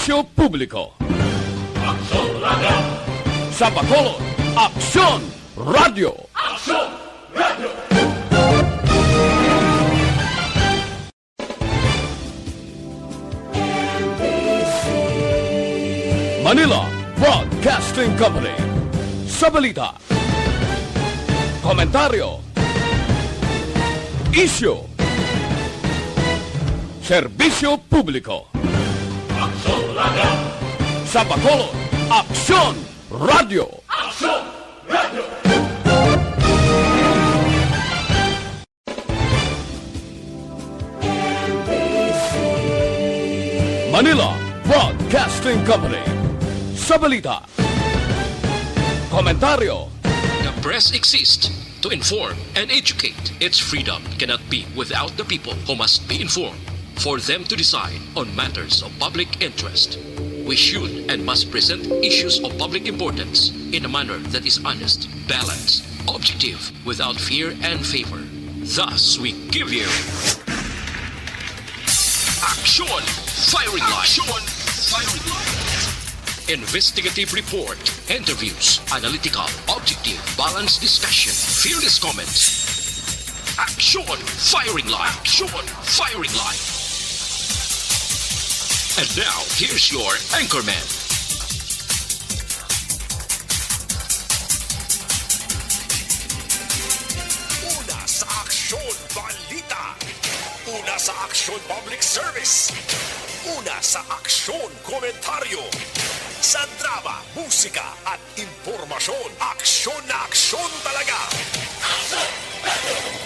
Serbisyo Publiko. Aksyon Radio! Sa Bacolod, Aksyon Radio! Aksyon Radio! Manila Broadcasting Company. Sa balita, komentaryo, isyu, serbisyo publiko. Aksyon Radio! Sa Bacolod, Aksyon Radio! Aksyon Radio! Manila Broadcasting Company. Sa balita, komentaryo, The press exists to inform and educate. Its freedom cannot be without the people who must be informed for them to decide on matters of public interest. We should and must present issues of public importance in a manner that is honest, balanced, objective, without fear and favor. Thus, we give you Aksyon Firing Line. Aksyon Firing Line. Investigative report, interviews, analytical, objective, balanced discussion, fearless comments. Aksyon Firing Line. Aksyon Firing Line. And now, here's your Anchorman. Una sa Aksyon Balita. Una sa Aksyon Public Service. Una sa Aksyon Komentaryo. Sa drama, musika at impormasyon, aksyon na aksyon talaga.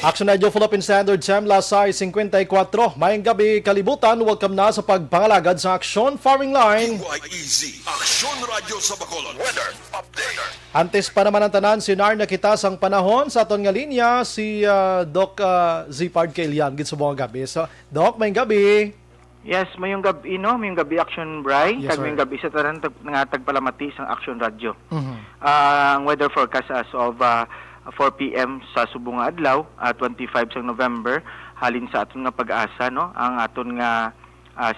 Aksyon Radio Philippine Standard Time, Lasay 54. Mayang gabi kalibutan, welcome na sa pagpangalagad sa Aksyon Firing Line. QIEZ, Aksyon Radio sa Bacolod. Weather Update. Antes pa naman ang tanan, sinar na kita sang panahon sa aton nga linya si Doc Zipard Kailian gid sa buong gabi. So, Doc, mayang gabi. Yes, mayong gabi, no? Mayong gabi Aksyon Bryan. Yes, Mayong gabi sa tanan nga tagpalamati sa Aksyon Radio. Mhm. Ang weather forecast as of 4 p.m. sa subong nga adlaw, 25 sa November, halin sa aton nga pag-asa, no? Ang aton nga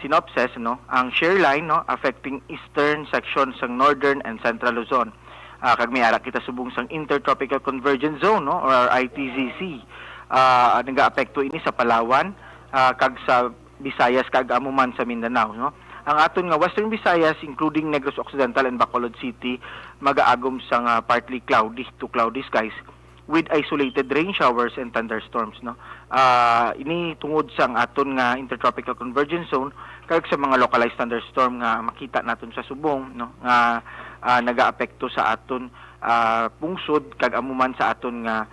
synopsis, no? Ang shear line, no, affecting eastern section sa northern and central Luzon. Kag may ara kita subong sang intertropical convergence zone, no, or ITZC. Nag-aapekto ini sa Palawan, kag sa Visayas kag amuman sa Mindanao, no. Ang aton nga Western Visayas including Negros Occidental and Bacolod City mag-aagom sang partly cloudy to cloudy skies with isolated rain showers and thunderstorms, no. Ini tungod sang aton nga intertropical convergence zone kag sa mga localized thunderstorm nga makita naton sa subong, no, nga nagaapekto sa aton pungsod kag amuman sa aton nga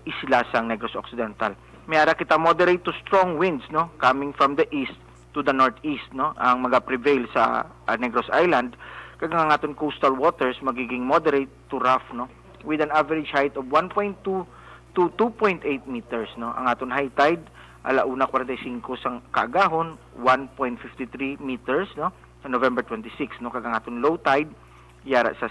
isla sang Negros Occidental. May ara kita moderate to strong winds, no, coming from the east to the northeast, no, ang maga-prevail sa Negros Island. Kag ang aton coastal waters magiging moderate to rough, no, with an average height of 1.2 to 2.8 meters, no. Ang aton high tide alauna 45 sang kaagahon 1.53 meters, no, sa November 26, no. Kag ang aton low tide yara sa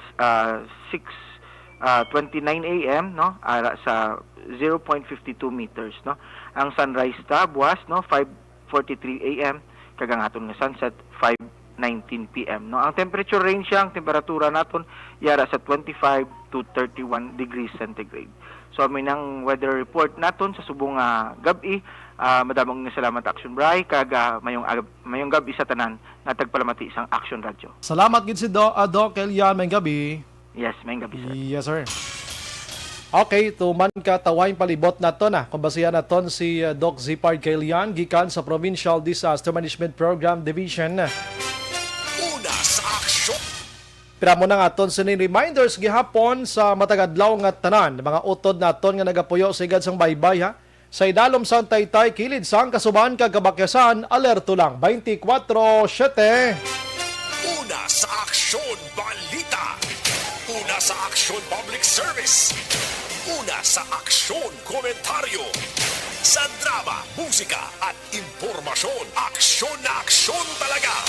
6:29 a.m., no, ara sa 0.52 meters, no. Ang sunrise ta buwas, no, 5:43 a.m. kag ang aton nga sunset 5:19 p.m., no. Ang temperature range ang temperatura naton yara sa 25 to 31 degrees centigrade. So may nang weather report naton sa subong gabi. Madamong nga salamat Aksyon Bryan kag mayong gabi sa tanan nga tagpalamati sang Aksyon Radio. Salamat gid si Doc Kailian, mayang gabi. Yes, mayong gabi sir. Yes, sir. Okay, tuman ka tawayng palibot naton kung basihan naton si Doc Zipard Kailian gikan sa Provincial Disaster Management Program Division. Una sa Aksyon. Pira mo na nga aton sa reminders gihapon sa matagadlaw nga tanan mga utod naton nga nagapuyo sa igad sang baybay ha. Sa idalom sang Taytay kilid sang kasuban kag kabakyasan alerto lang 24/7. Una sa Aksyon Balita. Una sa Aksyon Public Service. Una sa Aksyon Komentaryo. Sa drama, musika at impormasyon, aksyon na aksyon talaga.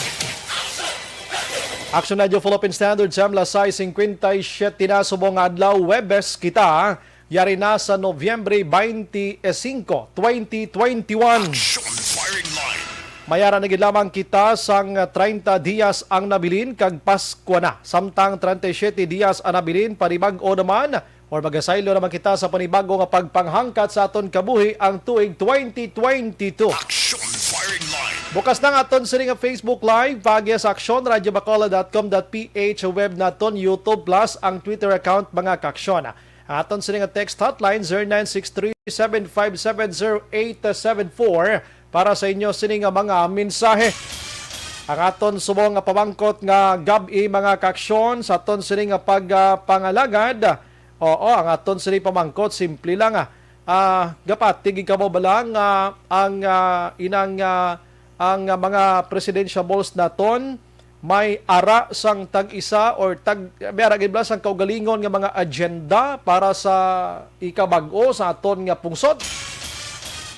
Aksyon Radio Philippine Standard Time, Lasay 57 na subong adlaw, Webes kita. Yari na sa Nobyembre 25, 2021. Aksyon Firing Line. Mayara na gid lamang kita sang 30 dias ang nabilin kag Pasko na. Samtang 37 dias ang nabilin panibag-o naman or magasaylo naman kita sa panibago nga pagpanghangkat sa aton kabuhi ang tuig 2022. Action firing line. Bukas na nga aton sa nga Facebook Live, pagya sa Aksyon, radiobacolod.com.ph, web naton, YouTube Plus, ang Twitter account mga Kaksyon. Ang aton sa nga text hotline 0963-7570874 para sa inyo sining nga mga mensahe. Ang aton subong nga pamangkot nga gabi mga Kaksyon sa aton sining nga pagpangalagad. Oo, ang aton sining pamangkot simple lang gapatig ka mo balang ang mga presidential balls naton may ara sang tag-isa or may sang kaugalingon nga mga agenda para sa ikabag-o sa aton nga pungsod.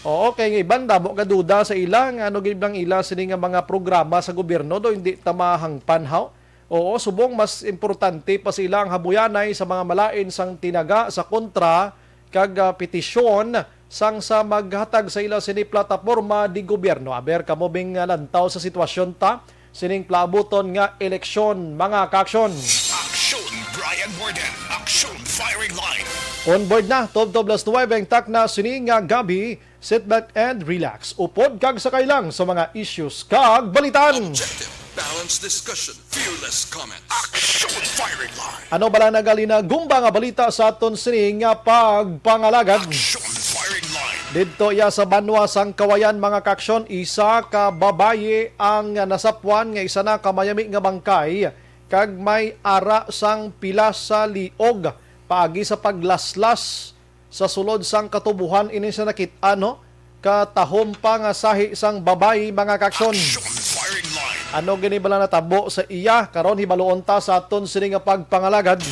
Oo, kay nga iban damo ka duda sa ilang gibang ila sini nga mga programa sa gobyerno do hindi tamahang panhaw. Oo, subong mas importante pa sila ang habuyanay sa mga malain sang tinaga sa kontra kag petisyon sang sa maghatag sa ila sini plataporma di gobyerno. Aber kamo bing lantaw sa sitwasyon ta sining plaabuton nga eleksyon mga Kaksyon. Aksyon Bryan Morden. Action firing line. On board na, 12-9 ang takna sining nga gabi. Sit back and relax. Upod kag sakay lang sa mga issues kag balitan. Objective, balanced discussion, fearless comment. Action firing line. Ano bala nagalina gumba nga balita sa aton sining nga pagpangalagad. Action firing line. Dito iya sa Banwa sang Kawayan mga Kaksyon, isa ka babaye ang nasapwan nga isa na kamayami nga bangkay kag may ara sang pila sa liog paagi sa paglaslas sa sulod sang katubuhan ini sa nakit-an katahom pa nga sahi sang babayi mga Kaksyon. Action firing line. Ano gini bala natabo sa iya karon hibaluon ta sa aton sini nga pagpangalagad.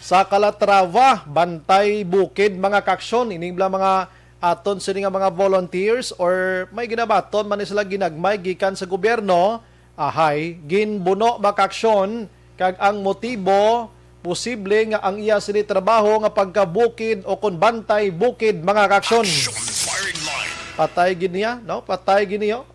Sa Calatrava, Bantay, Bukid mga Kaksyon, ining bala mga aton sini nga mga volunteers or may ginabaton man sila ginagmay gikan sa gobyerno, ginbuno mga Kaksyon kag ang motibo posible nga ang iya sini trabaho nga pagkabukid o kun bantay bukid mga Kaksyon. Action firing line. Patay gid niya, no? Patay gid niyo.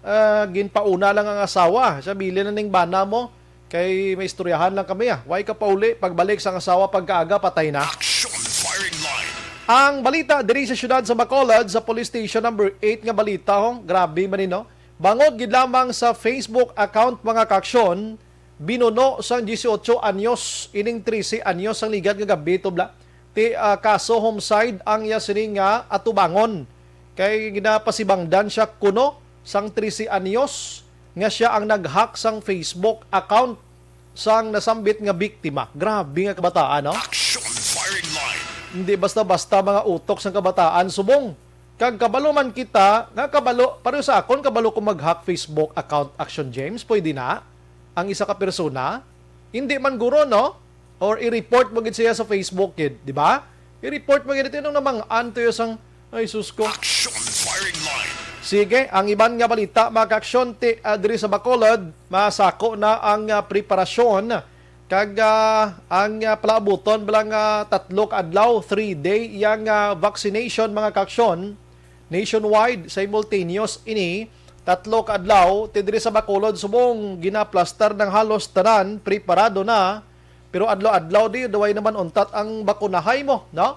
Ginpauna lang ang asawa. Sabi na ning bana mo kay may istoryahan lang kami Why ka pauli pagbalik sa asawa pagkaaga patay na. Action firing line. Ang balita diri sa syudad sa Bacolod sa Police Station number 8 nga balita grabe man no. Bangod gid lamang sa Facebook account mga Kaksyon. Binuno sang 18 anyos, ining 13 anyos ang ligad nga gabi tubla. Kaso homicide ang iya sini nga atubangon. Kay ginapasibangdan siya kuno sang 13 anyos nga siya ang nag-hack sang Facebook account sang nasambit nga biktima. Grabe nga kabataan, no? Action firing line. Hindi basta-basta mga utok sang kabataan subong. Kag kabalo man kita, nga kabalo, pareho sa akon kabalo ko mag-hack Facebook account Action James, pwede na. Ang isa ka persona, hindi man guro, no? Or i-report mo gid siya sa Facebook, kid, di ba? I-report mo gid ito nung namang anto yung sang, ay sus ko. Action firing line. Sige, ang iban nga balita, mga Kaksyon, diri sa Bacolod, masako na ang preparasyon, kag ang palabuton, balang 3 adlaw, 3-day, yang vaccination, mga Kaksyon, nationwide, simultaneous ini, 3 adlaw, diri sa Bacolod, subong ginaplastar ng halos tanan, preparado na, pero adlaw-adlaw di, daway naman untat ang bakunahay mo, no?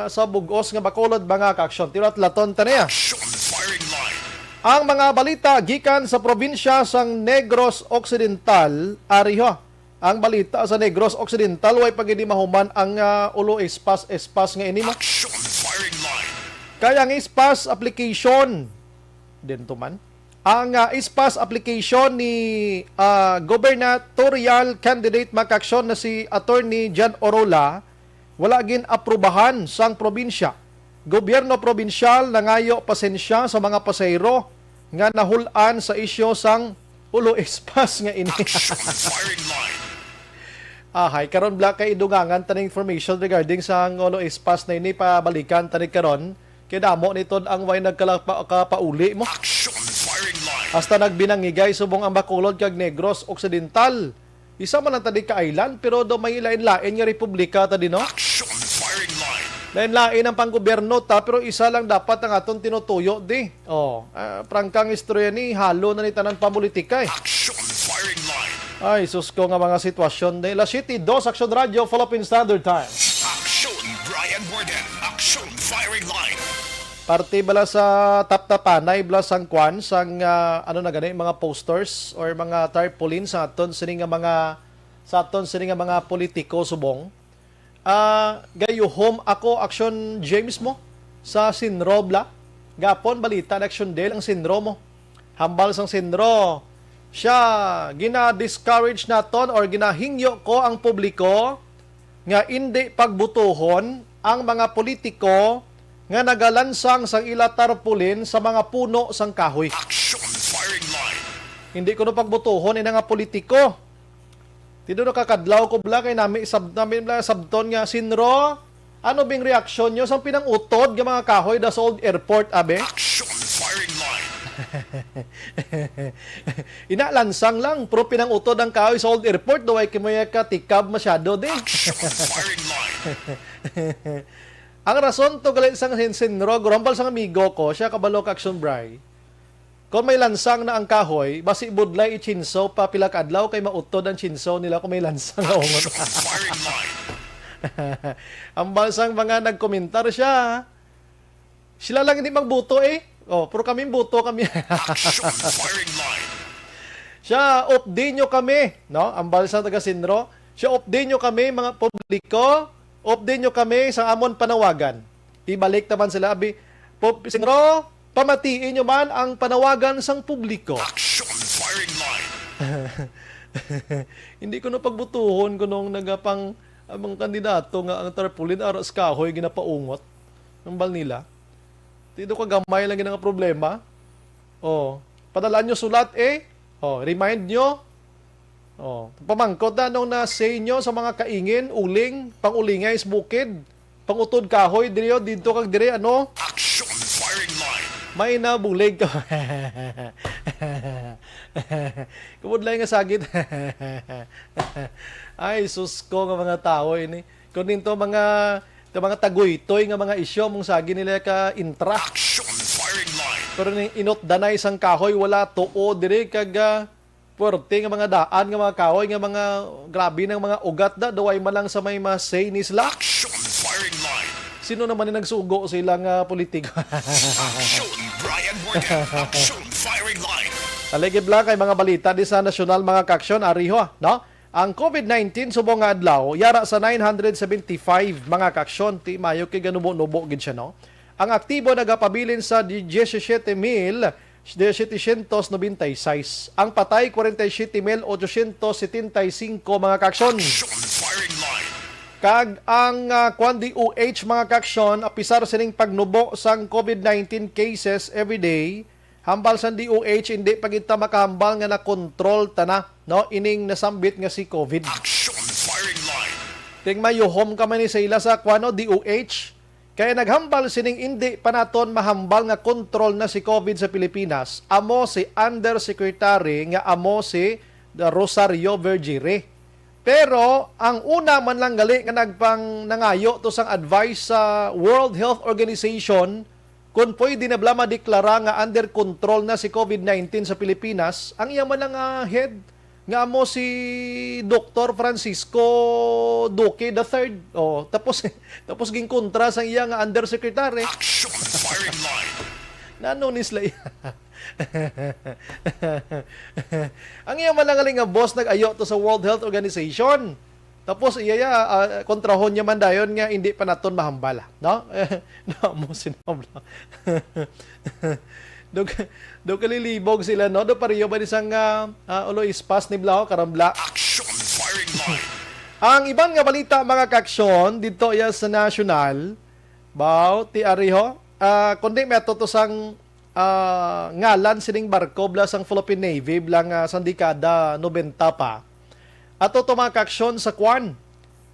Sa bugos nga Bacolod, mga Kaksyon. Tirat laton ta niya. Action firing line. Ang mga balita gikan sa probinsya sang Negros Occidental, ariho. Ang balita sa Negros Occidental, way pagidi mahuman ang ulo espas nga ini mo. Action firing line. Kaya ang espas application dito man. Ang espas application ni gubernatorial candidate Makaksyon na si Attorney John Orola wala gin aprubahan sang probinsya. Gobyerno probinsyal nangayo pasensya sa mga pasayro nga nahulan sa isyo sang ulo espas nga ini. Action firing line. Karon black kay idugangan taning information regarding sa ulo espas na ini pabalikan tani karon. Kaya damo nito ang way nagkapauli mo. Action firing line. Hasta nagbinangigay subong ang Bacolod kag Negros Occidental. Isa man ang tadi ka island pero do may lain-lain nga republika tadi no. Action firing line. Lain-lain ang panggobyerno ta, pero isa lang dapat ang aton tinutuyo di. Prangkang istorya ni halo na ni tanan pamulitika eh. Action firing line. Ay, sus ko nga mga sitwasyon de. La City 2 Action Radio Philippine Standard Time. Aksyon Bryan Morden. Action firing line. Parte bala sa taptapanay bala sang kwan sang mga posters or mga tarpaulin sa aton sini nga mga politiko subong. Gayuhom ako Aksyon James mo sa Sinro bla. Gapon balita na Aksyon Del ang Sinro mo. Hambal sang Sinro. Siya gina-discourage naton or ginahingyo ko ang publiko nga hindi pagbutuhon ang mga politiko nga nagalansang sang ila tarpaulin sa mga puno sang kahoy. Action firing line. Hindi ko no pagbutuhon ina nga politiko. Tido no kakadlaw ko bla kay namin sabton nga Sinro. Ano bing reaksyon nyo sang pinangutod nga mga kahoy da sa old airport abe? Action firing line. Inalansang lang pero pinangutod ang kahoy sa old airport do ay kimaya ka tikab masyado din. Action firing line. Ang rason to galit sang Sinro, grumbal sang amigo ko, siya kabalo ka Action Bray. Kung may lansang na ang kahoy, basi budlay i-chinsaw pa pila ka adlaw kay mautod ang chinsaw nila kung may lansang na ungon. Firing line. Ang balsang mga nagkomentar siya. Sila lang hindi magbuto eh. Pero kami buto kami. Action firing line. Siya, update nyo kami. No? Ang balsang taga Sinro. Siya, update nyo kami mga publiko. Update nyo kami sa amon panawagan. Ibalik naman sila. Sinro, pamatiin nyo man ang panawagan sang publiko. Action firing line. Hindi ko na pagbutuhon ko nung nagapang amang kandidato nga ang tarpaulin aras kahoy ginapaungot. Ang bal nila. Dito ka gamay lang nga problema. Padalaan nyo sulat eh. Remind nyo. Pamangkot na nung na-say nyo sa mga kaingin, uling, pangulingay is bukid, pangutod kahoy, dito kag dire, ano? Action firing line. May nabulig ka. Kumudlay nga sagit. Ay, sus ko nga mga tao ini. Kung dito mga tagoy-toy nga mga isyo mong sagi nila ka intra. Action firing line. Pero inot danay sang kahoy wala tuo dire kag puwerte nga mga daan nga mga kahoy nga mga grabe ng mga ugat da daway malang sa may masay nisla. Action firing line. Sino naman ni nagsugo silang politiko? Action Bryan Morden. Action firing line. Taligib lang kay mga balita di sa nasyonal mga kaksyon ariho, no? Ang COVID-19 subong nga adlaw yara sa 975 mga kaksyon ti mayo kay ganubo-nubo gid siya, no? Ang aktibo nagapabilin sa 17,796. Ang patay 47,875 mga kaksyon. Action firing line. Kag ang kwandi UH mga kaksyon apisar sining pagnubo sang COVID-19 cases every day. Hambal sa DOH hindi pagita makahambal nga na control tana, no? Ining nasambit nga si COVID. Action firing line. Ting mayuhom ka man ni sa ila sa kwano DOH. Kaya naghambal sining hindi pa naton mahambal nga control na si COVID sa Pilipinas. Amo si Undersecretary nga amo si Rosario Vergire. Pero ang una man lang gali nga nagpang nangayo to sang advice sa World Health Organization kung pwede na bala madeklara nga under control na si COVID-19 sa Pilipinas, ang iya man lang head nga amo si Dr. Francisco Duque III. Tapos ging kontra sa iya nga undersecretary. Action firing line. Nano ni sila ang iya man lang nga boss nag-ayo to sa World Health Organization. Tapos iya kontrahon niya man dayon nga hindi pa naton mahambala, no? Mo sinabla. Dog kalilibog sila, no? Do pariyo ba isang ulo ispas ni Blao karambla. Action firing line. Ang ibang nga balita mga kaksyon dito ya sa national baw ti ariho kundi meto to sang ngalan sining barko bla sang Philippine Navy blang sa dekada 90 pa. Ato to mga kaksyon sa kwan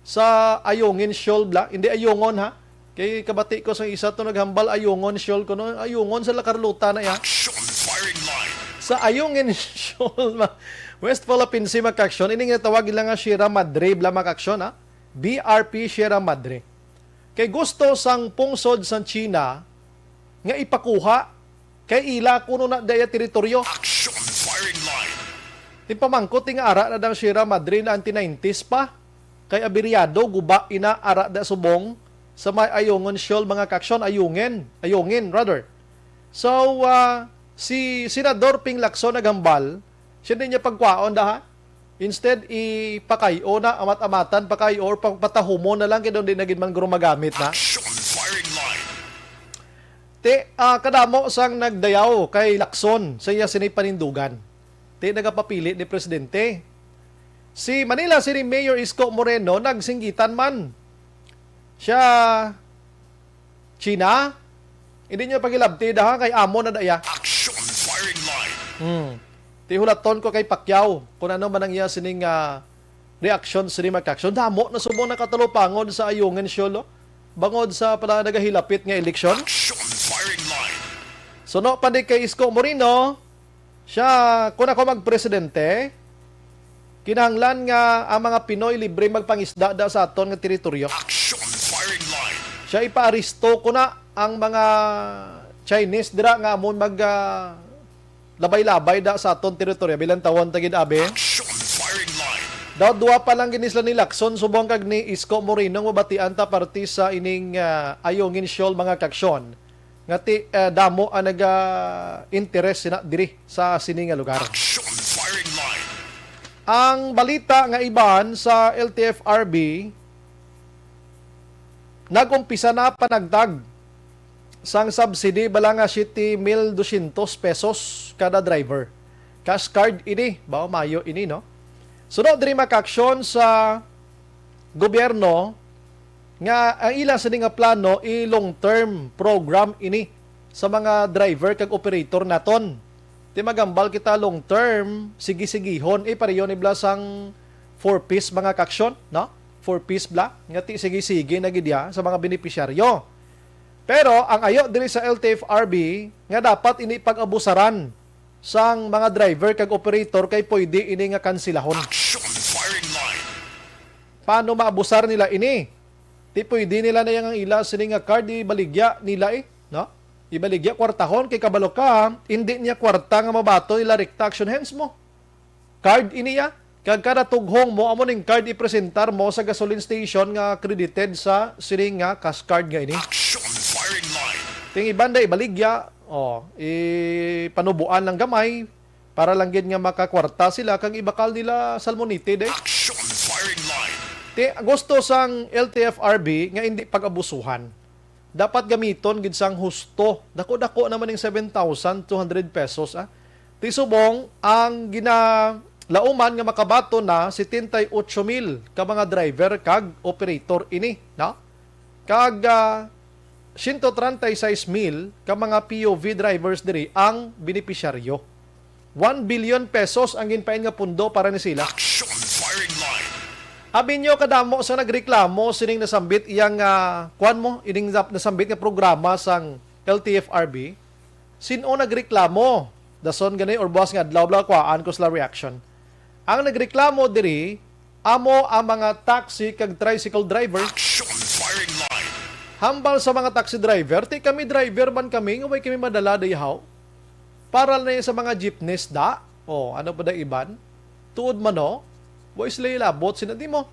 sa Ayungin Shoal bla, hindi Ayungon ha. Kay kabati ko sa isa to naghambal Ayungon Shoal ko no, Ayungon sa Lacarluta na ya. Action firing line. Sa Ayungin Shoal West Philippine Sea mga kaksyon, ini nga tawag lang nga Sierra Madre bla mga kaksyon ha. BRP Sierra Madre. kay gusto sang pungsod sang China nga ipakuha kay ila kuno na daya teritoryo. Aksyon firing line. Ti pamangkot ting ara na dang Sierra Madre na anti-90s pa. Kay abiryado guba ina ara da subong sa may ayungon Shoal mga kaksyon ayungin rather. So si Senador Ping Lacson nagambal, siya din niya pagkwaon da. Instead ipakayo na amat-amatan pakayo or pagpatahumo na lang kay doon din nagid man gumagamit na. Aksyon firing line. Kadamo sang nagdayaw kay Lacson sa iya sinay panindugan. Nagapapili ni Presidente. Si Manila City Mayor Isko Moreno nagsinggitan man. Siya China. Hindi niya pagilabti daha kay amo na daya. Aksyon firing line. Hulaton ko kay Pacquiao kung ano man ang iya sining reaction sa reaction. Damo na subong nakatulupangod sa ayungan Shoal. Bangod sa pala nagahilapit nga eleksyon. Aksyon firing line. So no pa kay Isko Moreno, siya, kung ako magpresidente, kinahanglan nga ang mga Pinoy libre magpangisda da sa aton nga teritoryo. Action firing line. Siya ipaaristo ko na ang mga Chinese dira nga amon mag labay-labay da sa aton teritoryo bilang tawon tagid abe. Action firing line. Daw duwa pa lang ginisla ni Lacson subong kag ni Isko Moreno mabatian ta parti sa ining ayungin Shoal mga kaksyon. Nga damo ang naga-interest sina diri sa sining nga lugar. Action firing line. Ang balita nga iban sa LTFRB nagumpisa na panagtag sang subsidy bala nga 7,200 pesos kada driver. Cash card ini, bao mayo ini no. Sunod diri makaksyon sa gobyerno nga ang ilang sa nga plano long-term program ini sa mga driver kag operator naton. Ti magambal kita long-term, sige-sigihon pareyo ni blasang 4-piece mga kaksyon, no? 4-piece bla nga ti sige-sige na gidya sa mga benepisyaryo. Pero ang ayo diri sa LTFRB nga dapat ini pag-abusaran sang mga driver kag operator kay pwede ini nga kansilahon. Action firing line. Paano maabusar nila ini? Di pwede nila na yung ila sining nga card ibaligya nila no? Ibaligya kwartahon kay kabalo ka, hindi niya kwarta nga mabato nila recta action hands mo. Card iniya, kag kada tughong mo amo ning card ipresentar mo sa gasoline station nga credited sa sining nga cash card nga ini. Action firing line. Ting ibanda ibaligya, panubuan lang gamay para lang gid nga makakwarta sila kag ibakal nila salmonite de. Action firing line. Gusto sang LTFRB nga hindi pag-abusuhan. Dapat gamiton gid sang husto. Dako-dako naman ning 7,200 pesos. Ti subong ang ginalauman nga makabato na 78,000 ka mga driver kag operator ini, no? Kag 136,000 ka mga POV drivers diri ang benepisyaryo. 1 billion pesos ang ginpain nga pundo para ni sila. Action firing line. Abi nyo kadamo sa nagreklamo sining nasambit iyang kuan mo ining nasambit nga programa sang LTFRB. Sino nagreklamo? Dason gani or boss nga adlaw kwaan ko sila reaction. Ang nagreklamo diri amo ang mga taxi kag tricycle driver. Action firing line. Hambal sa mga taxi driver, ti kami driver man kami nga way kami madala dayaw. Para na sa mga jeepneys da. Ano pa da iban? Tuod man no? Boys lay labot sinadi mo.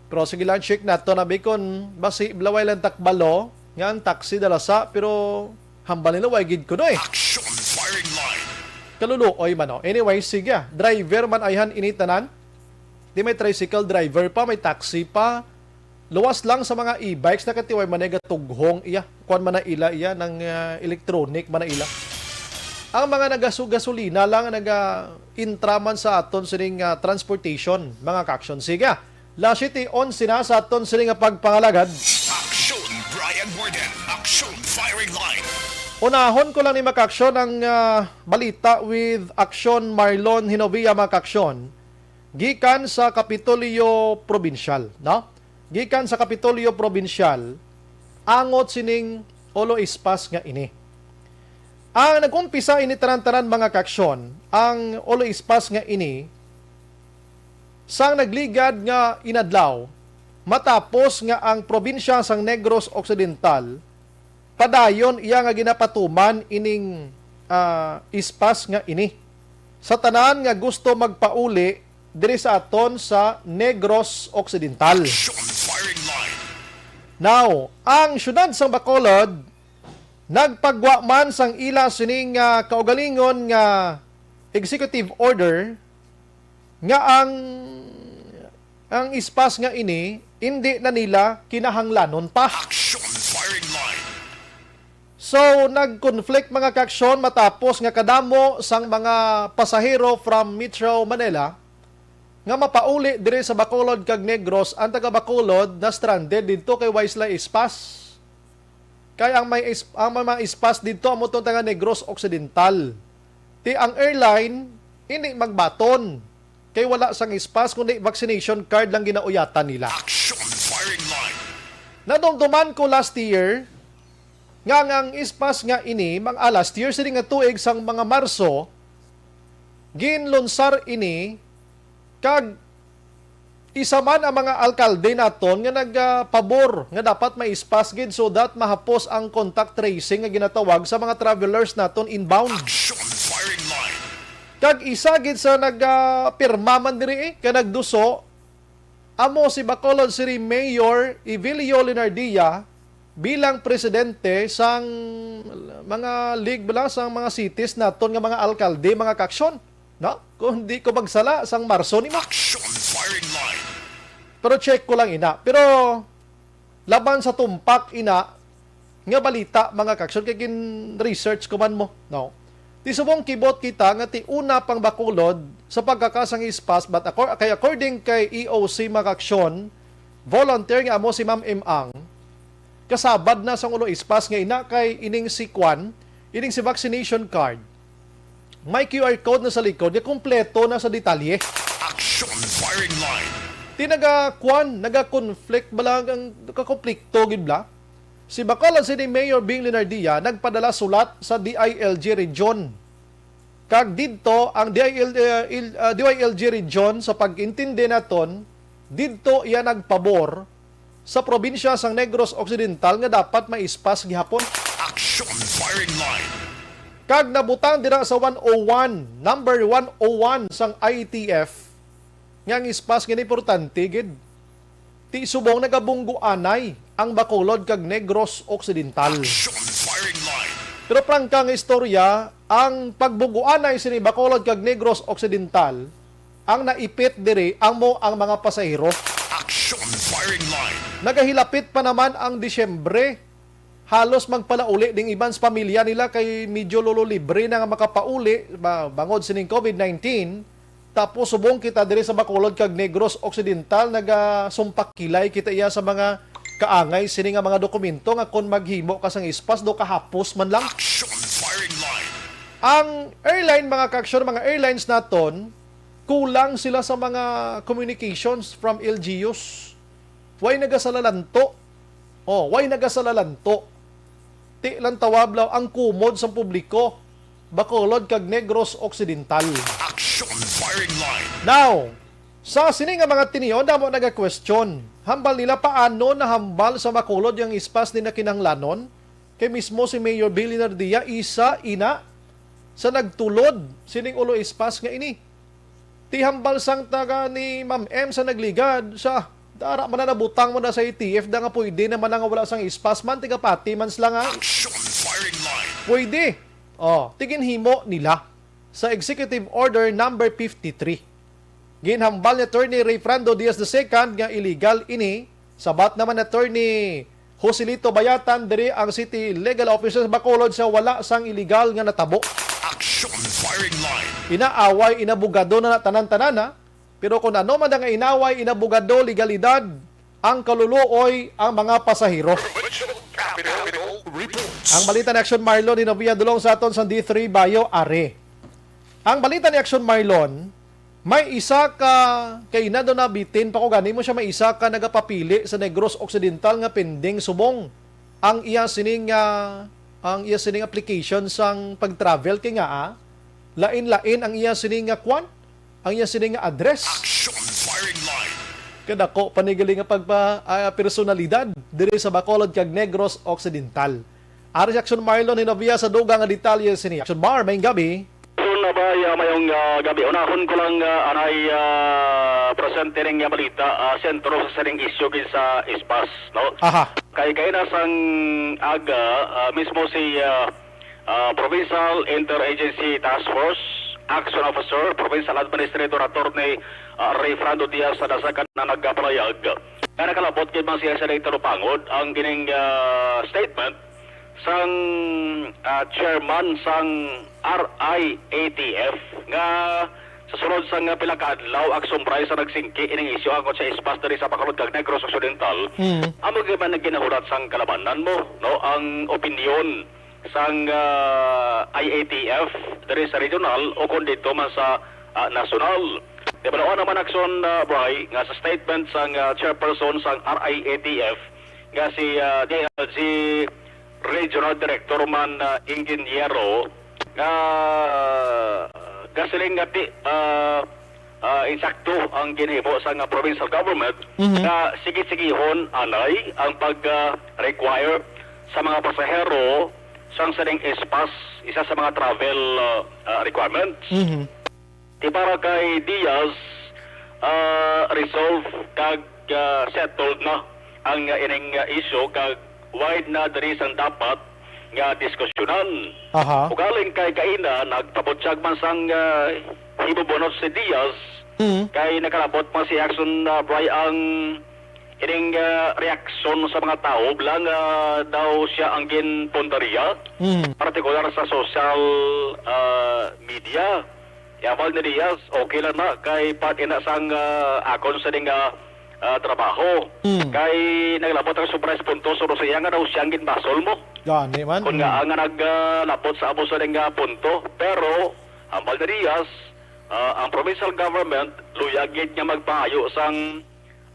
Pero sige lang check nato na bikon basi blaway lang takbalo nga ang taxi dalasa pero hambal nila way gid ko no Action firing line. Kaluluoy man no. Anyway, sige. Driver man ayhan initanan. Di may tricycle driver pa, may taxi pa. Luwas lang sa mga e-bikes na katiway man ay tughong iya. Kuan man na ila iya ng electronic man na ila. Ang mga nagasugasolina lang naga-intraman sa aton sining transportation, mga kaksyon. Sige, Lasiti on sina sa aton sining pagpangalagad. Aksyon Bryan Morden. Aksyon firing line. Unahon ko lang ni makaksyon ang balita with Aksyon Marlon Hinovia makaksyon. Gikan sa Kapitolyo Provincial, no? Gikan sa Kapitolyo Provincial, angot sining Olo Ispas nga ini. Ang nag-umpisa ini tanan-tanan mga kaksyon, ang Olo Ispas nga ini, sang nagligad nga inadlaw, matapos nga ang probinsya sang Negros Occidental padayon iya nga ginapatuman ining ispas nga ini sa tanan nga gusto magpauli diri sa aton sa Negros Occidental. Now, ang syudad sang Bacolod nagpagwa man sang ila sining kaugalingon nga executive order nga ang ispas nga ini hindi na nila kinahanglanon pa. So, nag-conflict mga kaksyon matapos nga kadamo sang mga pasahero from Metro Manila nga mapauli dire sa Bacolod kag Negros ang taga Bacolod na stranded dito kay Waisla Ispas. Kaya ang mga ispas dito amo tong taga Negros Occidental. Ti ang airline hindi magbaton kay wala sang ispas kundi vaccination card lang ginauyatan nila. Nadumduman ko last year nga ang ispas nga ini last year sini nga tuig sang mga Marso ginlunsar ini kag isa man ang mga alkalde naton nga nagpabor nga dapat may ispas gid so that mahapos ang contact tracing nga ginatawag sa mga travelers naton inbound. Kag isa gid sa nagpirma man diri ka nagduso amo si Bacolod City Mayor Evilio Linardia bilang presidente sang mga league sang mga cities naton nga mga alkalde mga kaksyon, no? Kung hindi ko magsala sang Marso ni Pero check ko lang ina. Pero laban sa tumpak ina nga balita mga kaksyon kay kin research ko man mo, no? Ti subong kibot kita nga ti una pang Bacolod sa pagkakasang ispas but according kay EOC mga kaksyon, volunteer nga amo si Ma'am Imang kasabad na sa ulo ispas nga ina kay ining si Kwan, ining si vaccination card. May QR code na sa likod, ya kompleto na sa detalye. Action firing line. Ti naga-conflict balang kakonflikto gid bla. Si Bacolod City Mayor Bing Linardia nagpadala sulat sa DILG region. Kag didto ang DILG region sa pag-intindi naton, didto iya nagpabor sa probinsya sang Negros Occidental nga dapat maispas gihapon. Action firing line. Kag nabutang dira sa 101, number 101 sang ITF nga ang ispas nga importante gid. Ti subong nagabungguanay ang Bacolod kag Negros Occidental. Action firing line. Pero prangkang istorya, ang pagbungguanay sini Bacolod kag Negros Occidental ang naipit diri ang mga pasahero. Action firing line. Nagahilapit pa naman ang Disyembre. Halos magpalauli ding ibang pamilya nila kay medyo lolo libre na nga makapauli bangod sining COVID-19. Tapos subong kita diri sa Bacolod kag Negros Occidental nagasumpak kilay kita iya sa mga kaangay sini nga mga dokumento nga kon maghimo ka sang ispas do kahapos man lang. Action firing line. Ang airline mga kaksyon, mga airlines naton kulang sila sa mga communications from LGUs. Way nagasalalanto. Way nagasalalanto. Ti lang tawablaw ang kumod sa publiko. Bacolod kag Negros Occidental. Action firing line. Now, sa sini nga mga tiniyon damo naga-question. Hambal nila paano nahambal sa Bacolod yung ispas ni na kinanglanon? Kay mismo si Mayor Bill Linardia isa ina sa nagtulod sining ulo ispas nga ini. Ti hambal sang taga ni Ma'am M sa nagligad sa dara man na nabutang mo na sa ETF da nga pwede naman nga wala sang ispas man tiga pati man sila nga. Action firing line. Pwede. Tiginhimo nila sa Executive Order number 53. Ginhambal ni Attorney Ray Frando Diaz II nga illegal ini. Sabat naman Attorney Joselito Bayatan diri ang City Legal Officer sa Bacolod sa wala sang illegal nga natabo. Action firing line. Inaaway, inabugado na tanan-tanan ha. Pero kung ano man nga inaway, inabugado, legalidad, ang kaluluoy ang mga pasahero. Ang balita ni Aksyon Marlon, inabiya dulong sa aton sa D3 Bayo Are. Ang balita ni Aksyon Marlon, may isa ka kay na do na bitin pa ko gani mo siya may isa ka nagapapili sa Negros Occidental nga pending subong ang iya sining application sang pag-travel kay nga lain-lain ang iya sining kwan ang iya sining address. Action firing line. Kadako panigali nga personalidad diri sa Bacolod kag Negros Occidental. Ari si Aksyon Marlon hinabiya sa dugang nga detalye sini. Aksyon Mar, may gabi. Na ba mayong gabi unahon ko lang anay presente ring balita sentro sa saring isyu sa ispas no. Aha. Kay na sang aga mismo si Provincial Interagency Task Force Action Officer Provincial Administrator Attorney Ray Frando Diaz sa dasakan na nagpalayag na nakalabot kay mga siya sa Tarupangod ang gining statement sang chairman sang RIATF nga sa sunod sang pila ka adlaw aksyon Bryan sa nagsingki ining isyu angkon sa ispas diri sa Bacolod kag Negros Occidental. Amo gyud man ginahulat sang kalabanan mo no ang opinion sang IATF diri sa regional o kun dito man sa national. Diba naman aksyon Bryan nga sa statement sang chairperson sang RIATF nga si DLG Regional Director man Ingeniero nga gasiling nga insakto ang ginhimo sa provincial government nga sige-sigihon anay ang pag-require sa mga pasahero sang saling espas isa sa mga travel requirements. Di para kay Diaz resolve kag settled na ang ining issue kag wide na diri sang dapat nga diskusyonan. Aha. Ugaling kay kaina nagpabutyag man sang hibubunot si Diaz kay nakalabot man si Aksyon Bryan ang ining reaksyon sa mga tao bilang daw siya ang ginpundarya partikular sa social media. Yamal ni Diaz okay lang na kay pat ina sang akon sa ning trabaho. Kay naglabot ang surprise punto so siya nga daw siyang ginbasol mo. Gani man. Kung nga ang naglabot sa abo sa ning punto. Pero ang Valderias, ang provincial government luyagid nga magpayo sang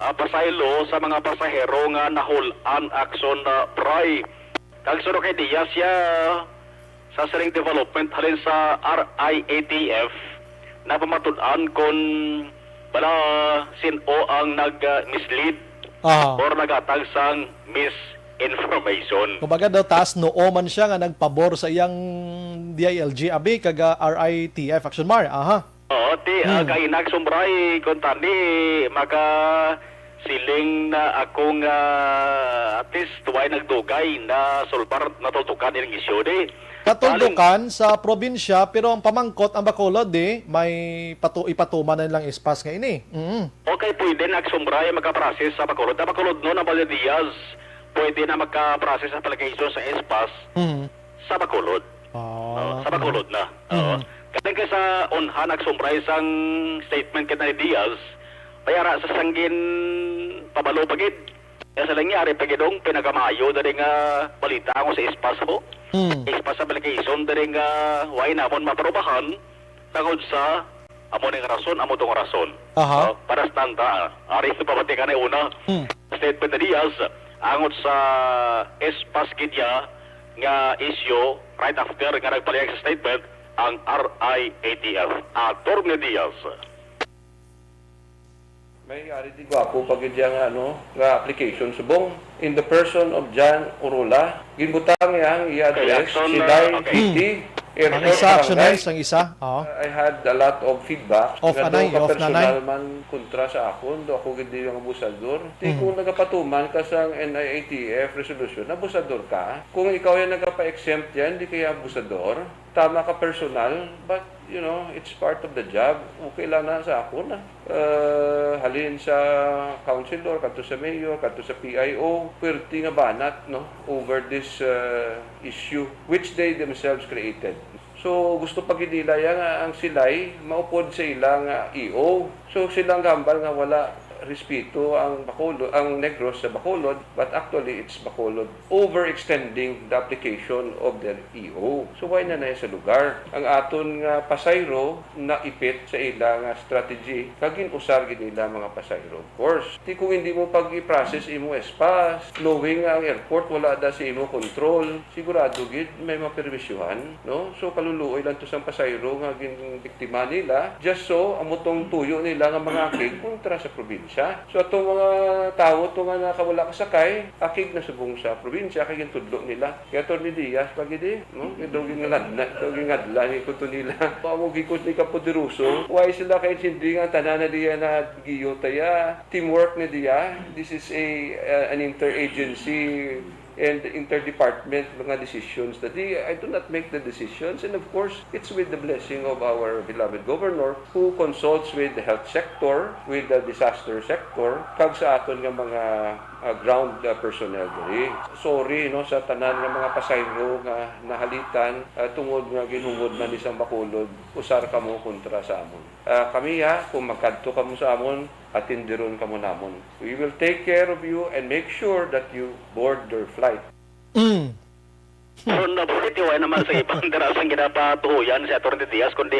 pasaylo sa mga pasahero nga nahulan aksyon Bryan. Kag suro kay Diaz siya sa saring development halin sa RIATF na pamatud-an kon bala sino ang nag-mislead or nagatag sang misinformation. Kumbaga daw taas noo man siya nga nagpabor sa iyang DILG abi kag RITF Action Mar. Aha. Oo, kainag sumbray kon tani maka siling na akong at least tuway nagdugay na sulbar natutukan ining isyu di. Katuldukan sa probinsya pero ang pamangkot ang Bacolod may ipatuman na nilang espas nga ini. Okay, pwede na Aksyon Bryan magka-process sa Bacolod. Sa Bacolod no, na Valderias, pwede na magka-process sa application sa espas sa Bacolod. Sa Bacolod na. Kasi sa unhan Aksyon Bryan sang statement kita ni Diaz, payara sa sanggin pabalo pagid. Kaya sa langyari pagidong pinagamayo dari nga balita ako sa espas ho. Espas sa application dari nga way namon maparubahan tungod sa amo ning rason, amo tong rason. Para standa, ari pabati ka na una. Statement ni Diaz angot sa espas kidya nga issue right after nga nagpalayag sa statement ang RIATF. Attorney Diaz. May ari di gwapo pag nga nga application subong in the person of John Urula ginbutang yang i-address silay city Ang isa action ang isa. I had a lot of feedback Off personal man kontra sa akon do ako gid yung abusador. Di kung nagapatuman ka sang NIATF resolution abusador ka. Kung ikaw yung nagapa-exempt yan di kaya abusador. Tama ka personal but it's part of the job. Okay lang na sa ako na. Halin sa councilor, kadto sa mayor, kadto sa PIO, pwerte nga banat over this issue which they themselves created. So gusto pagidila nga ang silay maupod sa ilang EO. So silang gambal nga wala respeto ang Bacolod, ang Negros sa Bacolod, but actually it's Bacolod overextending the application of their EO. So why na sa lugar? Ang aton nga pasayro na ipit sa ilang strategy kagin usar gid nila mga pasayro. Of course, kung hindi mo pag-i-process imo espas, knowing ang airport wala da sa imo control, sigurado gid may mapermisyuhan, no? So kaluluoy lang to sang pasayro nga gin biktima nila just so amutong tuyo nila nga mga kig kontra sa probinsya. probinsya. So itong mga tao, itong nga nakawala kasakay, akig na subong sa probinsya, akig yung tudlo nila. Kaya ito ni Diaz, pagidi, no? Yung ngadla, yung kuto nila. Pamugikot ni Kapoderuso, why sila kayo hindi nga tanan na diya na giyotaya, teamwork ni diya. This is an interagency and interdepartment mga decisions that I do not make the decisions, and of course it's with the blessing of our beloved governor who consults with the health sector, with the disaster sector, kag sa aton nga mga ground personnel diri. Sorry no sa tanan nga mga pasayro nga nahalitan tungod nga ginhungod man isang Bacolod, usar kamo kontra sa amon. Kami kung magkadto kamo sa amon, atindiron kamo namon. We will take care of you and make sure that you board your flight. So, nabulit naman sa ibang darasang ginapatuhuyan si Atty. Diaz, kundi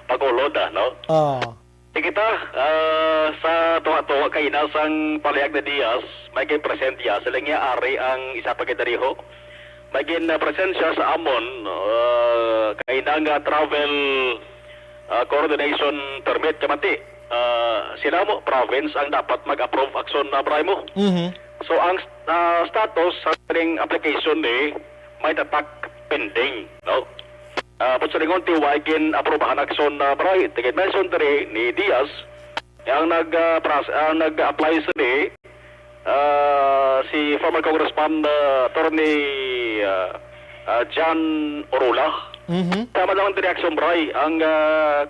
Bacolod, no? Kita, sa tuwa-tuwa kay nasang palayag na Diaz, may kay present ya, sila nga ari ang isa pa kitariho. May present siya sa amon, kay nga travel coordination permit kamati. Sila mo, province, ang dapat mag-approve aksyon na Bryan mo. So, ang status sa ating application may tatak pending, no? But sa lingon tiwagin aprobahan aksyon na Bryan. Tigit mention diri ni Diaz ang nag-apply sa si former Congressman Attorney John Orula. Tama naman diri aksyon Bryan ang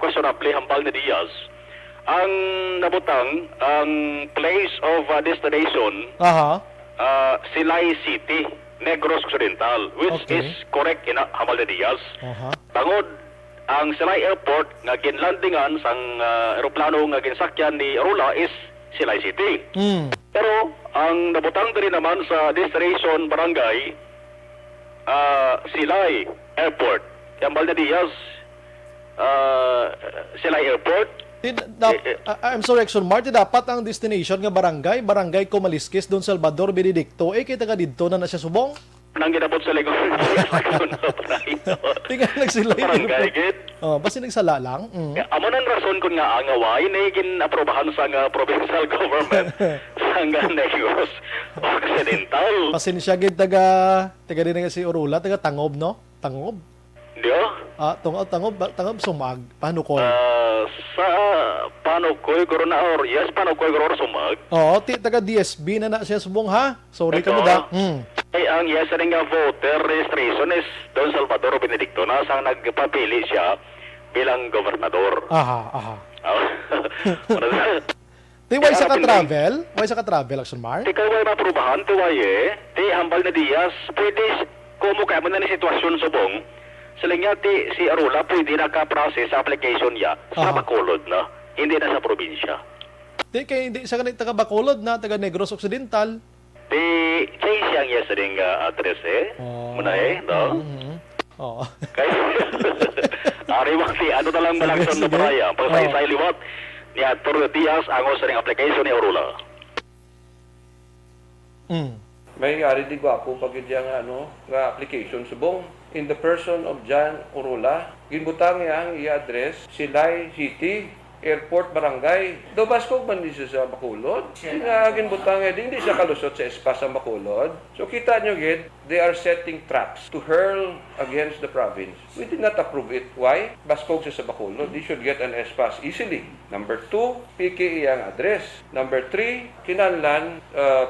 questionable hambal ni Diaz. Ang nabutang ang place of destination Silay City, Negros Occidental, which is correct in hambal ni Diaz. Tangod ang Silay Airport nga ginlandingan sang eroplano nga ginsakyan ni Orula is Silay City. Pero ang nabutang diri naman sa destination barangay Silay Airport. Hambal ni Diaz Silay Airport. I'm sorry, Aksyon Mart, dapat ang destination nga barangay Comalisques, Don Salvador, Benedicto, kita ka dito na siya subong? Nang ginabot sa likod. Tingnan lang sila barangay, git. Basta nagsala lang. Amo nang rason ko nga ang away na ginaprobahan sa provincial government sa Negros Occidental. Pasensya gid taga din nga si Orula, taga Tangob, no? Tangob? Diyo? Tangob sumag. Paano ko? Sa Panukoy Coronador, yes, Panukoy Coronador sumag. Oo, taga DSB na siya subong ha. Sorry ka mo da. Ay, ang yes nga voter registration is Don Salvador Benedicto na sang nagpapili siya bilang gobernador. Aha. Why sa ka-travel? Why sa ka-travel, Aksyon Mart? Ikaw ay maprubahan, ti hambal na Diaz, pwede kumukha mo na ni sitwasyon subong. Sila nga si Arula pwede naka-process sa application niya sa Bacolod na, hindi na sa probinsya. Hindi sa kanil taga Bacolod na, taga Negros Occidental. Change siyang yes ring address muna no? Oo. Kaya, ari wakti, ano talang malakson na Bryan, pagsaysay liwat ni Atty. Diaz ang sa ring application ni Arula. May ari di gwapo pag nga application subong in the person of John Orula, ginbutang niya ang i-address Silay City, Airport Barangay. Do baskog man siya sa Bacolod. Nga ginbutang niya, hindi siya kalusot sa espas sa Bacolod. So kita nyo gid, they are setting traps to hurl against the province. We did not approve it. Why? Baskog siya sa Bacolod. They should get an espas easily. Number 2, PKE ang address. Number 3, kinanlan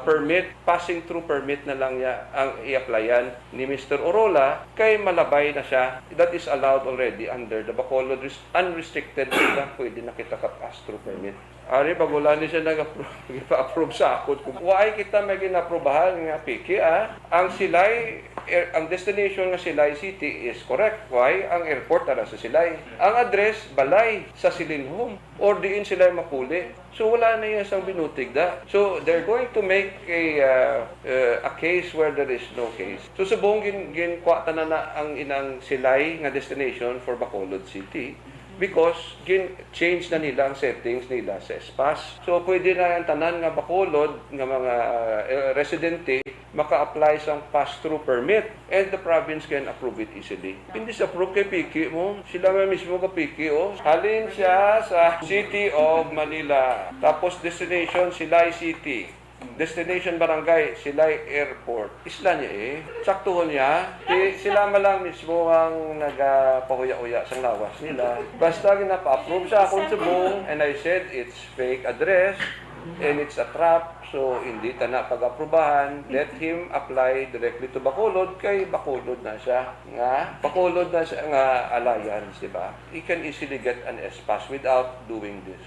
permit, passing through permit na lang niya ang i-applyan ni Mr. Orola kay malabay na siya. That is allowed already under the Bacolod unrestricted sila. Pwede na kita ka-pass through permit. Ari, bagula ni siya nag-approve sa akot. Why kita may ginaprobahan nga PK, Ang Silay, ang destination nga Silay City is correct. Why? Ang airport na sa Silay. Ang address, Balay, sa Silinhom. Or diin sila mapuli. So wala na yung isang binutig da. So they're going to make a case where there is no case. So subong ginkwata na ang inang Silay nga destination for Bacolod City. because change na nila ang settings nila sa espas. So pwede na ang tanan nga Bacolod nga mga residente maka-apply sa pass-through permit and the province can approve it easily. Hindi sa approve kay Piki mo, sila mismo ka Piki halin siya sa City of Manila. Tapos destination Silay City. Destination barangay, Silay Airport. Isla niya saktuhon niya. Sila malang mismo ang nagapahuya-uya sa lawas nila. Basta ginapa-approve sa akong subong and I said it's fake address and it's a trap. So, hindi ta na pag-aprobahan. Let him apply directly to Bacolod kay Bacolod na siya. Bacolod na siya nga alliance, di ba? He can easily get an espas without doing this.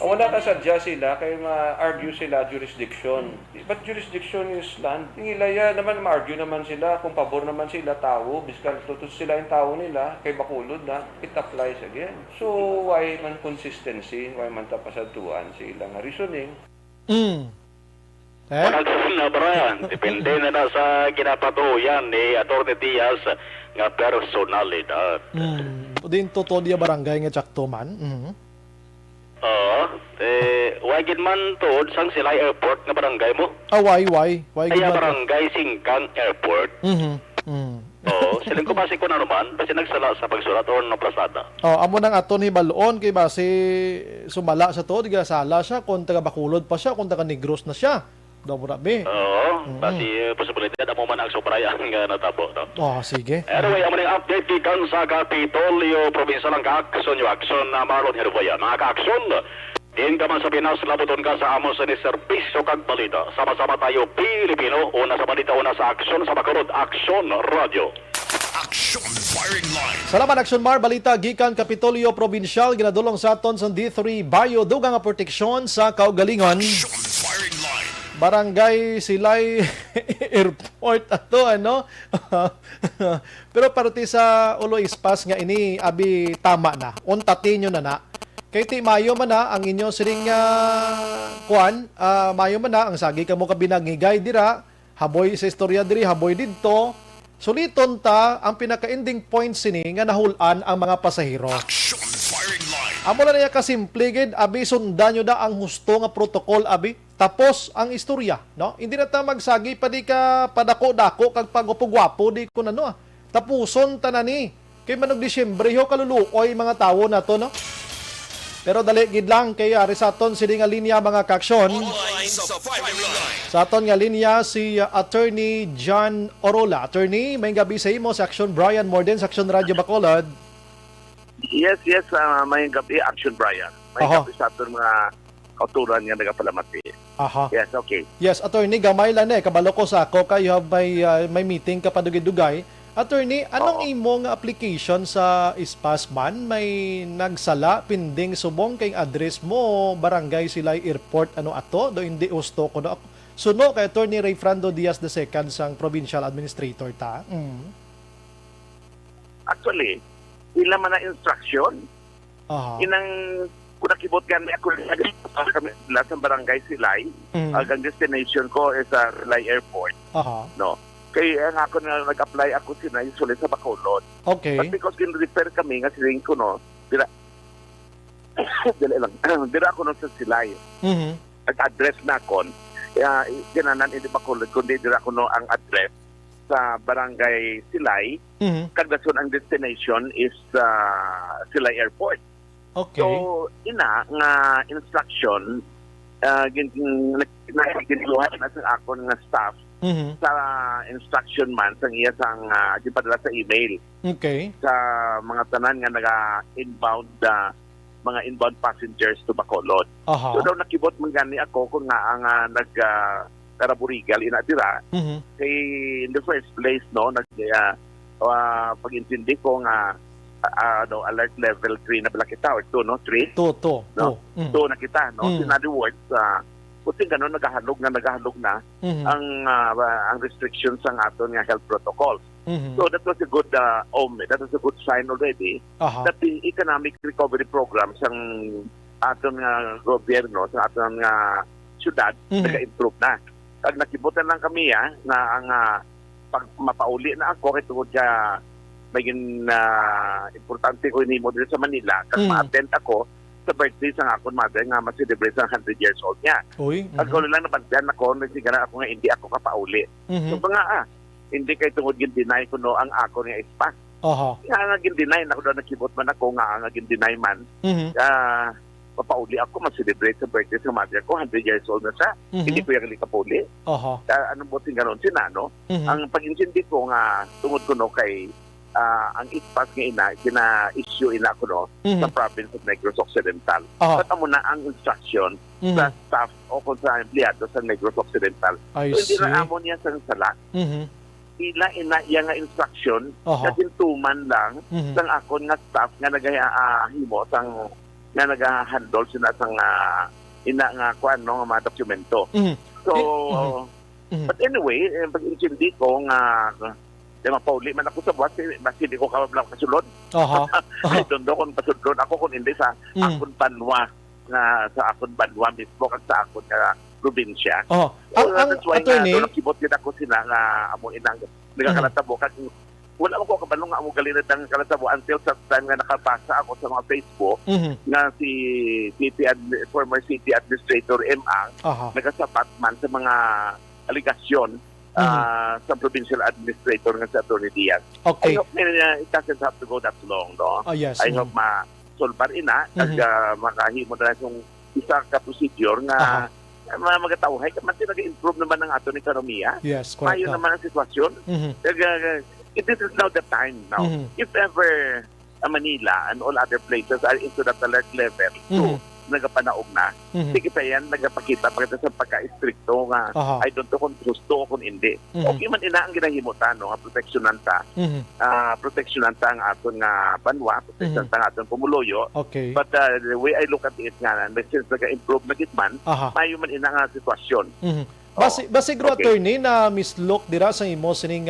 Wala ka sadya sila kay ma-argue sila jurisdiction. But jurisdiction is land. Ngilaya naman ma-argue naman sila kung pabor naman sila tao. Biskan tutos sila yung tao nila kay Bacolod na it applies again. So, why man consistency? Why man tapasaduan sila nga reasoning? Aksyon na Bryan, depende na sa ginapatuyan ni Atty. Diaz nga personalidad. Din totoo dia barangay nga tsakto man. Wagin man to sang Silay Airport nga barangay mo? Why? Kaya barangay Singkang Airport. Siling ko base ko na naman, basi nagsala sa pagsulat o na plasada. Amo nang aton hibalon kay base sumala sa to, diga sala siya, kung taga Bacolod pa siya, kung taga Negros na siya. Daw mo rabi. Basi posibilidad mo man Aksyon Bryan nga natabo, no? Sige. Anyway, amo ning update gikan sa Kapitolyo, probinsya ng Aksyon, yung Aksyon na Maron Herboya. Mga ka-Aksyon, din ka man sa Pinas, labuton ka sa amo sa ni Serbisyo kag Balita. Sama-sama tayo Pilipino, una sa balita, una sa Aksyon, sa Bacolod, Aksyon Radio. Aksyon Firing Line. Salamat Aksyon Mar, balita gikan Kapitolyo Provincial, ginadulong sa aton sa D3 Bayo, dugang nga proteksyon sa kaugalingon. Aksyon Firing Line. Barangay Silay Airport ato, Pero parte sa ulo ispas nga ini abi tama na. Untatin nyo na. Kay ti mayo man na ang inyo siring mayo man na ang sagi kamo kabinangigay dira, haboy sa istorya diri, haboy didto. Suliton ta ang pinaka-ending point sini nga nahulan ang mga pasahero. Aksyon Firing Line. Amo na niya kasimple gid, abi sundan nyo da ang husto nga protocol abi. Tapos ang istorya, no? Hindi na ta magsagi pa di ka padako-dako kag pagupugwapo di ko Tapuson ta na ni. Kay manog Disyembre ho kaluluoy mga tawo na to, no? Pero dali gid lang kay ari sa aton sini nga linya mga kaksyon. Online sa Firing Line. Sa aton nga linya si Attorney John Orola. Attorney, may gabi sa imo sa Aksyon Bryan Morden sa Aksyon Radio Bacolod. Yes, may gabi Aksyon Bryan. May gabi sa aton mga kauturan nga nagapalamati. Yes, okay. Yes, Attorney, gamay lang kabalo ko sa ako kayo may meeting ka padugay-dugay. Attorney, anong imong application sa Ispasman? May nagsala, pinding subong kay address mo, Barangay Silay Airport, ato? Do hindi usto ko na. Suno kay Attorney Ray Frando Diaz II sang Provincial Administrator ta. Actually, ilan man na instruction. Inang kung nakibot ka ako kami lahat ng Barangay Silay, ang destination ko is sa Silay Airport. No? Kaya nga ako na nag-apply ako usually sa Bacolod. Okay. But because kin-refer kami nga siling ko, no, dira ako no sa Silay. Nag-address na ako. Ginanan hindi Bacolod, kundi dira ako no ang address sa Barangay Silay. Kagdason ang destination is Silay Airport. Okay. So, ina nga instruction, giniluhan na sa ako nga staff sa instruction man sa iya sang gipadala sa email. Okay. Sa mga tanan nga naga-inbound mga inbound passengers to Bacolod. So daw nakibot man gani ako kung nga ang karaburigal ina dira. Kay in the first place no pag-intindi ko nga alert level 3 na bala kita or 2 no 3 2 na kita no in other words puting ganon nagahalog na ang restrictions ang aton nga health protocols. So that was a good that was a good sign already that the economic recovery programs ang aton nga gobyerno sa aton nga syudad nag-improve na. Kag nakibutan lang kami na ang pag mapauli na ako kay tungod maging importante ko inimo dito sa Manila kag ma-attend ako sa birthday sa akong mother nga ma-celebrate sa 100 years old niya. Uy. Ako lang nabantayan ako, nagsigara ako nga hindi ako kapauli. So nga hindi kay tungod gin-deny ko no ang ako nga ispas. Nga gin-deny na ako doon nakibot man ako nga gin-deny man. Papauli ako ma-celebrate sa birthday sa mother ko, 100 years old na siya. Hindi ko yung kapuli. Anong buting ganon sina, no? Ang pag-intindi ko nga tungod ko no kay ang ispas nga kina-issue ina ko no sa province of Negros Occidental. At amo na ang instruction sa staff o kung sa empleyado sa Negros Occidental. So, hindi na amo niya sa sala. Ila iya nga instruction na tintuman lang sang akon nga staff nga nagahimo sang nga nag-handle sila sang ina nga kuan no nga mga dokumento. So but anyway, pag-intindi ko nga mapauli man ako sa buhat, mas hindi ko kabablang kasulod. I don't know kung pasulod ako kung hindi sa akon banwa na sa akon banwa mismo kag sa akon nga probinsya. That's why nga nakibot din ako sila nga amo inang nagakalatabo kag wala ko kabalong nga amo galinad ng kalatabo until sa time nga nakabasa ako sa mga Facebook nga si former city administrator Ang nagasapat man sa mga aligasyon sa provincial administrator nga sa Attorney Diaz. I hope it doesn't have to go that long, no? Yes. I hope ma-solvar ina at makahimo na yung isa ka procedure nga magatawhay man nag-improve naman ang aton ekonomiya. Yes, correct. Mayo naman ang sitwasyon. This is now the time now. If ever Manila and all other places are into that alert level 2, nagapanaog na. Sige pa yan, nagapakita pagkita sa pagka-istrikto nga I don't know kung gusto o kung hindi. Okay man ina ang ginahimutan, no? Proteksyonan ang aton nga banwa, proteksyonan ang aton pumuloyo. But the way I look at it nga, since nag-improve na gitman, mayo man ina nga sitwasyon. Basigro attorney na mislok dira sa imo sining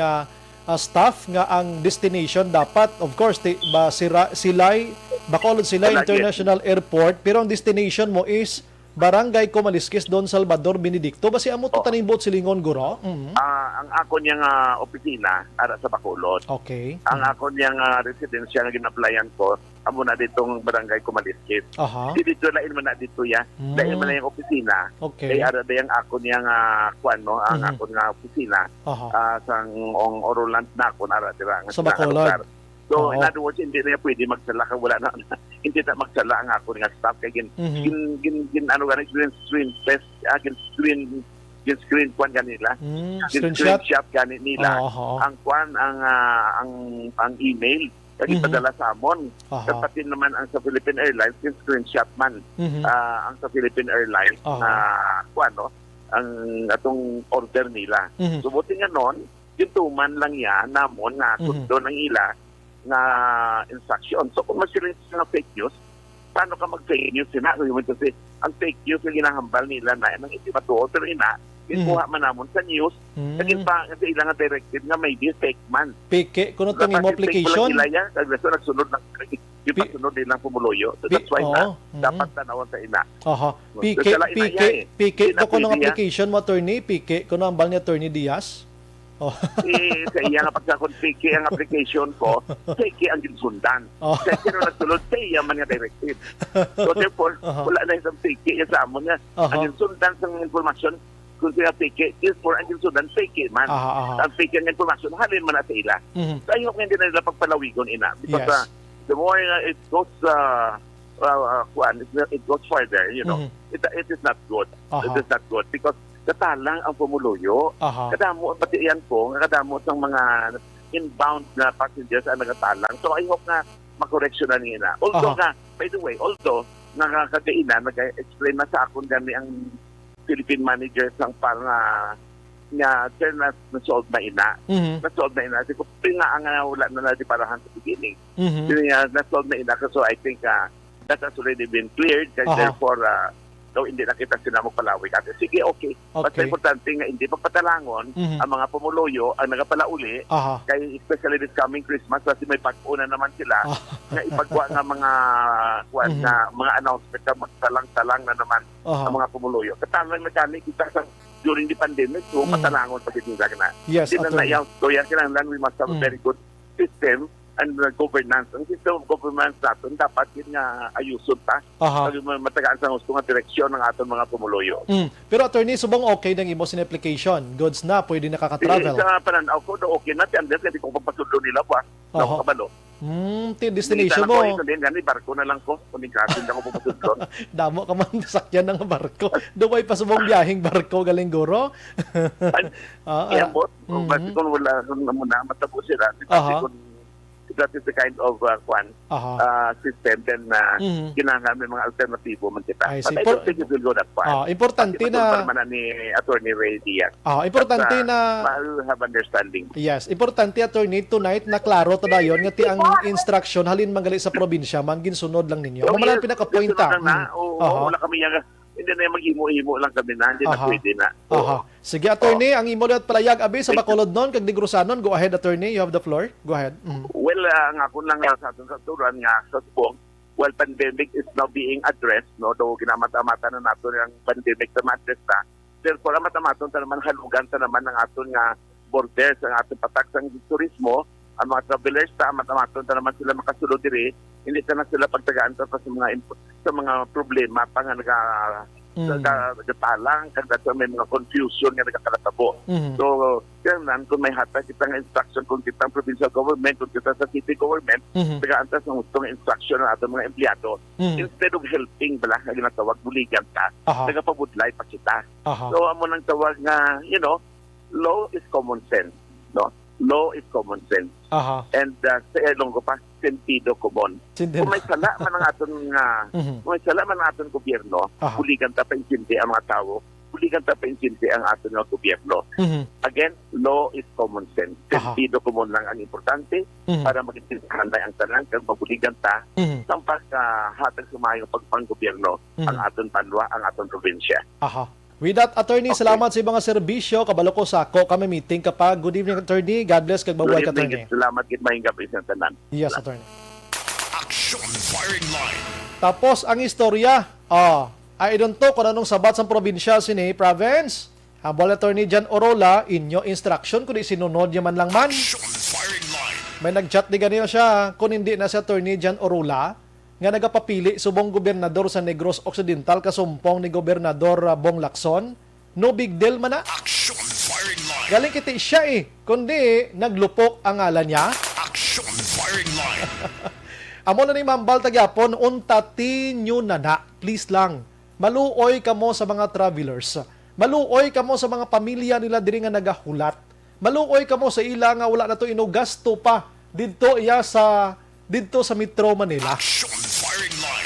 staff nga ang destination dapat of course Silay Bacolod International Airport pero ang destination mo is Barangay Comalisquis, Don Salvador, Benedicto. Basi amo to tanibot silingon guro? Ang ako niyang opisina ara sa Bacolod. Ang ako niyang residensya nga ginaplayan ko amo na ditong Barangay Comalisquis. Dito lain man na dito ya. Lain man na yung opisina. Kay ara dayang ako niyang ang ako nga opisina sang Oroland na ako ara dira sa Bacolod. So, in other words, hindi na pwede magsala kang wala na. Hindi na magsala ang ako nga staff. Kaya screen kwan ganila. Screenshot ganit nila. Ang kwan, ang email. Kaya ipadala sa amon. Kapatid naman ang sa Philippine Airlines, yung screenshot man. Ang sa Philippine Airlines, kwan, no? Ang atong order nila. So, buti nga nun, yung tuman lang yan, namon, na kundo ng ila, na instruction. So kung masirin sila ng fake news, paano ka mag-fake news? Ang fake news yung ginahambal nila na nang hindi matuo. Pero kinuha man namon sa news, naging pa sa ilang directive nga may fake man. Peke, kung itong imo application? Nagsunod ng yung pasunod nilang pumuloyo. So that's why dapat tanawan sa ina. Peke, ito kung ang application mo, attorney, peke, kung ang ambal ni Attorney Diaz? Sa iya nga pagkakon fake ang application ko, fake ang ginsundan. Kasi nung nagsulod, fake man nga directive. So therefore, wala na isang fake sa amon nga. Ang ginsundan sa informasyon, kung siya fake, is for ang ginsundan, fake man. Ang fake ang informasyon, halin man na sa ila. So ayok nga hindi na nila pagpalawigon ina. Because the more it goes, it goes further, you know, it is not good. It is not good because katalang ang pumuloyo. Kadamo ang patiyan ko, kadamo ang mga inbound na passengers ang nagatalang. So I hope na makorreksyon na nila. Although by the way, nakakagainan, nag-explain na sa akon gani ang Philippine managers ang parang nga na-solve na ina. Na-solve na ina. Kasi kung nga ang wala na natin parahan sa beginning. Na-solve na ina. So I think that has already been cleared. Therefore, hindi na kita sila magpalawig. Sige, okay. Basta importante nga hindi pagpatalangon ang mga pumuloyo ang nagapalauli. Kaya especially this coming Christmas kasi may pag-una naman sila na ipagwa nga mga announcement na magtalang-talang na naman ang mga pumuloyo. Katalang na kita sa during the pandemic, so patalangon pag itindag na. Yes, hindi na yan. So yan kinahanglan, we must have a very good system and governance. Ang system of governance natin, dapat yun nga ayusun ta. Matagaan sa gusto nga direksyon ng ating mga pumuloyo. Pero attorney, subong okay ng imo sin application? Goods na, pwede nakaka-travel? Sa pananaw ko, okay na. Tiyan din, hindi ko papasulo nila pa. Ako kabalo. Destination mo. Barko na lang ko. Kuning kasin ako papasulo. Damo ka man sakyan ng barko. Duway pa subong biyaheng barko galing guro. Kaya mo, kung wala muna, matapos sila. That is the kind of system then kinahanglan may mga alternatibo man kita. But I don't think it will go that far. Importante na ni Attorney Ray Diaz. Importante na I'll have understanding. Yes, importante attorney tonight na klaro ta dayon nga ti ang instruction halin manggali sa probinsya man ginsunod lang ninyo. Maman pinaka-point ta. Wala kami yang hindi na maghimo-himo lang kami na, hindi na pwede na. Sige, attorney, ang imo at palayag abi sa Bacolod noon, kag Negrosanon. Go ahead, attorney, you have the floor. Go ahead. Well, nga ako lang sa atong katuran nga sa subong, well, pandemic is now being addressed, no? Though ginamata-mata na nato ang pandemic na ma-address na. Therefore, mata-maton ta naman halugan ta naman ng aton nga borders, ang ating patak sa turismo, ang mga travelers ta, mata-maton ta naman sila makasulod diri, hindi ta na sila pagtagaan ta sa mga problema pa nga nagatalang kagdato may mga confusion nga nagakalatabo. So, kailangan kung may hatag kitang instruction kung kitang provincial government, kung kita sa city government, tagaan ta sa gustong instruction ng ating mga empleyado. Instead of helping bala nga ginatawag buligan ta, nagapabudlay pa kita. So, amo nang tawag nga, law is common sense. No? Law is common sense. And sa Ilonggo pa, sentido común. Kung may sala man ang aton gobyerno, buligan ta pa insindi ang mga tao, buligan ta pa insindi ang aton nga gobyerno. Again, law is common sense. Sentido común lang ang importante para maging ang tanan kag mabuligan ta sa paghatag sumayong pagpanggobyerno ang aton banwa, ang aton probinsya. With that, attorney, salamat sa ibang serbisyo. Kabalo ko sa ako kami meeting kapag. Good evening, attorney. God bless. Kag mabuhay ka, attorney. Salamat kit maing gabi sa tanan. Yes, attorney. Aksyon firing line. Tapos ang istorya. I don't know kung anong sabat sa probinsya sini province. Habol attorney Jan Orola, inyo instruction kung di sinunod niya man lang man. Aksyon firing line. May nag-chat di ganito siya. Kung hindi na si attorney Jan Orola, nga nagapapili subong gobernador sa Negros Occidental kasumpong ni Gobernador Bong Lacson, no big deal man na. Action firing line. Galing kiti siya kundi naglupok ang ngalan niya. Action firing line. Amo na ni Mambal tagyapon, untatin nyo na. Please lang, maluoy kamo sa mga travelers. Maluoy kamo sa mga pamilya nila diri nga nagahulat. Maluoy kamo sa ila nga wala na to gasto pa didto sa Metro Manila.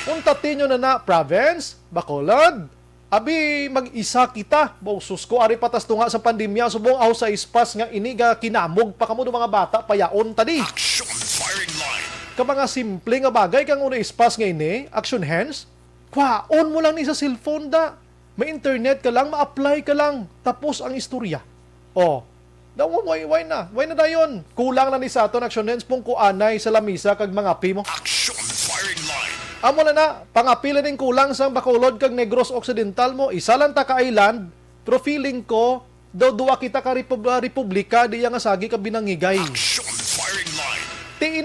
Untatin nyo na province, Bacolod. Abi, mag-isa kita. Bausus ko, ari patas tunga sa pandemya, subong aho sa ispas nga iniga kinamog pa kamo do mga bata, payaon tadi. Ka mga simple nga bagay kang una ispas nga ini, action hands, kwaon mo lang ni sa cellphone da. May internet ka lang, ma-apply ka lang. Tapos ang istorya. Why na dayon? Kulang na ni sa aton action hands pong kuanay sa lamisa kag mga pimo. Action firing line. Amo na pangapila din kulang sang Bacolod kag Negros Occidental mo. Isa lang ta ka island, pero feeling ko daw duwa kita ka republika di nga sagi ka binangigay. Action firing line. Ti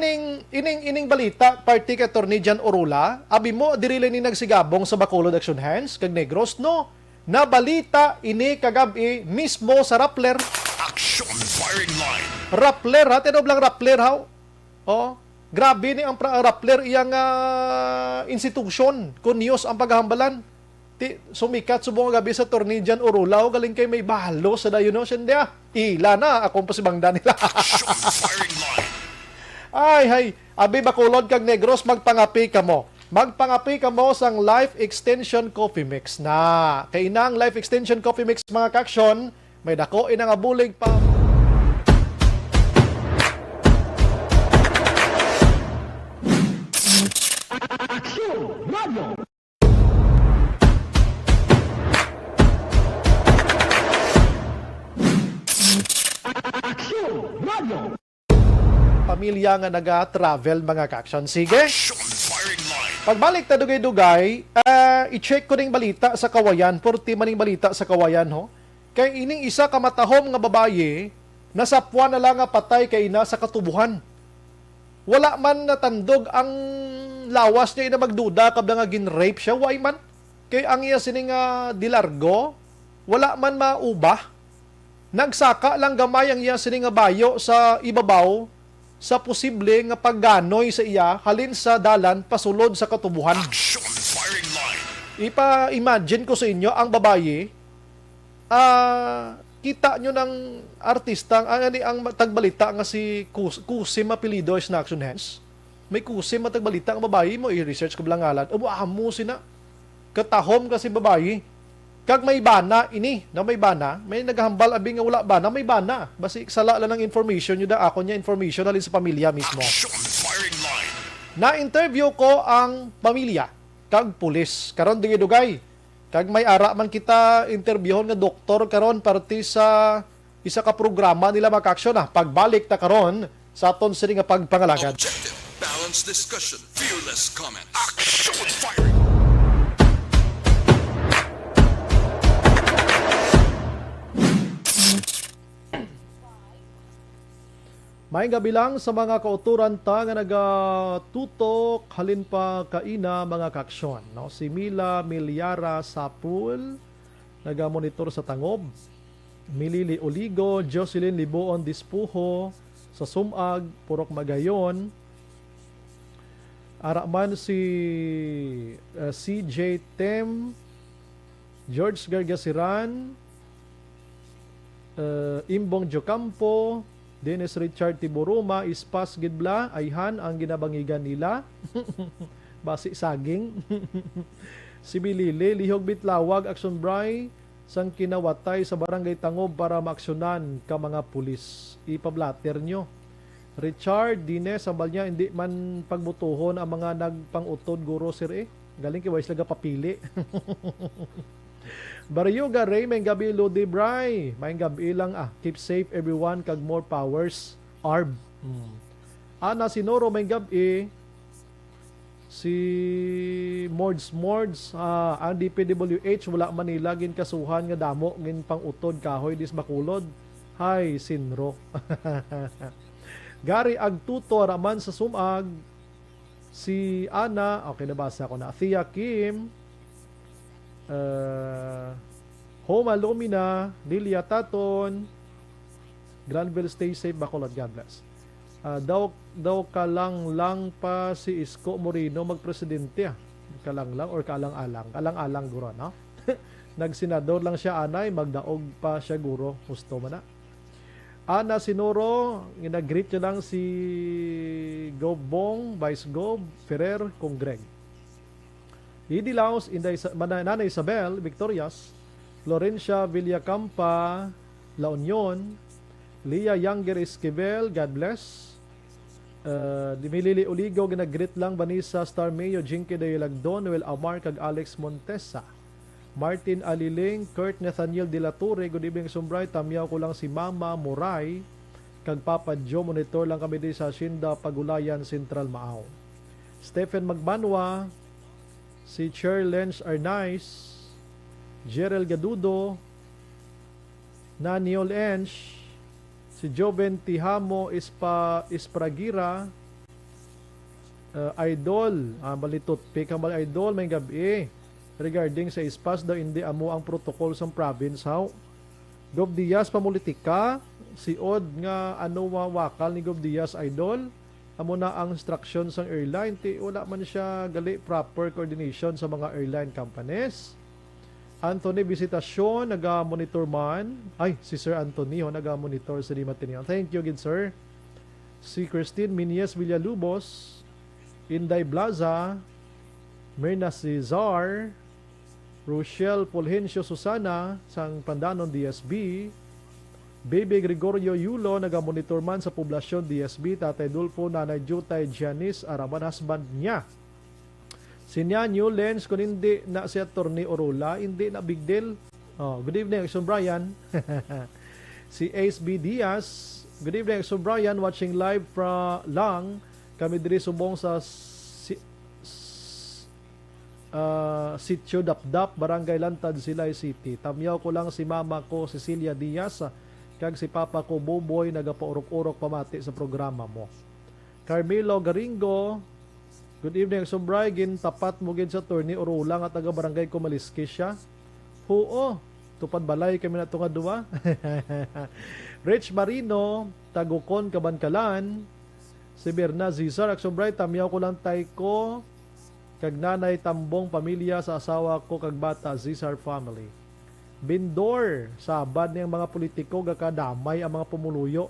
ining balita party ka Attorney Jan Orola, abi mo diri ni nagsigabong sa Bacolod Action Hands kag Negros no. Na balita ini kagabi mismo sa Rappler. Action firing line. Rappler ha, tinob lang Rappler ha. Grabe ni ang Rappler iyang institusyon kun news ang paghahambalan. Sumikat subong gabi sa Attorney Jan Orola galing kay may bahalo sa dayon no siya. Ila na akong pasibangda nila. Action firing line. Ay, abi Bacolod kag Negros magpangapi kamo. Magpangapi kamo sang Life Extension Coffee Mix na. Kay inang Life Extension Coffee Mix mga kaksyon, may dako inang abulig pa. Aksyon Radio. Aksyon Radio. Pamilya nga naga-travel mga kaksyon. Sige. Pagbalik ta dugay-dugay, i-check ko ning balita sa Kawayan, 40 maning balita sa Kawayan ho. Kay ining isa ka matahom nga babaye, nasapwan na lang nga patay kay ina sa katubuhan. wala man natandog ang lawas niya ina magduda kabla nga gin-rape siya, why man? Kay ang iya sining dilargo, wala man maubah. Nagsaka lang gamay ang iya sining bayo sa ibabaw sa posible nga pagganoy sa iya halin sa dalan pasulod sa katubuhan. Action firing line. Ipa-imagine ko sa inyo ang babaye, kita nyo ng artista, ang tagbalita nga si Kusim apelido is na Action Hands. May Kusim matagbalita ang babae mo, i-research ko bilang ngalan. Amo sina. Katahom kasi babae. Kag may bana, may naghambal abing nga wala bana, may bana. Basi sala lang ng information nyo da ako niya information halin sa pamilya mismo. Action firing line. Na-interview ko ang pamilya, kag pulis. Karon dugay. Kag may ara man kita interviewon nga doktor karon parte sa isa ka programa nila Makaksyon pagbalik ta karon sa aton sini nga pagpangalagad. Objective, balanced discussion, fearless comment. Action firing. May gabi lang sa mga kauturan ta nga nagatutok halin pa kaina mga kaksyon. No? Si Mila Milyara Sapul, nagamonitor sa Tangob. Milili Oligo, Jocelyn Liboon Dispuho, sa Sumag, Purok Magayon. Araman si CJ Tem, George Gargasiran, Imbong Jocampo, Dennis Richard Tiburuma, Ispas Gidbla, Ayhan ang ginabangigan nila. Basi saging. Si Bilili, Lihog Bitlawag, Aksyon Bryan, sang kinawatay sa barangay Tangob para maaksyonan ka mga pulis. Ipablatter nyo. Richard Dines, sabal niya, hindi man pagbutuhon ang mga nagpangutod guro sir Galing kay Wais laga papili. Baryo Garay, may gabi Lodi Bray. May gabi lang Keep safe everyone, kag more powers. Arb. Ana Sinoro, may gabi. Si Mords, ang DPWH, wala man nilagin kasuhan nga damo, ngin pang utod kahoy dis bakulod. Hay, Sinro. Gary Agtuto, raman sa Sumag. Si Ana, okay, nabasa ko na. Thea Kim, Homa Lumina, Lilia Taton, Granville, stay safe, Bacolod, God bless. Daw kalang pa si Isko Moreno magpresidente kalang or kalang-alang guro, no? Nagsenador lang siya anay, magdaog pa siya guro, gusto man na. Ana Sinoro, ginagreet niya lang si Gob Bong, Vice Gob Ferrer, kung Greg. Idi Laos, Nana Isabel, Victorias, Florencia Villacampa, La Union, Lia Younger Esquivel, God bless. Dimilili Uligo, ginagrit lang Vanessa Star Mayo, Jinky Dayalagdon, Noel Amar, kag Alex Montesa. Martin Aliling, Kurt Nathaniel De La Torre, good evening Sumbray, tamyaw ko lang si Mama Moray, kag Papa Joe, monitor lang kami di sa Shinda, Pagulayan, Central Maaw. Stephen Magbanwa, si Cher Lenz Arnaiz, Gerald Gadudo, Naniol Ench, si Joven Tihamo Ispragira, Idol, balitot, Pekambal Idol, may gabi. Regarding sa ispas daw, hindi amo ang protocol sa province, how? Gob Diaz, pamulitika, si Od nga wakal ni Gob Diaz, Idol, amo na ang instruction sa airline, wala man siya gali proper coordination sa mga airline companies. Anthony Visitasyon, naga-monitor man. Ay, si Sir Anthony, naga-monitor sa Limatinian. Thank you, good sir. Si Christine Minies Villalubos, Inday Blaza, Myrna Cesar, Rochelle Fulgencio Susana, sang Pandanon DSB, Baby Gregorio Yulo, naga-monitor man sa poblasyon DSB, Tatay Dulfo, Nanay Jutay Janice, araman husband niya. Si Nyanyo Lens, kung hindi na si Atty. Orula, hindi na big deal. Good evening, Aksyon Bryan. Si Ace B. Diaz, good evening, Aksyon Bryan, watching live from lang. Kami diri subong sa Sitio Dapdap, Barangay Lantad, Silay City. Tamyaw ko lang si mama ko, Cecilia Diaz, kag si papa ko, Boboy, nagapaurok-urok pamati sa programa mo. Carmelo Garingo, good evening, Sombray, gin tapat mo gin sa attorney Urulang at taga barangay ko Maliskis siya. Oo, tupad balay kami na tunga duwa. Rich Marino, Tagukon, Kabankalan. Si Berna Zizar, Sombray, tamyaw ko lang tay ko. Kag nanay tambong pamilya sa asawa ko kag bata, Zizar family. Bindor, sabad niyang mga politiko gakadamay ang mga pumuluyo.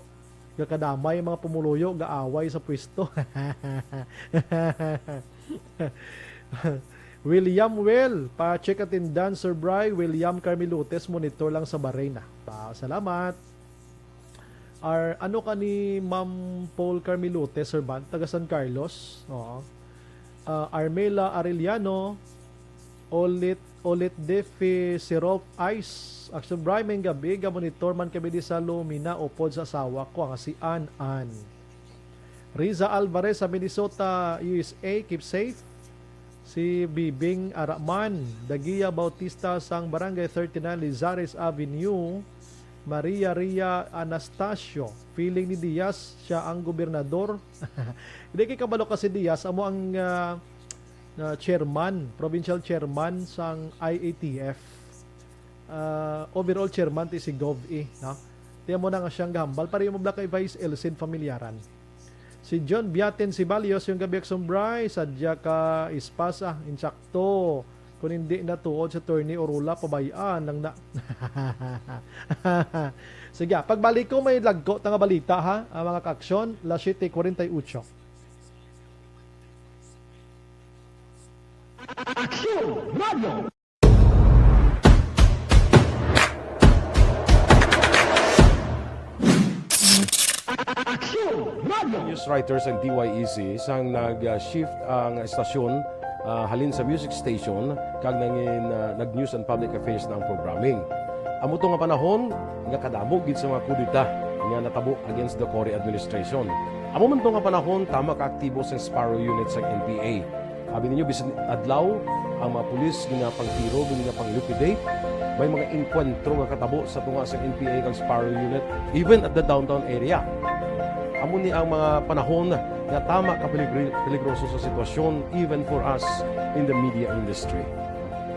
Gakadamay ang mga pumuluyo, gaaway sa pwesto. William Will, pa-check attendance, Sir Bry. William Carmelutes, monitor lang sa Bahrain. Salamat. Ano ka ni Ma'am Paul Carmelutes, Sir Ban? Taga San Carlos. Oo. Armela Arellano, Olit Defi Sirop Ice. Aksyon Bryan may gabi, monitor man kami di sa Lumina upod sa asawa ko, ang si An. Riza Alvarez sa Minnesota, USA, keep safe. Si Bibing Araman, Dagia Bautista sang Barangay 39 Lizares Avenue. Maria Ria Anastasio, feeling ni Diaz siya ang gobernador. Hindi kay kabalo kasi Diaz amo ang chairman, provincial chairman sang IATF. Overall chairman ti si GovE, no? Tiyan mo na nga siyang gambal para yung kay Vice Elsin Familiaran. Si John Biaten Sibalios, yung gabi Sombray, sadya ka ispasa, insakto. Kung hindi natuod sa attorney Orula, pabayaan lang na. Sige, pagbalik ko may lagko tanga balita ha, ang mga kaaksyon, La 7:48. Aksyon Radio. News writers ang DYEC sang nag-shift ang estasyon halin sa music station kag nangin nag-news and public affairs ng programming. Amo to nga panahon nga kadamog gid sa mga kudita nga natabo against the Cory administration. Amo man to nga panahon tama ka aktibo sa Sparrow unit sa NPA. Abi ninyo bisan adlaw ang mga pulis nga pangtiro nga pang-liquidate, may mga enkwentro nga katabo sa tunga sa NPA kag Sparrow unit even at the downtown area. Amo ni ang mga panahon nga tama ka peligroso sa sitwasyon even for us in the media industry.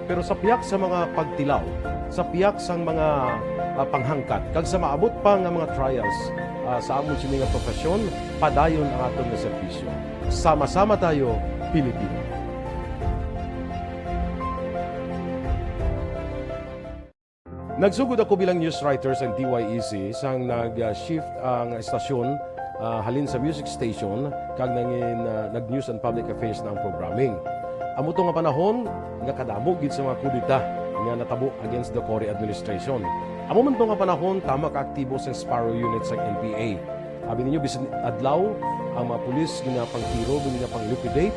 Pero sa piyak sa mga pagtilaw, sa piyak sang mga panghangkat, kag sa maabot pa nga mga trials sa amon sini nga profesyon, padayon ang aton nga serbisyo. Sama-sama tayo, Pilipino. Nagsugod ako bilang news writer sa DYEC sang nag-shift ang estasyon halin sa music station kag nangin nag-news and public affairs ng programming. Amo to nga panahon nga kadamog gid sa mga kudita nga natabo against the Cory administration. Amo man to nga panahon tama ka aktibo sa Sparrow unit sa NPA. Abi ninyo bisan adlaw ang mga pulis nga pangtiro nga pang-liquidate,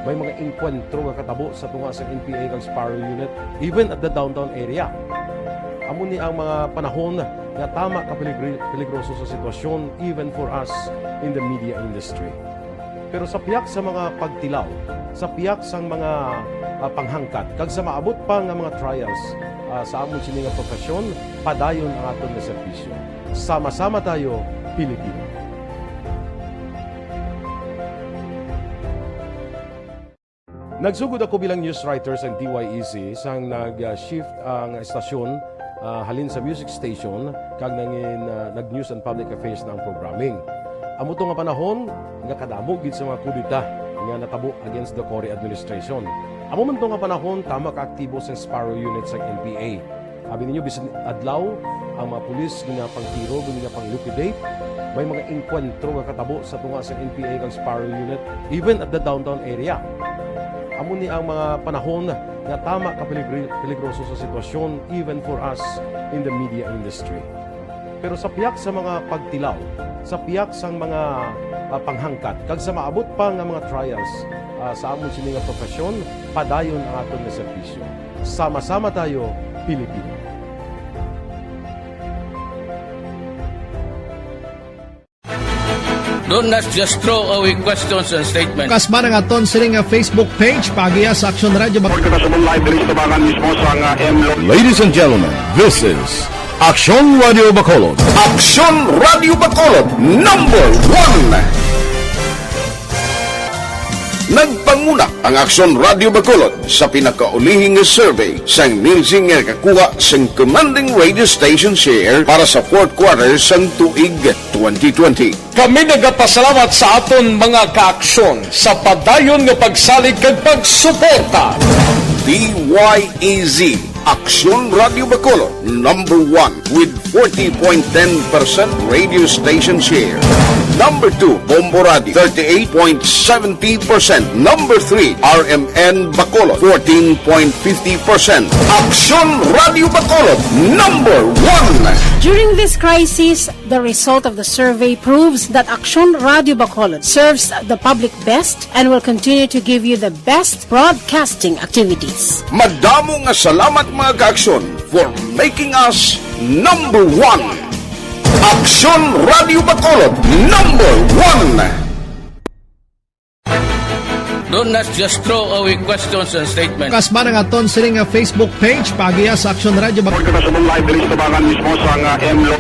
may mga enkwentro nga katabo sa tunga sa NPA kag Sparrow unit even at the downtown area. Amo ni ang mga panahon nga tama ka peligroso sa sitwasyon even for us in the media industry. Pero sa piyak sa mga pagtilaw, sa piyak sang mga panghangkat, kag sa maabot pa nga mga trials sa amon sini nga profesyon, padayon ang aton nga serbisyo. Sama-sama tayo, Pilipino. Nagsugod ako bilang news writer sa DYEC sang nag-shift ang estasyon halin sa music station kag nangin nag-news and public affairs ng programming. Amo to nga panahon nga kadamog gid sa mga kudita nga natabo against the Cory administration. Amo man to nga panahon tama ka aktibo sa Sparrow unit sa NPA. Abi ninyo bisan adlaw ang mga pulis nga pangtiro nga pang-liquidate, may mga enkwentro nga katabo sa tunga sa NPA kag Sparrow unit even at the downtown area. Amo ni ang mga panahon nga tama ka peligroso sa sitwasyon even for us in the media industry. Pero sa piyak sa mga pagtilaw, sa piyak sang mga panghangkat, kag sa maabot pa nga mga trials sa amon sini nga profesyon, padayon ang aton nga serbisyo. Sama-sama tayo, Pilipino. Do not just throw away questions and statements. Kasma ng aton sining nga Facebook page pagiya sa Aksyon Radio. Ladies and gentlemen, this is Aksyon Radio Bacolod. Aksyon Radio Bacolod #1. Nagpanguna ang Aksyon Radio Bacolod sa pinakaulihing survey sang Nielsen nga kakuha sang commanding radio station share para sa fourth quarter sang tuig 2020. Kami nagapasalamat sa aton mga kaaksyon sa padayon nga pagsalig kag pagsuporta. DYEZ Aksyon Radio Bacolod, number 1 with 40.10% radio station share. Number 2, Bombo Radio, 38.70%. Number 3, RMN Bacolod, 14.50%. Aksyon Radio Bacolod, number 1. During this crisis, the result of the survey proves that Aksyon Radio Bacolod serves the public best and will continue to give you the best broadcasting activities. Madamo nga salamat mga kaaksyon for making us number 1. Aksyon Radio Bacolod, number 1. Do not just throw away questions and statements. Kasma ng aton sining nga Facebook page pagiya sa Aksyon Radio Bacolod.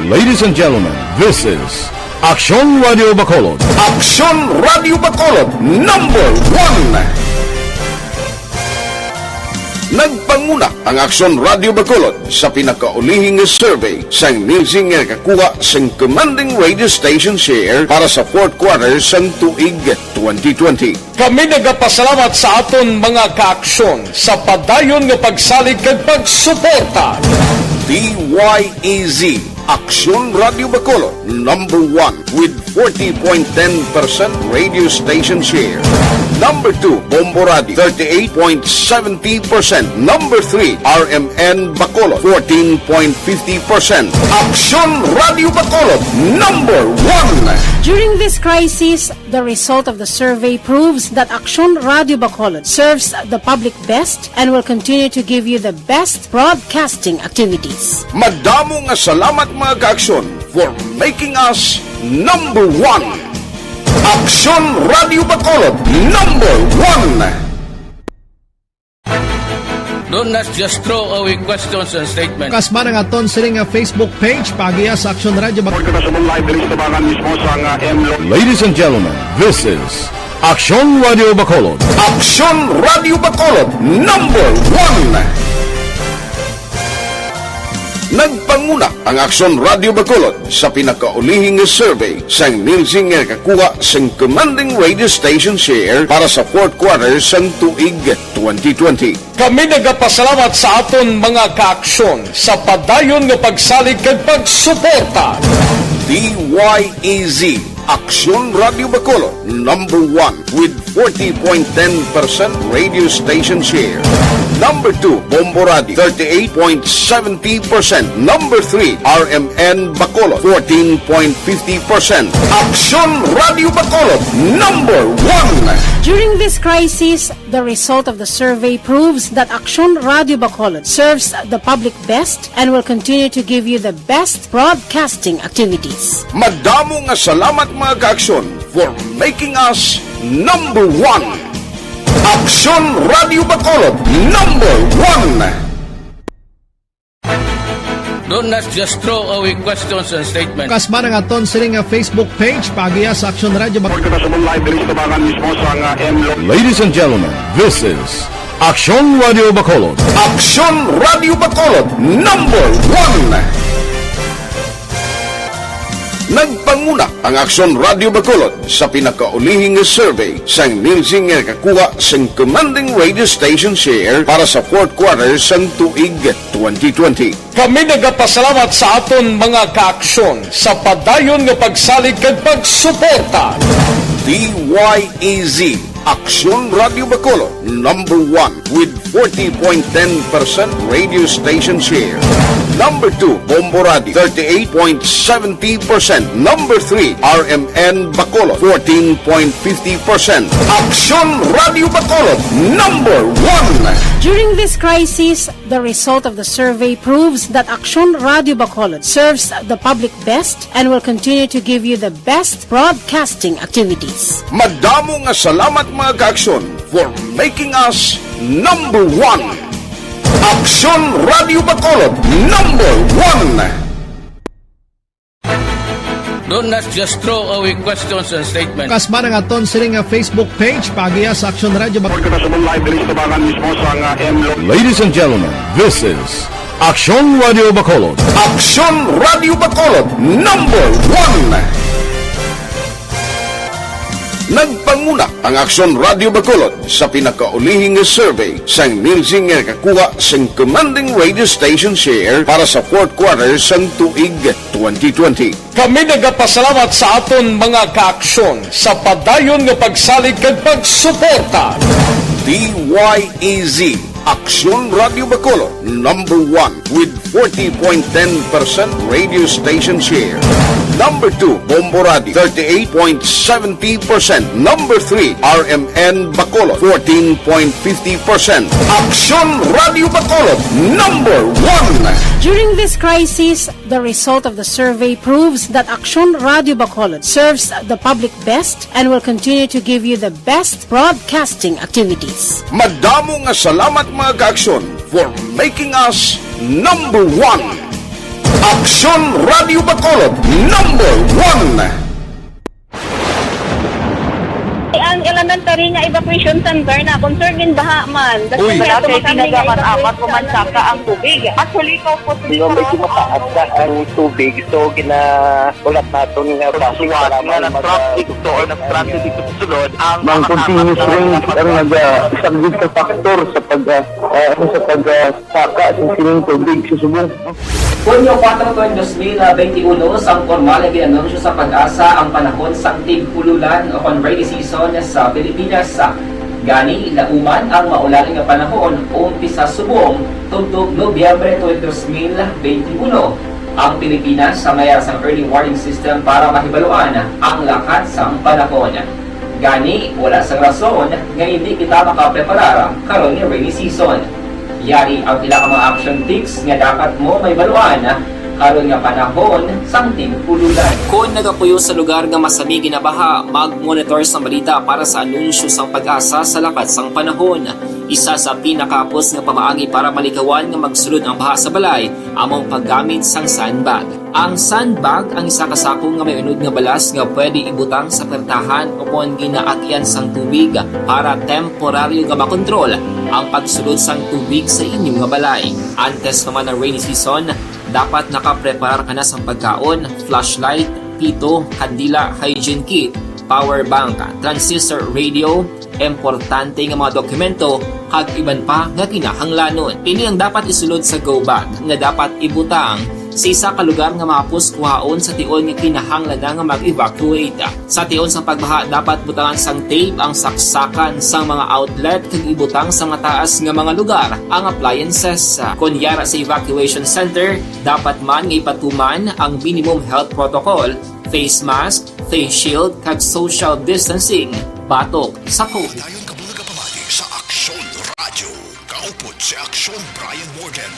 Ladies and gentlemen, this is Aksyon Radio Bacolod. Aksyon Radio Bacolod, number 1. Nagpanguna ang Aksyon Radio Bacolod sa pinakaulihing survey sang Nielsen nga kakuha sang commanding radio station share para sa fourth quarter sang tuig 2020. Kami nagapasalamat sa aton mga kaaksyon sa padayon nga pagsalig kag pagsuporta. DYEZ Aksyon Radio Bacolod, number 1 with 40.10% radio station share. Number 2, Bombo Radio, 38.70%. Number 3, RMN Bacolod, 14.50%. Aksyon Radio Bacolod, number 1. During this crisis, the result of the survey proves that Aksyon Radio Bacolod serves the public best and will continue to give you the best broadcasting activities. Madamo nga salamat mga kaaksyon for making us number 1. Aksyon Radio Bacolod, number 1. Do not just throw away questions and statements. Kasma ng aton sining nga Facebook page pagiya sa Aksyon Radio Bacolod. Ladies and gentlemen, this is Aksyon Radio Bacolod. Aksyon Radio Bacolod, number 1. Nagpanguna ang Aksyon Radio Bacolod sa pinakaulihing survey sang Nielsen nga kakuha sang commanding radio station share para sa fourth quarter sang tuig 2020. Kami nagapasalamat sa aton mga kaaksyon sa padayon nga pagsalig kag pagsuporta. DYEZ Aksyon Radio Bacolod, number 1 with 40.10% radio station share. Number 2, Bombo Radio, 38.70%. Number 3, RMN Bacolod, 14.50%. Aksyon Radio Bacolod, number 1. During this crisis, the result of the survey proves that Aksyon Radio Bacolod serves the public best and will continue to give you the best broadcasting activities. Madamo nga salamat mga kaaksyon for making us number 1. Aksyon Radio Bacolod, number 1. Do not just throw away questions and statements. Kasma ng aton sining nga Facebook page pagiya sa Aksyon Radio Bacolod. Ladies and gentlemen, this is Aksyon Radio Bacolod. Aksyon Radio Bacolod, number 1. Nagpanguna ang Aksyon Radio Bacolod sa pinakaulihing survey sang Nielsen nga kakuha sang commanding radio station share para sa fourth quarter sang tuig 2020. Kami nagapasalamat sa aton mga kaaksyon sa padayon nga pagsalig kag pagsuporta. DYEZ Aksyon Radio Bacolod, number 1 with 40.10% radio station share. Number 2, Bombo Radio, 38.70%. Number 3, RMN Bacolod, 14.50%. Aksyon Radio Bacolod, number 1. During this crisis, the result of the survey proves that Aksyon Radio Bacolod serves the public best and will continue to give you the best broadcasting activities. Madamo nga salamat mga kaaksyon for making us number 1. Aksyon Radio Bacolod, number 1. Do Do not just throw away questions and statements. Kasma ng aton sining nga Facebook page pagiya sa Aksyon Radio Ladies and gentlemen, this is Aksyon Radio Bacolod. Aksyon Radio Bacolod number 1. Nagpanguna ang Aksyon Radio Bacolod sa pinakaulihing survey sang Nilsing nga kakuha sang commanding radio station share para sa fourth quarter sang tuig 2020. Kami nagapasalamat sa aton mga kaaksyon sa padayon nga pagsalig kag pagsuporta. DYEZ Aksyon Radio Bacolod number 1 with 40.10% radio station share. Number 2, Bombo Radio, 38.70%. Number 3, RMN Bacolod, 14.50%. Aksyon Radio Bacolod, number 1. During this crisis, the result of the survey proves that Aksyon Radio Bacolod serves the public best and will continue to give you the best broadcasting activities. Madamo nga salamat mga kaaksyon for making us number 1. Aksyon Radio Bacolod number 1. Ang elementary nga evacuation center na concern din baha man. Uy, dati pinagkaman-apat kumansaka ang tubig. Actually, ikaw po medyo mataas na ang tubig. So, ulat natin nga kasuwat nga nag-traffic to or nag-traffic dito sa sulod. Ang continuous range ang nag-subject sa factor sa pagsaka sa sining tubig sa subong. Hunyo 4, 2021, sang formal na ginanunsyo sa Pag-asa ang panahon sa tig-ululan o rainy season sa Pilipinas. Gani, lauman ang maulan nga panahon umpisa subong tugtog Nobyembre 2021. Ang Pilipinas sa mayroon sa early warning system para mahibaluan ang lakat sa panahon. Gani, wala sa rason nga hindi kita makapreparar karon nga rainy season. Yari ang pila ka mga action tips nga dapat mo may baluan karon nga panahon sang tig-ululan. Kung nagapuyo sa lugar nga masami ginabaha, mag-monitor sa balita para sa anunsyo sang Pag-asa sa lakat sang panahon. Isa sa pinakapos nga pamaagi para malikawan nga magsulod ang baha sa balay, among paggamit sang sandbag. Ang sandbag ang isa kasakong nga may unod nga balas nga pwede ibutang sa pertahan upon ginaagyan sang tubig para temporaryo nga makontrol ang pagsulod sang tubig sa inyong nga balay. Antes naman ng rainy season, dapat nakapreparar ka na sa pagkaon, flashlight, pito, kandila, hygiene kit, power bank, transistor radio, importante nga mga dokumento, kag iban pa nga kinahanglanon. Pili ang dapat isulod sa go bag nga dapat ibutang sa isa ka lugar nga mapus kuhaon sa tion nga kinahanglan nga mag-evacuate. Sa tion sa pagbaha dapat butangan sang tape ang saksakan sang mga outlet kag ibutang sa mga taas nga mga lugar ang appliances. Kunyara sa evacuation center, dapat man nga ipatuman ang minimum health protocol, face mask, face shield kag social distancing batok sa COVID. Dayon kabulaga pamati sa Aksyon Radio. Kaupod si Aksyon Bryan Morden.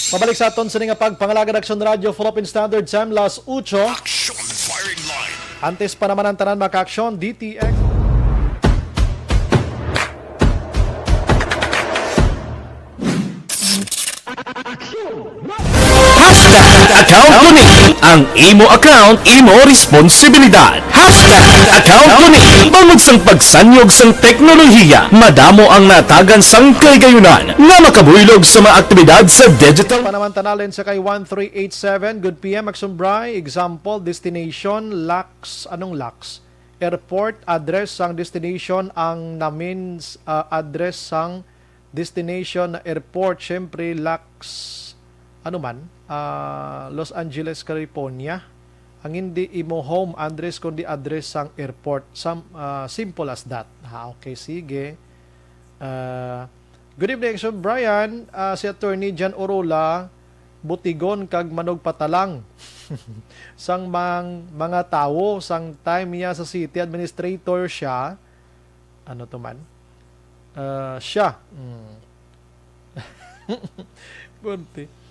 Pabalik sa aton sa nga pagpangalagad Aksyon Radio Philippine Standard Time las 8. Aksyon Firing Line. Antes pa naman ang tanan maka-aksyon DTX. Account ko ni ang imo account, imo responsibilidad. Account ko ni bangod sang pagsanyog sang teknolohiya, madamo ang natagan sang kaygayunan nga makabuylog sa mga aktibidad sa digital. Panamantanalin sa kay 1387. Good PM, Aksyon Bry. Example, destination, LAX. Anong LAX? Airport, address sang destination, ang namin address sang destination na airport. Siyempre, LAX, ano man, Los Angeles, California. Ang hindi imo home address kundi address sang airport. Simple as that. Okay, sige. Good evening, Sir Bryan. Si Attorney Jan Orola, butigon kag manog patalang sang mga tao sang time niya sa city administrator siya. Ano to man? Siya. Bunti.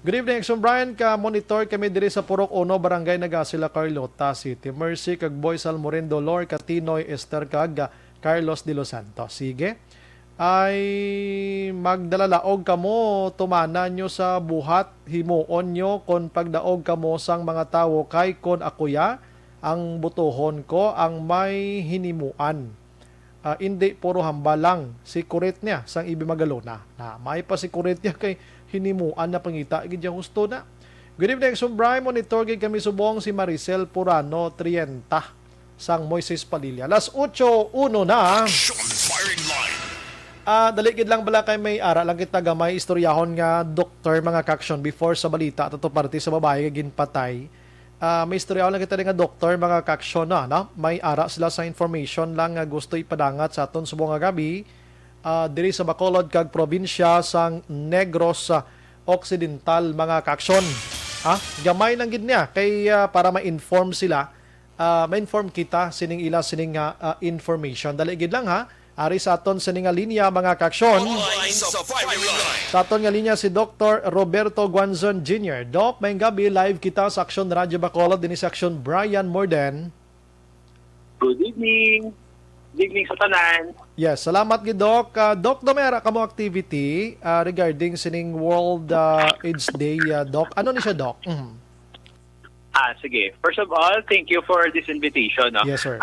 Good evening, Aksyon Bryan. Ka-monitor kami diri sa Purok 1, Barangay Nagasila, Carlota City. Mercy, kag Boy Salmorin Dolor, Katinoy, Esther, kag Carlos de Los Santos. Sige. Ay magdalalaog kamo, tumana nyo sa buhat, himuon nyo kon pagdaog kamo sang mga tawo kay kon akuya, ang butuhon ko ang may hinimuan. Hindi puro hamba lang si kurit niya sang ibi magalona. Na may pa si kurit niya kay hinimuan na pangita gid husto na. Good evening, Aksyon Bryan. Monitor gid kami subong si Maricel Purano 30 sang Moises Padilla. Alas 8:01 na. Dali gid lang bala kay may ara lang kita gamay istoryahon nga doktor mga kaksyon before sa balita ato parte sa babae nga ginpatay. May istoryahon lang kita nga doktor mga kaksyon na, no? May ara sila sa information lang nga gusto ipadangat sa aton subong nga gabi diri sa Bacolod kag probinsya sang Negros Occidental mga kaksyon. Gamay lang gid niya kay para ma-inform sila, ma-inform kita sining ila sining information. Dali gid lang ha. Ari sa aton sa nga linya mga kaksyon. Sa aton nga linya si Dr. Roberto Guanzon Jr. Doc, may gabi live kita sa Aksyon Radio Bacolod din sa Aksyon Bryan Morden. Good evening. Good evening sa tanan. Yes, salamat gid Doc. Doc, dumera kamo activity regarding sining World AIDS Day, Doc. Ano ni siya, Doc? Sige. First of all, thank you for this invitation. No? Yes, sir.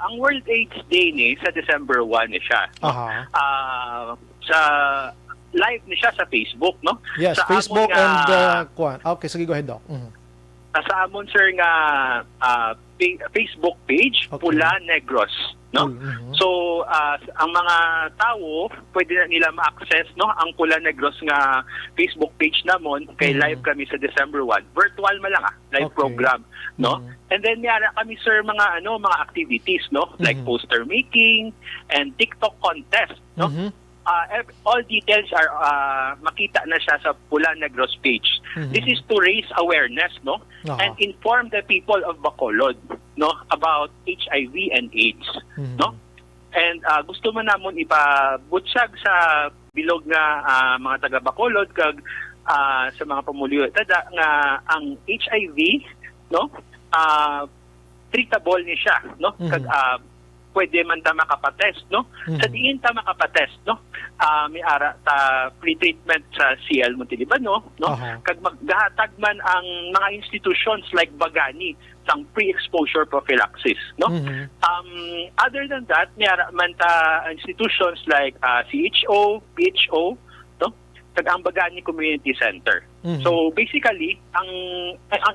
Ang World AIDS Day ni sa December 1 ni siya. No? Sa live ni siya sa Facebook, no? Yes, sa Facebook amon, and okay, sige, go ahead, Doc. Sa amon sir nga Facebook page, Pula Negros, no? So ang mga tao pwede na nila ma-access no ang Pula Negros nga Facebook page namon kay live kami sa December 1. Virtual man lang live program, no? And then yara kami sir mga mga activities, no? Like poster making and TikTok contest, no? All details are makita na siya sa Pula Negros page. This is to raise awareness, no? And inform the people of Bacolod, no, about HIV and AIDS, no? And gusto man namon ipabutsag sa bilog nga mga taga Bacolod kag sa mga pamulyo tada nga ang HIV, no? Treatable ni siya, no? Kag pwede man ta makapatest, no? Sa diin ta makapatest, no? May ara ta pre-treatment sa CL Montelibano, no? Kag maggahatag man ang mga institutions like Bagani sang pre-exposure prophylaxis, no? Other than that, may ara man ta institutions like CHO, PHO, no? Kag ang Bagani Community Center. So basically, ang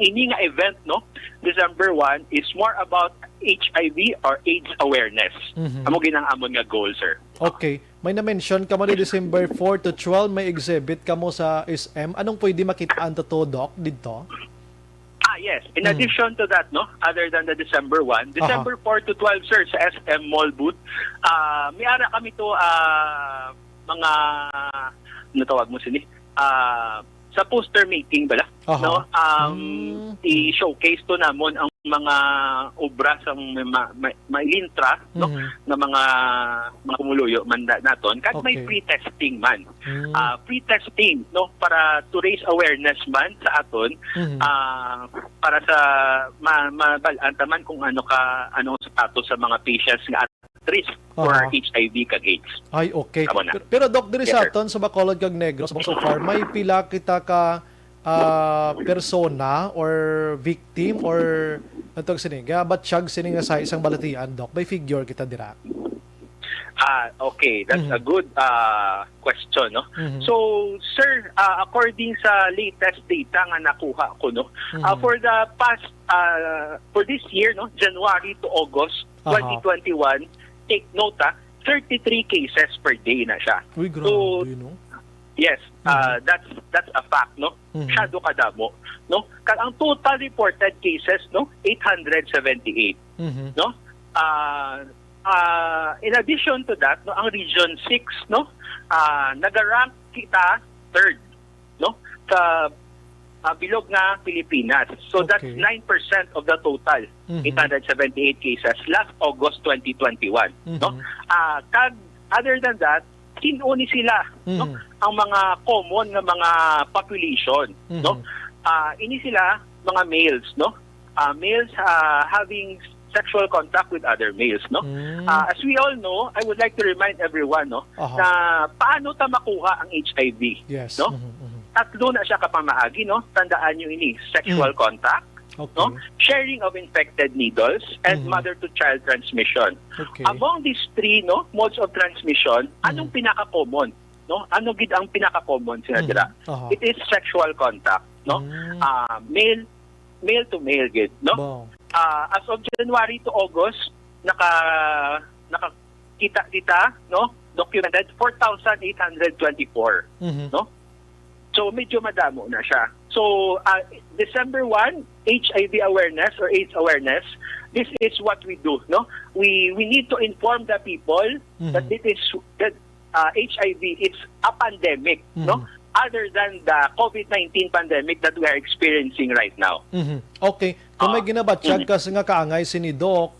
ini nga event, no, December 1 is more about HIV or AIDS awareness. Amo ginang amon nga goal, sir. Okay. May na-mention ka mo ni December 4 to 12 may exhibit ka mo sa SM. Anong pwede makitaan to, Doc, dito? Yes. In addition to that, no, other than the December 1, December 4 to 12, sir, sa SM Mall booth, may ara kami to mga natawag mo sini sa poster making bala, no? I-showcase to namon ang mga obra sa mailintra, no, na mga kumuluyo manda naton kag may pre-testing man. Pre-testing, no, para to raise awareness man sa aton, para sa mabalaan taman kung ano status sa mga patients nga at risk for HIV kag AIDS. Ay, okay. Pero Doc, diri sa aton sa Bacolod kag Negros, so far may pila kita ka persona or victim or natog siniga batsyag sini nga sa isang balatian, Doc, may figure kita dira. Okay, that's a good question, no? So sir, according sa latest data nga nakuha ko, no, for the past for this year, no, January to August 2021, take note, 33 cases per day na siya. Uy, grabe, no? Yes, that's a fact, no? Masyado kadamo, no? Ang total reported cases, no, 878, no? In addition to that, no, ang Region 6, no, nag-rank kita third, no, sa bilog nga Pilipinas. So that's 9% of the total, 878 cases last August 2021, no? Other than that, sinuni sila, no, ang mga common nga mga population, no? Ini sila mga males, no? Males having sexual contact with other males, no? As we all know, I would like to remind everyone, no, na paano ta makuha ang HIV, yes. no? Tatlo na siya kapamaagi, no? Tandaan niyo ini, sexual contact, Okay. no? Sharing of infected needles, and mother-to-child transmission. Okay. Among these three modes of transmission, anong pinaka-common? No? Ano gid ang pinaka-common sinadira? It is sexual contact, no? Male to male gid, no? As of January to August, nakakita, no? Documented 4,824, no? So medyo madamo na siya. So December 1, HIV awareness or AIDS awareness, this is what we do, no? We need to inform the people that HIV is a pandemic, no? Other than the COVID-19 pandemic that we are experiencing right now. Okay. Kung may ginabatsyag kasi nga kaangay si ni Doc,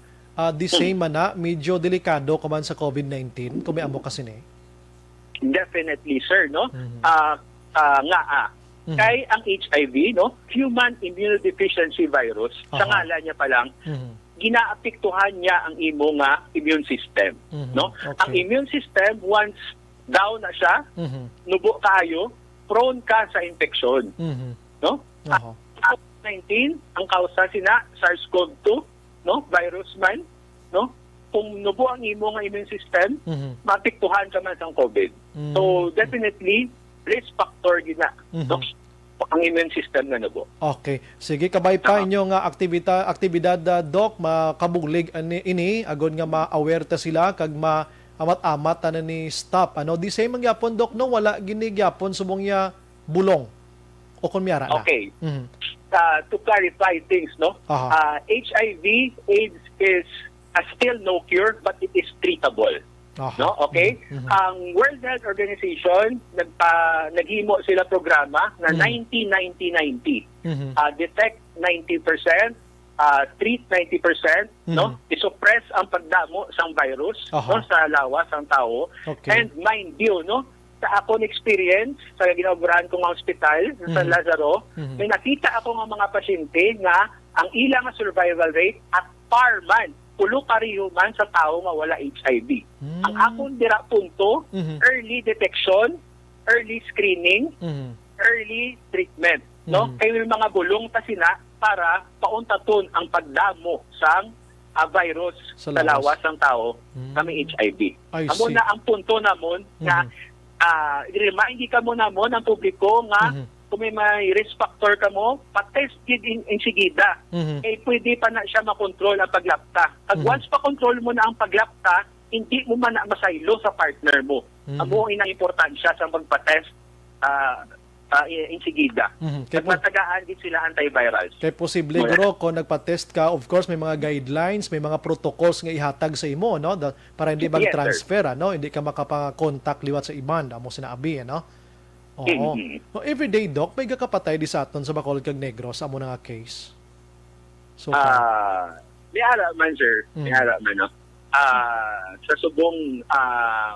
the same na, medyo delikado kuman sa COVID-19, kung may amo kasi ni? Definitely, sir, no? Kay ang HIV, no? Human immunodeficiency virus, sa ngalan niya pa lang, ginaapektuhan niya ang imo nga immune system, no? Okay. Ang immune system, once down na siya, nubo kayo, prone ka sa infection, no? COVID-19, ang kausa sina SARS-CoV-2, no? Virus man, no? Kung nubo ang imo nga immune system, maapektuhan ka man sa COVID. So definitely risk factor gina, no? Ang immune system na nubo. Okay. Sige, kabay pa inyong aktibidad, Doc, makabuglig ini, agon nga ma-aware ta sila, kag amat-amat na ni stop. Ano, di same ang yapon, Doc, no? Wala ginigyapon subong ya bulong. O kung miyara na. Okay. To clarify things, no? HIV, AIDS is still no cure, but it is treatable. No, okay? Ang World Health Organization naghimo sila programa na 90-90-90. Detect 90%, treat 90%, no? I-suppress ang pagdamo sang virus, no, sa lawas ang tao. Okay. And mind you, no, sa akong experience sa ginaobrahan kong hospital sa San Lazaro, may nakita ako ng mga pasyente nga ang ilang survival rate at par man pulo pareho man sa tao nga wala HIV. Ang akong dira punto, early detection, early screening, early treatment, no? Kay may mga bulong ta sina para pauntaton ang pagdamo sang virus sa lawas ng tao na may HIV. Amo na ang punto namon nga i-remind ka mo namon ang publiko nga kung may risk factor ka mo, patest in sigida. Pwede pa na siya makontrol ang paglapta. At once pa-control mo na ang paglapta, hindi mo man na masaylo sa partner mo. Amo ang importansya sa pagpatest in sigida. At matagaan din sila antivirals. Kaya posible, bro, kung nagpa-test ka, of course, may mga guidelines, may mga protocols nga ihatag sa imo, no? Para hindi mag-transfer, no? Hindi ka makapa-contact liwat sa iban, amo sinaabi, no? Oo. No, everyday, Doc, may kakapatay di sa aton sa Bacolod kag Negros, amo na nga case. So, may ara man, sir. May ara man, no? Sa subong,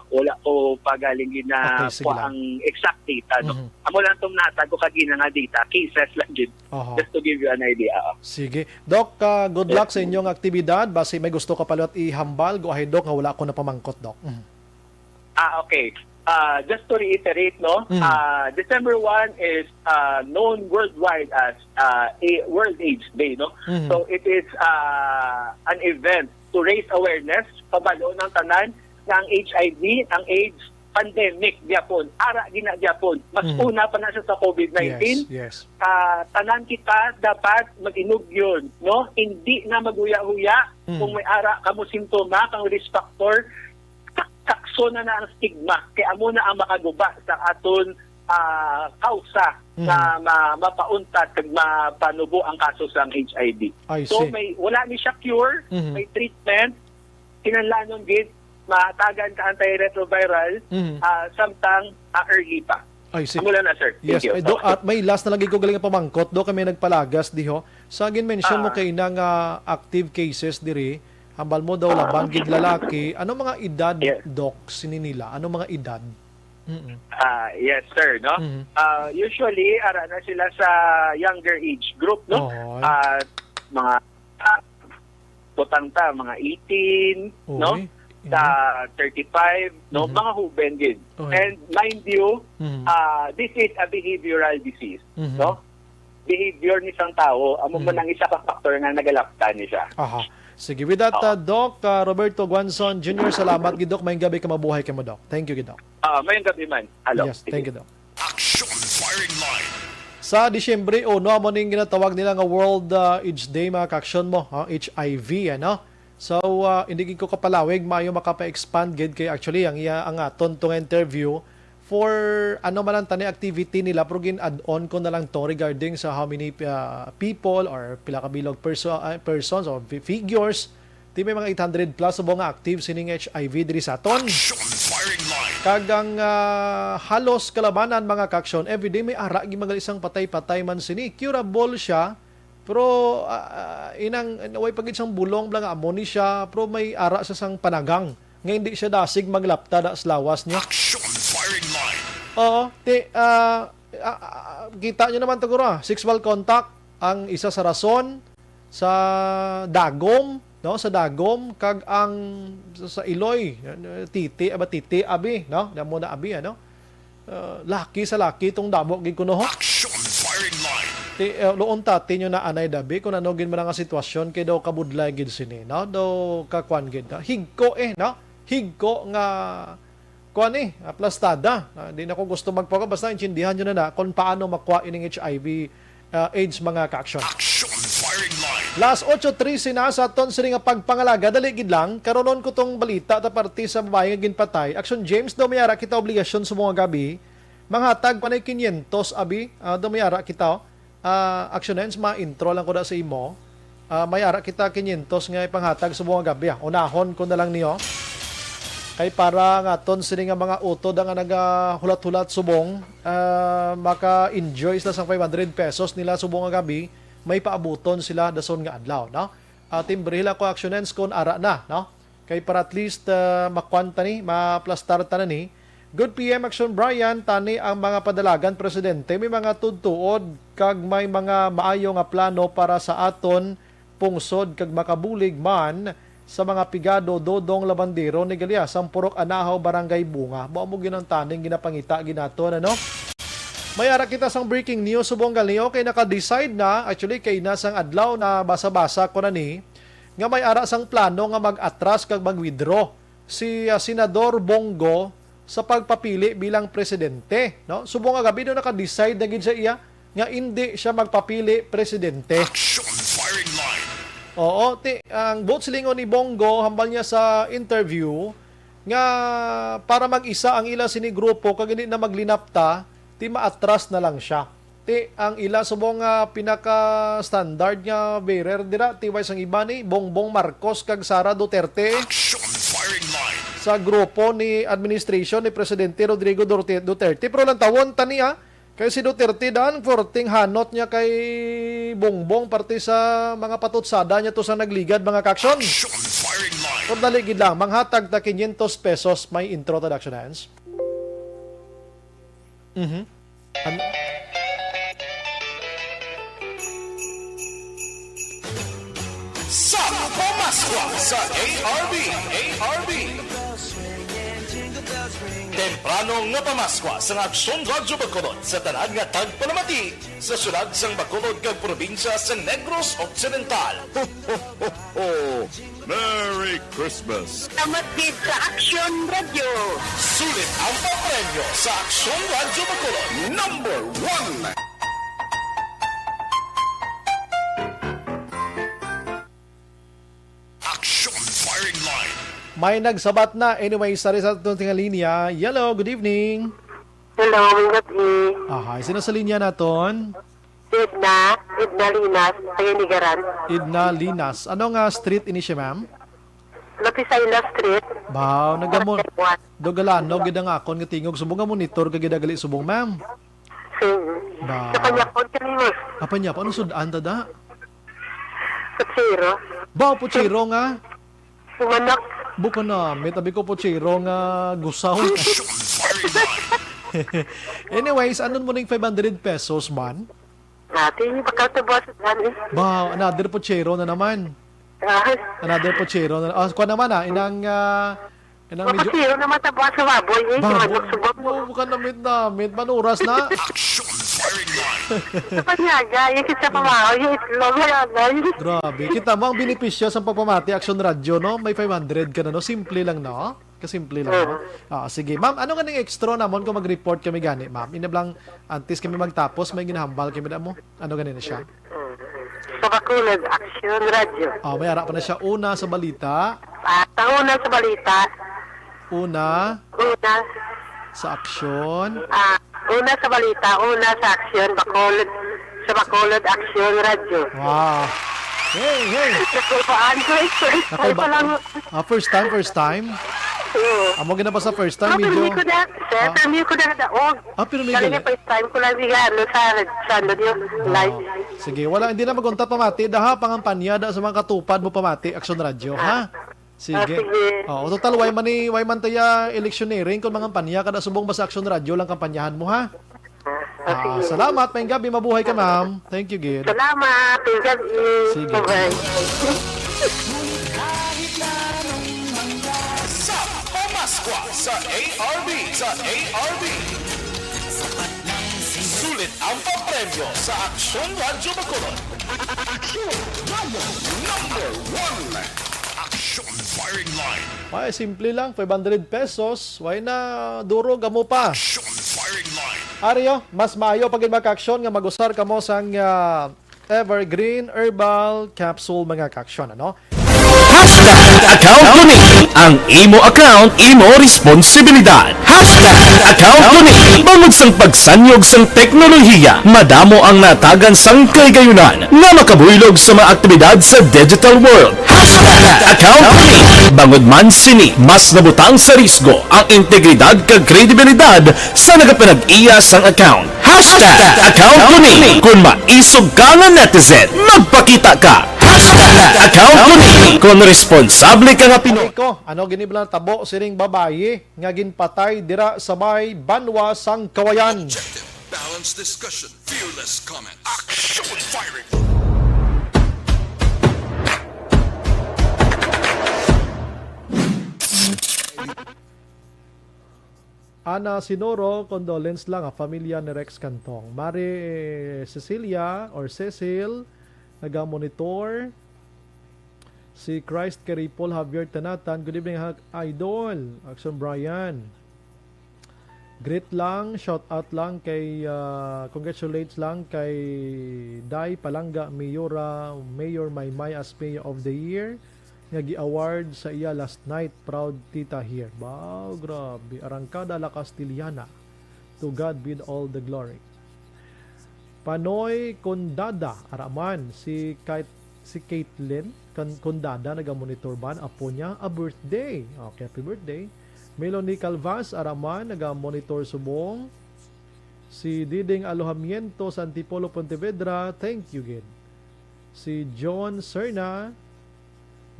wala ko pagalingin na po ang exact data, no? Amo lang itong natag ko kagina nga data, cases lang din. Just to give you an idea. Sige. Doc, good luck sa inyong aktibidad. Base may gusto ka pala at ihambal, go ahead, Doc, nga wala ako na pamangkot, Doc. Okay. Just to reiterate, no, December 1 is known worldwide as World AIDS Day, no? So it is an event to raise awareness pabalo ng tanan ng HIV, ang AIDS pandemic gyapon, ara gina gyapon. Mas una pa na siya sa COVID-19. Yes. Tanan kita dapat mag-inog yun, no? Hindi na maguya-huya kung may ara kamo simptoma kang risk factor. Sakso na ang stigma kaya amo na ang makaguba sa aton kausa na mapauntat kag mapanubo ang kaso sa HIV. So may wala ni siya cure, may treatment, kinahanglan gid matagan ka antiretroviral samtang early pa. Mula na, sir. Yes, at may last na lagi ko galing pamangkot do kami nagpalagas diho. Sa mention mo kay nang active cases diri. Hambal mo daw labang gid lalaki. Ano mga edad, Doc, sininila? Ano mga edad? Yes, sir, no? Usually, ara na sila sa younger age group, no? Mga potanta, mga 18, no? Sa 35, no? Mga huben gid. And mind you, this is a behavioral disease, no? behavior ni isang tao, amo mo nang isa ka factor nga nagalaptan ni siya. Aha. Sige, with that, Doc, Roberto Guanzon Jr., salamat, Gidok. Mayang gabi ka mabuhay ka mo, Doc. Thank you, Gidok. Mayang gabi man. Hello. Yes, thank you, Doc. Action Firing Line. Sa Disyembre, amo ning ginatawag nila nga World AIDS Day, mga ka-aksyon mo, HIV, ano? So, hindi ko kapalawig, maayo makapa-expand gid kay actually ang aton tong interview for ano man ang tani activity nila, pero gin-add-on ko na lang to regarding sa how many people or pila ka bilog persons or figures. Di may mga 800 plus subong nga active sining HIV diri sa aton. Kagang halos kalabanan mga kaksyon, everyday may ara gimagal isang patay-patay man sini. Curable siya, pero inang way pagid siyang bulong lang amoni siya, pero may ara sa sang panagang. Nga hindi siya dasig maglapta da lawas niya. Oo, kita nyo naman siguro, sexual contact ang isa sa rason sa dagom, no, sa dagom kag ang sa iloy titi abi, no, damo na abi, ano, laki sa laki tong damo gid kuno ho. Loon tati nyo na anay dabi kung ano gin man nga sitwasyon kay daw kabudlay gid sini, no, daw kakwan gid, higko no, higko nga kuan plastada. Di na ko gusto magpaka, basta intindihan nyo na kung paano makuha ining HIV AIDS mga ka-aksyon. Last 8:13 na sa aton sini nga pagpangalaga, dali gid lang karonon ko tong balita ta parte sa babae nga ginpatay. Aksyon James daw mayara kita obligasyon sa mga gabi manghatag panay 500 abi, daw mayara kita. Aksyon hens ma-intro lang ko da sa imo. Mayara kita 500 nga ipanghatag sa mga gabi. Unahon ko na lang niyo. Kay para nga ton sini nga mga utod nga nagahulat-hulat subong, maka-enjoy sila sa 500 pesos nila subong nga gabi, may paabuton sila dason nga adlaw, no? Timbrila ko actionens kon ara na, no? Kay para at least makwanta ni, maplastar ta na ni. Good PM Action Bryan, tani ang mga padalagan presidente, may mga tudtuod kag may mga maayo nga plano para sa aton pungsod kag makabulig man sa mga pigado dodong labandero ni Galia Sampurok Anahaw Barangay Bunga. Mao mo ginang taning ginapangita ginaton, ano? May ara kita sang breaking news subong galio kay naka-decide na actually kay nasang adlaw na basa-basa ko na ni nga may ara sang plano nga mag-atras kag mag-withdraw si Senador Bongo sa pagpapili bilang presidente, no? Subong nga gabi do naka-decide na gid sa iya nga hindi siya magpapili presidente. Oo, ang vote silingon ni Bongo hambal niya sa interview nga para mag-isa ang ila sini grupo kag hindi na maglinapta, maatras na lang siya. Ang ila subong pinaka standard nga bearer dira way sang iba ni Bongbong Marcos kag Sara Duterte. Sa grupo ni administration ni Presidente Rodrigo Duterte, pero lang tawon taniya kay si Duterte daan forting hanot niya kay Bongbong parte sa mga patutsada niya to sa nagligad mga kaksyon. Por dali gid lang manghatag ta 500 pesos may intro introduction hands. Sa Pamaswa sa ARB. Temprano nga pamaskwa sa Aksyon Radio Bacolod sa tanad nga tagpalamati sa sulad sang Bacolod kag probinsya sa Negros Occidental. Ho, ho, ho, ho. Merry Christmas! Tamatid sa Aksyon Radio. Sulit ang papremyo sa Aksyon Radio Bacolod. Number 1. Action Firing Line. May nagsabat na. Anyway, sa itong tinga linya. Hello, good evening. Hello, good evening. Sino sa linya naton? Edna Linas, Payanigaran. Edna Linas. Ano nga street ini siya, ma'am? Lapisayla Street. Baw, nagamon. Dogalano, gidang akon, ngatingog, subong nga monitor, kagidagali subong, ma'am. Baw. Sa kanyakon kanimo. Apa niya? Paano sudaan tada? Puchiro. Baw, puchiro nga. Sumanak. Buko na, may tabi ko puchiro nga gusaw. Anyways, anon mo ning 500 pesos man? Natin, bakal to boss. Baw, another puchiro na naman. Another puchiro na. Kuha naman inang medyo... Puchiro naman sa boss sa baboy. Baboy? Bukan namit. Manuras na. Action Firing Line. Sa panyaga, yung kita pamahaw, yung itlog, wala. Grabe. Kita mo ang benepisyo sa pagpamati Aksyon Radio, no? May 500 ka na, no? Simple lang, no? Kasimple lang, no? Sige. Ma'am, ano nga ning extra namon kung mag-report kami gani, ma'am? Inablang antes kami magtapos, may ginahambal kami na mo. Ano gani na siya? Sa Bacolod, Aksyon Radio. May harap pa na siya. Una sa balita. Una sa balita. Una Una. sa aksyon. Una sa balita, una sa Aksyon, Bacolod. Sa Bacolod, Aksyon Radio. Wow. Hey. Nakapaan ko First time? Amo gina pa sa first time, medyo. medyo. Ko na, sir, permi ko na daog. Pero may Kaya first time ko lang bigano sa yung live. Sige, hindi na magunta pamati. Daha pangampanya da sa mga katupad mo pamati, Aksyon Radio, ha? Sige. Total, way man taya electioneering kung mangampanya kada subong ba sa Aksyon Radio lang kampanyahan mo, ha? Salamat, may gabi, mabuhay ka, ma'am. Thank you, Gid. Salamat, may gabi. Sige. Bye-bye. Sa ARB. Sulit ang papremyo sa Aksyon Radyo Bacolod. Aksyon Radyo Number 1. Aksyon Firing Line. Simple lang, 500 pesos. Why na duro gamo pa? Aksyon Firing Line. Ariyo, mas maayo pag mag-aksyon nga mag-usar ka mo sang Evergreen Herbal Capsule mga kaksyon, ano? Account Kuning. Ang imo account, imo responsibilidad. Account Kuning. Bangod sang pagsanyog sang teknolohiya, madamo ang natagan sang kaygayunan na makabuylog sa mga aktibidad sa digital world. Account Kuning. Bangod man sini, mas nabutang sa risgo ang integridad kag kredibilidad sa nagapinag-iya sang account. Account Kuning. Kung maisog ka nga netizen, magpakita ka. Account Kuning. Kung responsable ka nga Pinoy. Ano giniblang tabo siring babayi nga ginpatay dira sa may banwa sang kawayan. Balanced discussion, fearless comment. Action Firing. Ana Sinoro, condolence lang a pamilya ni Rex Cantong. Mari Cecilia or Cecil, naga-monitor. Si Christ Keripol, Javier Tanatan. Good evening, idol. Aksyon Bryan. Great lang, shout out lang kay, congratulates lang kay Dai Palanga Mayor Maymay as Mayor of the Year. Nagi-award sa iya last night. Proud tita here. Wow, grabe. Arangkada la Castiliana. To God be all the glory. Panoy Kondada, Araman. Si Caitlin Kondada, naga-monitor ban. Apo niya, a birthday. Okay, happy birthday. Melanie Calvas, Araman, naga-monitor subong. Si Diding Alojamiento, sa Antipolo, Pontevedra. Thank you, Gid. Si John Serna,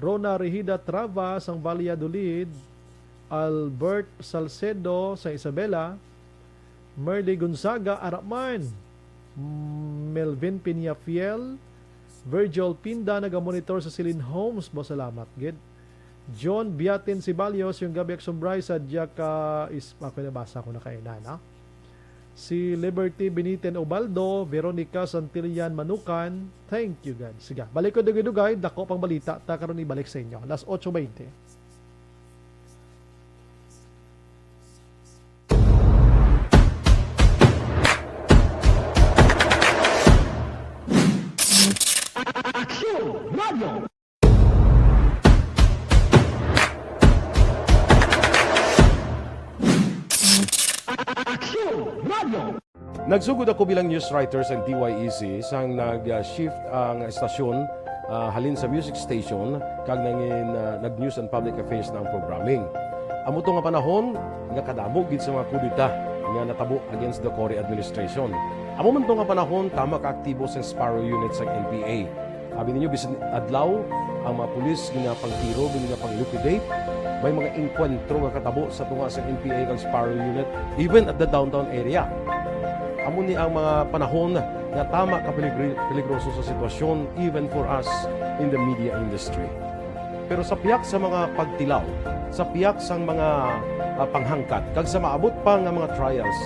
Rona Regida Travas, ang Valladolid. Albert Salcedo, sa Isabela. Merly Gonzaga, Araman. Melvin Piñafiel. Virgil Pinda, naga-monitor sa Celine Homes. Bo, salamat, Gid. John Biatin Sibalios, yung gabi Aksyon Bryce, sadya ka ako nabasa ko na kainan, ha? Si Liberty Beniten Obaldo, Veronica Santillan Manukan. Thank you, God. Sige, balik ko dugay-dugay, dako pang balita, ta karon ibalik sa inyo. Las 8:20. Aksyon Radio. Nagsugod ako bilang news writer sa DYEC sang nag-shift ang estasyon halin sa music station kag nangin nag-news and public affairs na ang programming. Amo to nga panahon nga kadamog gid sa mga kudita nga natabo against the Cory administration. Amo man to nga panahon tama ka aktibo sa Sparrow unit sa NPA. Abi ninyo bisan adlaw ang mga pulis nga pangtiro nga pang-liquidate. May mga enkwentro nga katabo sa tunga sa NPA kag Sparrow unit even at the downtown area. Amo ni ang mga panahon na tama ka peligroso sa sitwasyon even for us in the media industry. Pero sa piyak sa mga pagtilaw, sa piyak sa mga panghangkat kag sa maabot pa nga mga trials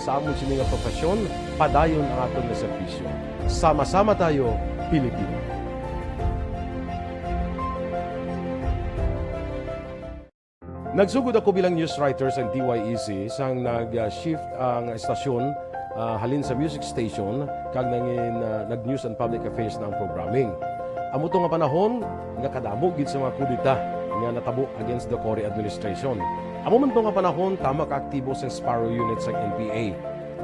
sa amon sini nga profesyon, padayon ang aton nga serbisyo. Sama-sama tayo, Pilipino. Nagsugod ako bilang news writer sa DYEC sang nag-shift ang estasyon halin sa music station kag nangin nag-news and public affairs na ang programming. Amo to nga panahon nga kadamo gid sa mga kudita nga natabo against the Cory administration. Amo man to nga panahon tama ka aktibo sa Sparrow unit sa NPA.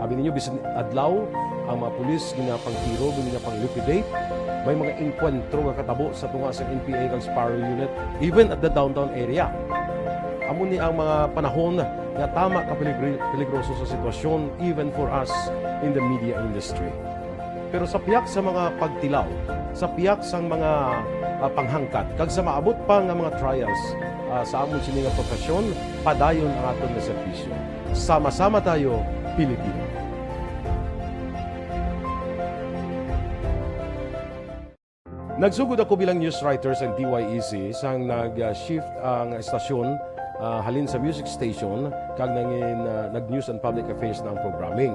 Abi ninyo bisan adlaw ang mga pulis ginapangtiro ginapang-liquidate. May mga enkwentro nga katabo sa tunga sa NPA kag Sparrow unit even at the downtown area. Amo ni ang mga panahon nga tama ka peligroso sa sitwasyon even for us in the media industry. Pero sa piyak sa mga pagtilaw, sa piyak sang mga panghangkat, kag sa maabot pa nga mga trials sa amon sini nga profesyon, padayon ang aton nga serbisyo. Sama-sama tayo, Pilipino. Nagsugod ako bilang news writer sa DYEC sang nag-shift ang estasyon halin sa music station kag nangin nag-news and public affairs na ang programming.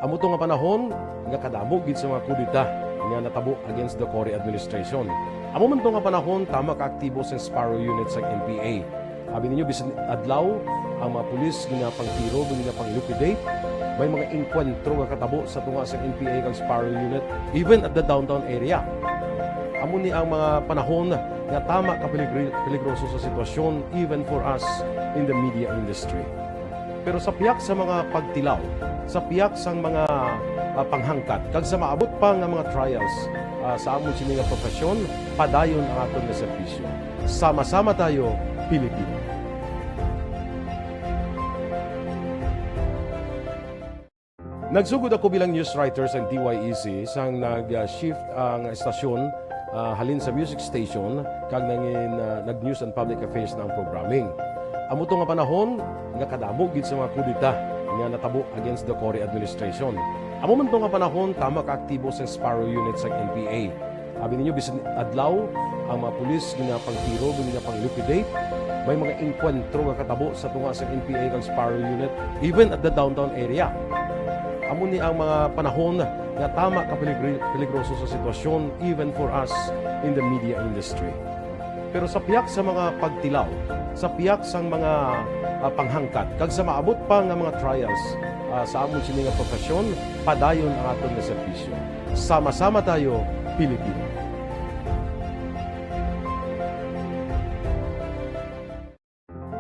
Amo to nga panahon nga kadamo gid sa mga kudita nga natabo against the Cory administration. Amo man to nga panahon tama ka aktibo sa Sparrow unit sa NPA. Abi ninyo bisan adlaw ang mga pulis ginapangtiro ginapang-liquidate. May mga enkwentro nga katabo sa tunga sa NPA kag Sparrow unit even at the downtown area. Amo ni ang mga panahon nga tama ka peligroso sa sitwasyon even for us in the media industry. Pero sa piyak sa mga pagtilaw, sa piyak sang mga panghangkat, kag sa maabot pa nga mga trials sa amon sini nga profesyon, padayon ang aton nga serbisyo. Sama-sama tayo, Pilipino. Nagsugod ako bilang news writer sa DYEC sang nag-shift ang estasyon halin sa music station kag nangin nag-news and public affairs na ang programming. Amo to nga panahon nga kadamo gid sa mga kudita nga natabo against the Cory administration. Amo man to nga panahon tama ka aktibo sa Sparrow unit sa NPA. Abi ninyo bisan adlaw ang mga pulis ginapangtiro ginapang-liquidate. May mga enkwentro nga katabo sa tunga sa NPA kag Sparrow unit even at the downtown area. Amo ni ang mga panahon nga tama ka peligroso sa sitwasyon even for us in the media industry. Pero sa piyak sa mga pagtilaw, sa piyak sang mga panghangkat, kag sa maabot pa nga mga trials sa amon sini nga profesyon, padayon ang aton nga serbisyo. Sama-sama tayo, Pilipino.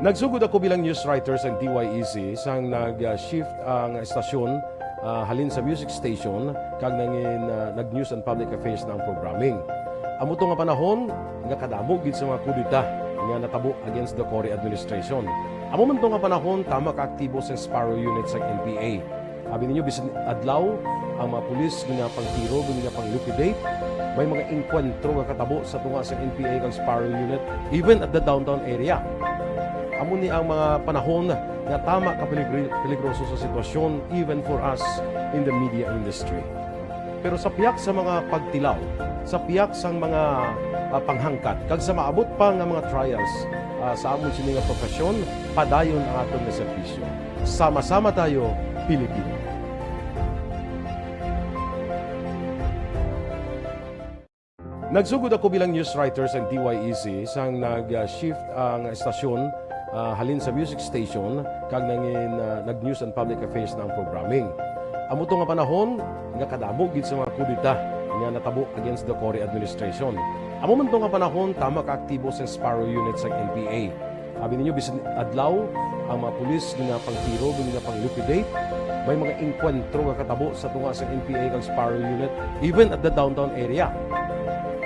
Nagsugod ako bilang news writer sa DYEC sang nag-shift ang estasyon halin sa music station kag nangin nag-news and public affairs na ang programming. Amo to nga panahon nga kadamo gid sa mga kudita nga natabo against the Cory administration. Amo man to nga panahon tama ka aktibo sa Sparrow unit sa NPA. Abi ninyo bisan adlaw ang mga pulis ginapangtiro ginapang-liquidate. May mga enkwentro nga katabo sa tunga sa NPA kag Sparrow unit even at the downtown area. Amo ni ang mga panahon nga tama ka peligroso sa sitwasyon even for us in the media industry. Pero sa piyak sa mga pagtilaw, sa piyak sang mga panghangkat, kag sa maabot pa nga mga trials sa amon sini nga profesyon, padayon ang aton nga serbisyo. Sama-sama tayo, Pilipino. Nagsugod ako bilang news writer sa DYEC sang nag-shift ang estasyon halin sa music station kag nangin nag-news and public affairs na ang programming. Amo to nga panahon nga kadamo gid sa mga kudita nga natabo against the Cory administration. Amo man to nga panahon tama ka aktibo sa Sparrow unit sa NPA. Abi ninyo bisan adlaw ang mga pulis ginapangtiro ginapang-liquidate. May mga enkwentro nga katabo sa tunga sa NPA kag Sparrow unit even at the downtown area.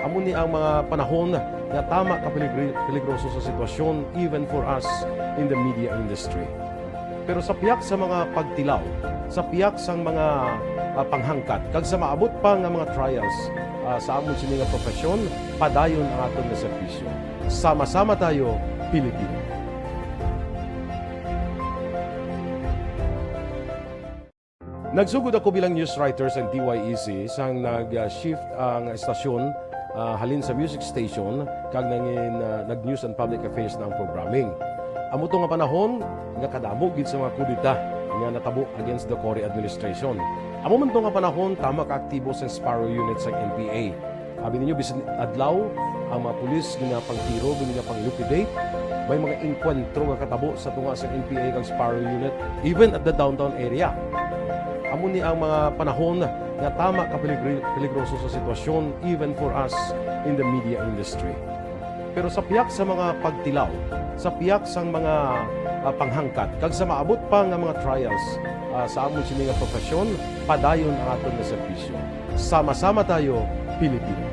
Amo ni ang mga panahon nga tama ka peligroso sa sitwasyon even for us in the media industry. Pero sa piyak sa mga pagtilaw, sa piyak sang mga panghangkat, kag sa maabot pa nga mga trials sa amon sini nga profesyon, padayon ang aton nga serbisyo. Sama-sama tayo, Pilipino. Nagsugod ako bilang news writer sa DYEC sang nag-shift ang estasyon halin sa music station kag nangin nag-news and public affairs na ang programming. Amo to nga panahon nga kadamo gid sa mga kudita nga natabo against the Cory administration. Amo man to nga panahon tama ka aktibo sa Sparrow unit sa NPA. Abi ninyo bisan adlaw ang mga pulis nga pangtiro nga pang-liquidate may mga inkwentro nga katabo sa tunga sa NPA kag Sparrow unit even at the downtown area. Amo ni ang mga panahon nga tama ka peligroso sa sitwasyon even for us in the media industry. Pero sa piyak sa mga pagtilaw, sa piyak sa mga panghangkat, kag sa maabot pa nga mga trials sa amon sini nga profesyon, padayon ang aton nga serbisyo. Sama-sama tayo, Pilipino.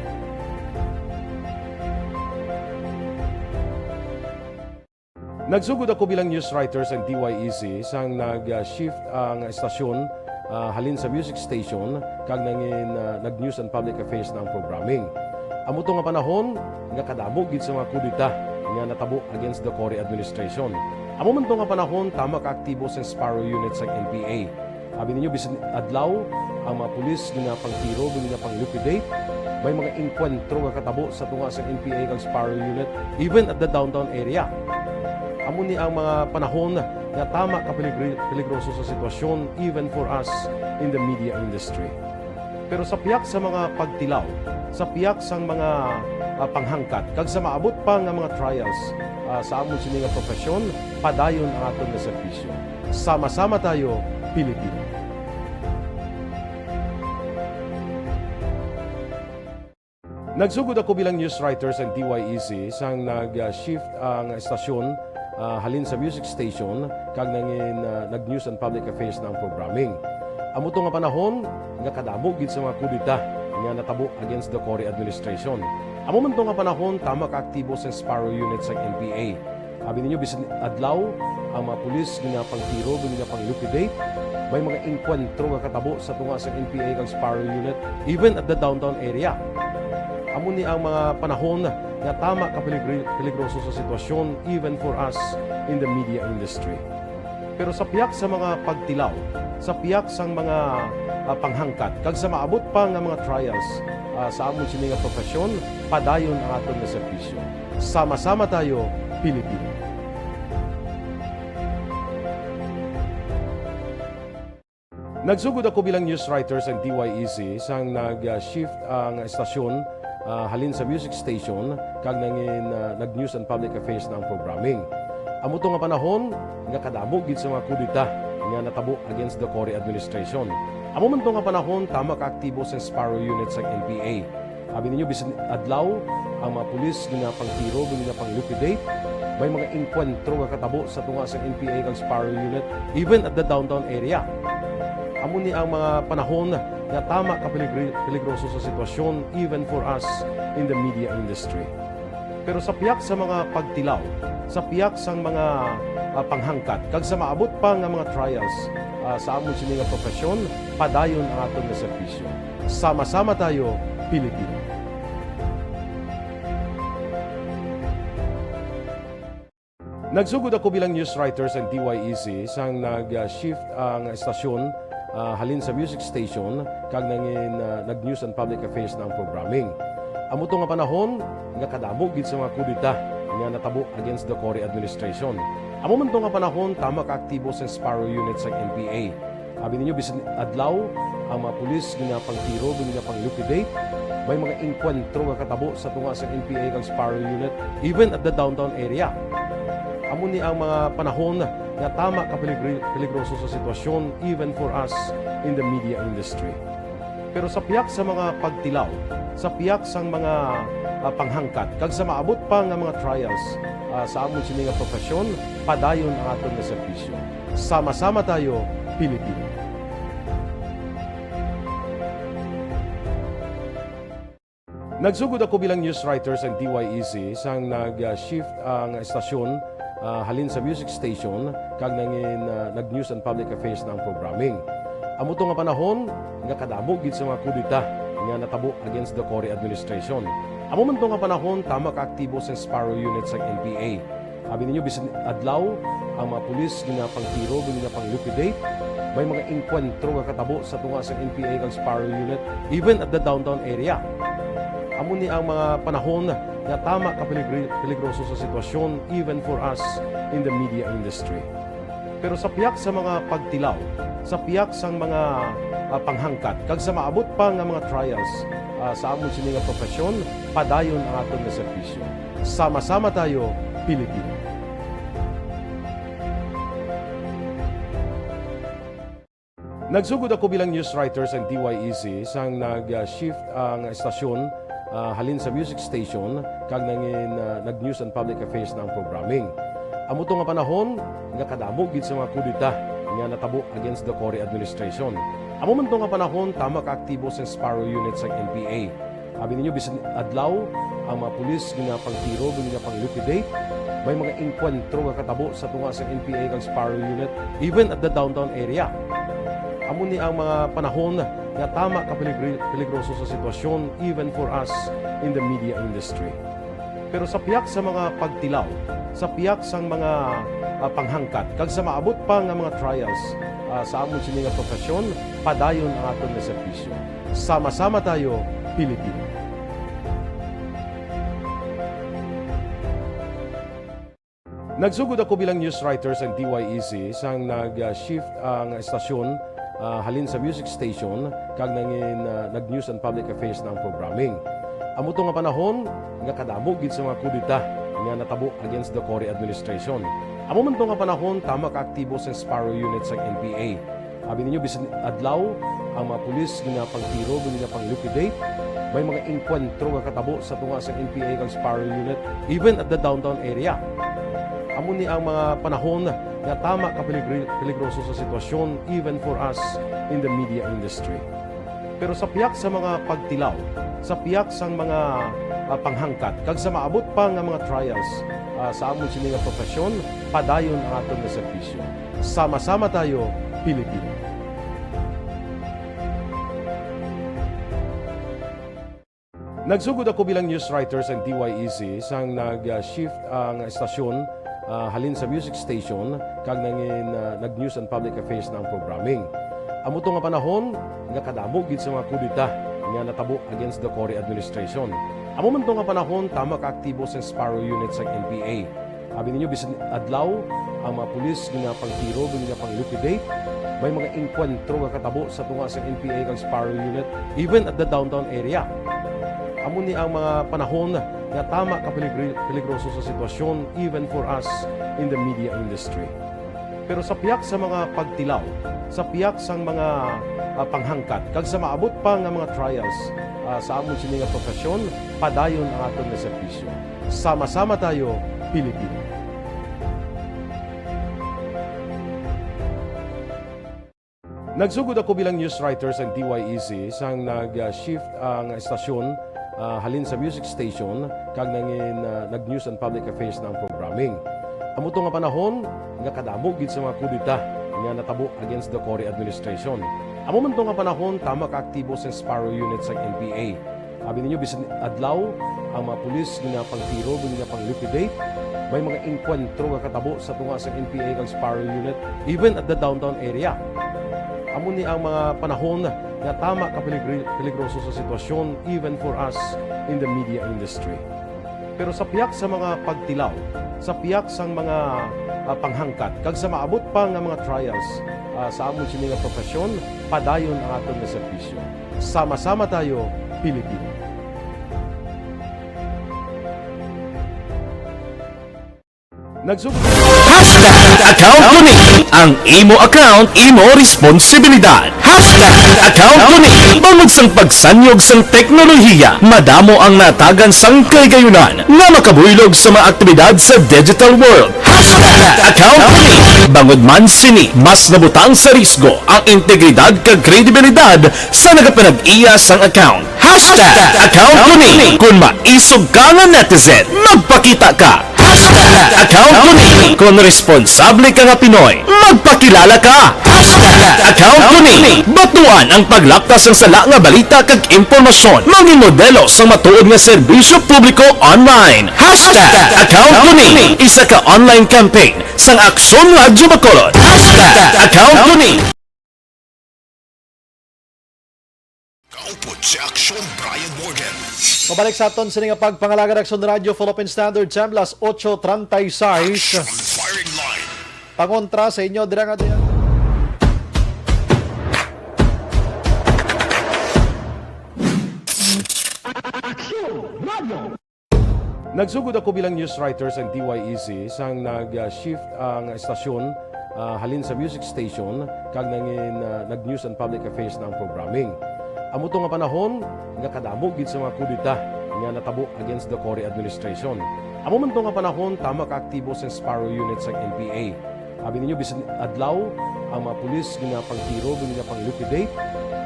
Nagsugod ako bilang news writer sa DYEC sang nag-shift ang estasyon halin sa music station kag nangin nag-news and public affairs ng programming. Amo to nga panahon nga kadamo gid sa mga kudita nga natabo against the Cory administration. Amo man to nga panahon tama ka aktibo sa Sparrow unit sa NPA. Abi ninyo bisan adlaw ang mga pulis nga pangtiro nga pang-liquidate may mga inkwentro nga katabo sa tunga sa NPA kag Sparrow unit even at the downtown area. Amo ni ang mga panahon nga tama ka peligroso sa sitwasyon even for us in the media industry. Pero sa piyak sa mga pagtilaw, sa piyak sa mga panghangkat, kag sa maabot pa nga mga trials sa amon sini nga profesyon, padayon ang aton nga serbisyo. Sama-sama tayo, Pilipino. Nagsugod ako bilang news writer sa DYEC sang nag-shift ang estasyon halin sa music station kag nangin nag-news and public affairs ng programming. Amo to nga panahon nga kadamo gid sa mga kudita nga natabo against the Cory administration. Amo man to nga panahon tama ka aktibo sa Sparrow unit sa NPA. Abi ninyo bisan adlaw ang mga pulis nga pangtiro nga pang-liquidate may mga inkwentro nga katabo sa tunga sa NPA kag Sparrow unit even at the downtown area. Amo ni ang mga panahon nga tama ka peligroso sa sitwasyon even for us in the media industry. Pero sa piyak sa mga pagtilaw, sa piyak sa mga panghangkat, kag sa maabot pa nga mga trials sa amon sini nga profesyon, padayon ang aton nga serbisyo. Sama-sama tayo, Pilipino. Nagsugod ako bilang news writer sa DYEC sang nag-shift ang estasyon halin sa music station kag nangin nag-news and public affairs ng programming. Amo to nga panahon nga kadamo gid sa mga kudita nga natabo against the Cory administration. Amo man to nga panahon tama ka aktibo sa Sparrow unit sa NPA. Abi ninyo bisan adlaw ang mga pulis nga pangtiro nga pang-liquidate may mga inkwentro nga katabo sa tunga sa NPA kag Sparrow unit even at the downtown area. Amo ni ang mga panahon nga tama ka peligroso sa sitwasyon even for us in the media industry. Pero sa piyak sa mga pagtilaw, sa piyak sa mga panghangkat, kag sa maabot pa nga mga trials sa amon sini nga profesyon, padayon ang aton nga serbisyo. Sama-sama tayo, Pilipino. Nagsugod ako bilang news writer sa DYEC sang nag-shift ang estasyon halin sa music station kag nangin nag-news and public affairs ng programming. Amo to nga panahon nga kadamo gid sa mga kudita nga natabo against the Cory administration. Amo man to nga panahon tama ka aktibo sa Sparrow unit sa NPA. Abi ninyo bisan adlaw ang mga pulis nga pangtiro nga pang-liquidate may mga inkwentro nga katabo sa tunga sa NPA kag Sparrow unit even at the downtown area. Amo ni ang mga panahon nga tama ka peligroso sa sitwasyon even for us in the media industry. Pero sa piyak sa mga pagtilaw, sa piyak sa mga panghangkat, kag sa maabot pa nga mga trials sa amon sini nga profesyon, padayon ang aton nga serbisyo. Sama-sama tayo, Pilipino. Nagsugod ako bilang news writer sa DYEC sang nag-shift ang estasyon halin sa music station kag nangin nag-news and public affairs ng programming. Amo to nga panahon nga kadamo gid sa mga kudita nga natabo against the Cory administration. Amo man to nga panahon tama ka aktibo sa Sparrow unit sa NPA. Abi ninyo bisan adlaw ang mga pulis nga pangtiro nga pang-liquidate may mga inkwentro nga katabo sa tunga sa NPA kag Sparrow unit even at the downtown area. Amo ni ang mga panahon nga tama ka peligroso sa sitwasyon even for us in the media industry. Pero sa piyak sa mga pagtilaw, sa piyak sa mga panghangkat, kag sa maabot pa nga mga trials sa amon sini nga profesyon, padayon ang aton nga serbisyo. Sama-sama tayo, Pilipino. Nagsugod ako bilang news writer sa DYEC sang nag-shift ang estasyon halin sa music station kag nag-news and public affairs na ang programming. Amo to nga panahon nga kadamo gid sa mga kudita nga natabo against the Cory administration. Amo man to nga panahon tama ka aktibo sa Sparrow unit sa NPA. Abi ninyo bisan adlaw ang mga pulis nga pangtiro nga pang-liquidate, may mga enkwentro nga katabo sa tunga sa NPA kag Sparrow unit even at the downtown area. Amo ni ang mga panahon nga tama ka peligroso sa sitwasyon even for us in the media industry. Pero sa piyak sa mga pagtilaw, sa piyak sa mga panghangkat, kag sa maabot pa nga mga trials sa amon sini nga profesyon, padayon ang aton nga serbisyo. Sama-sama tayo, Pilipino. Nagsugod ako bilang news writer sa DYEC sang nag-shift ang estasyon halin sa music station kag nag-news and public affairs na ang programming. Amo to nga panahon nga kadamo gid sa mga kudita nga natabo against the Cory administration. Amo man to nga panahon tama ka aktibo sa Sparrow unit sa NPA. Abi ninyo bisan adlaw ang mga pulis nga pangtiro nga pang-liquidate, may mga enkwentro nga katabo sa tunga sa NPA kag Sparrow unit even at the downtown area. Amo ni ang mga panahon nga tama ka peligroso sa sitwasyon even for us in the media industry. Pero sa piyak sa mga pagtilaw, sa piyak sa mga panghangkat, kag sa maabot pa nga mga trials sa amon sini nga profesyon, padayon ang aton nga serbisyo. Sama-sama tayo, Pilipino. Nagsugod ako bilang news writer sa DYEC sang nag-shift ang estasyon halin sa music station kag nag-news and public affairs na ang programming. Amo to nga panahon nga kadamo gid sa mga kudita nga natabo against the Cory administration. Amo man to nga panahon tama ka aktibo sa Sparrow unit sa NPA. Abi ninyo bisan adlaw ang mga pulis nga pangtiro nga pang-liquidate, may mga enkwentro nga katabo sa tunga sa NPA kag Sparrow unit even at the downtown area. Amo ni ang mga panahon nga tama ka peligroso sa sitwasyon even for us in the media industry. Pero sa piyak sa mga pagtilaw, sa piyak sa mga panghangkat, kag sa maabot pa nga mga trials sa amon sini nga profesyon, padayon ang aton nga serbisyo. Sama-sama tayo, Pilipino. Nagsugod ako bilang news writer sa DYEC sang nag-shift ang estasyon halin sa music station kag nag-news and public affairs na ang programming. Amo to nga panahon nga kadamo gid sa mga kudita nga natabo against the Cory administration. Amo man to nga panahon tama ka aktibo sa Sparrow unit sa NPA. Abi ninyo bisan adlaw ang mga pulis nga pangtiro nga pang-liquidate, may mga enkwentro nga katabo sa tunga sa NPA kag Sparrow unit even at the downtown area. Amo ni ang mga panahon nga tama ka peligroso sa sitwasyon even for us in the media industry. Pero sa piyak sa mga pagtilaw, sa piyak sa mga panghangkat, kag sa maabot pa nga mga trials sa amon sini nga profesyon, padayon ang aton nga serbisyo. Sama-sama tayo, Pilipino. Account Kuning. Ang imo account, imo responsibilidad. Account Kuning. Bangod sang pagsanyog sang teknolohiya, madamo ang natagan sang kaygayunan nga makabuylog sa mga aktibidad sa digital world. Account Kuning. Bangod man sini, mas nabutang sa risgo ang integridad kag kredibilidad sa nagapanag-iya sang account. Account Kuning. Kung maisog ka nga netizen, magpakita ka. Account Kuning. Kung responsable ka nga Pinoy, magpakilala ka. Account Kuning. Batuan ang paglaptas ng sala nga balita kag impormasyon. Maging modelo sa matuod nga serbisyo publiko online. Account Kuning. Isa ka online campaign sang Aksyon Radio Bacolod. Account Kuning. Kaupod si Aksyon Bryan Morden. Mabalik sa aton sa nga pagpangalaga ng Aksyon Radio Philippine Standard Time, las 8:36. Firing line. Pangontra sa inyo, dira nga diyan. Nagsugod ako bilang news writer sa DYEC sang nag-shift ang estasyon halin sa music station kag nangin nag-news and public affairs na ang programming. Amo to nga panahon nga kadamo gid sa mga kudita nga natabo against the Cory administration. Amo man to nga panahon tama ka aktibo sa Sparrow unit sa NPA. Abi ninyo bisan adlaw ang mga pulis nga pangtiro nga pang-liquidate.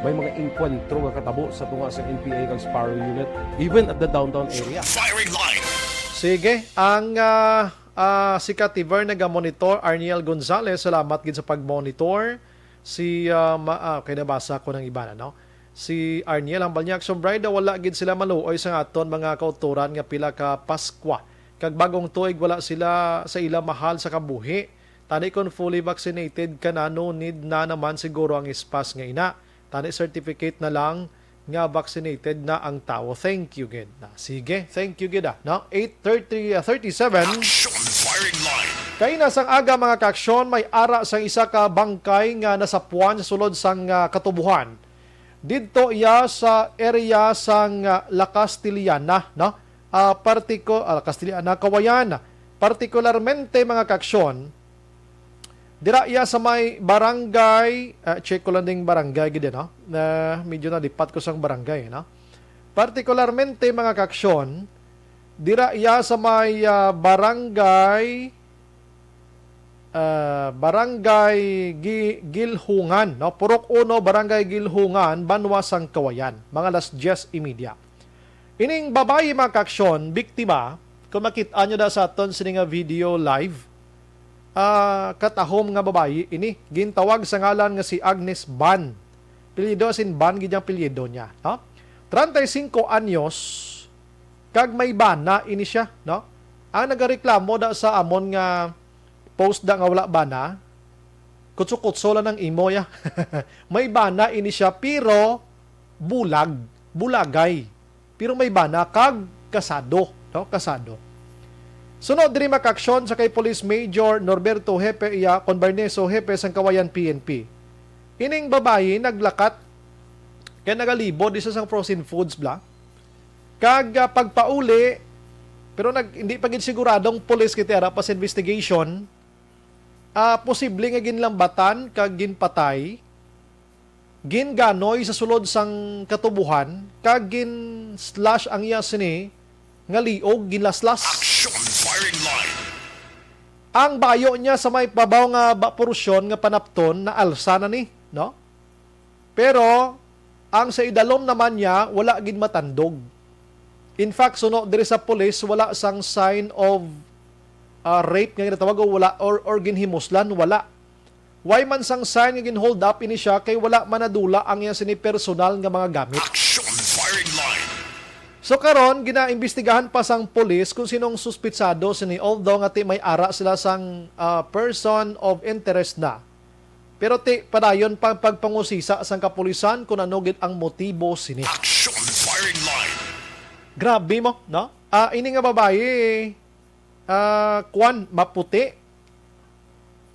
May mga inkwentro nga katabo sa tunga sa NPA kag Sparrow unit even at the downtown area. Firing line. Sige, ang si Kativer naga-monitor, Arniel Gonzalez, salamat gid sa pag-monitor. Si kay nabasa ko ng iba na, no? Si Arniel hambal niya Aksyon Bryan wala gid sila maluoy sa aton mga kauturan nga pila ka Paskwa. Kag bagong tuig wala sila sa ila mahal sa kabuhi. Tani kon fully vaccinated ka na, no need na naman siguro ang ispas nga ina. Tani certificate na lang nga vaccinated na ang tao. Thank you, gid. Sige, thank you, gid. No? 8:37. Firing line. Kay nasang aga mga kaaksyon, may ara sang isa ka bangkay nga nasapuan sa sulod sang Katubuhan. Didto iya sa area sang La Castillana, no? Castillana, Kawayan. Partikularmente mga kaaksyon, dira iya sa may barangay, check ko lang ding barangay gid, no? Na medyo nalipat ko sang barangay, no? Partikularmente mga kaaksyon, dira iya sa may barangay Gilhungan, no? Purok 1, barangay Gilhungan, Banwasang Kawayan, mga alas 10:30. Ining babae mga kaaksyon, biktima, kung makita nyo da sa aton sininga video live, katahom nga babae ini gintawag sa ngalan nga si Agnes Ban. Pilyedo sin Ban gid ang pilyedo niya, no? 35 anyos kag may bana ini siya, no? Ang nagareklamo da sa amon nga post da nga wala bana, kutso-kutso lang ng imo ya. May bana ini siya pero bulagay. Pero may bana kag kasado, no? Kasado. Sunod diri makaksyon sa kay Police Major Norberto Hepe iya Conbarneso Hepe sang Kawayan PNP. Ining babae naglakat kay nagalibod isa sang frozen foods bla. Kag pagpauli pero hindi pa gid siguradong police kiti ara pa sa investigation. Posible nga ginlambatan kag ginpatay, ginganoy sa sulod sang Katubuhan kag gin-slash ang iya sini nga liog ginlaslas. Firing line. Ang bayo niya sa may pabaw nga porsyon nga panapton na alsa na ni, no? Pero ang sa idalom naman niya wala gid matandog. In fact, suno diri sa police wala sang sign of rape nga ginatawag o wala or ginhimuslan, wala. Why man sang sign nga ginhold up ini siya kay wala manadula ang iya sini personal nga mga gamit. Firing line. So karon ginaimbestigahan pa sang pulis kung sinong suspitsado sini, although nga may ara sila sang person of interest na. Pero padayon pang pagpangusisa sang kapulisan kung ano gid ang motibo sini. Firing line. Grabe mo, no? Ini nga babae maputi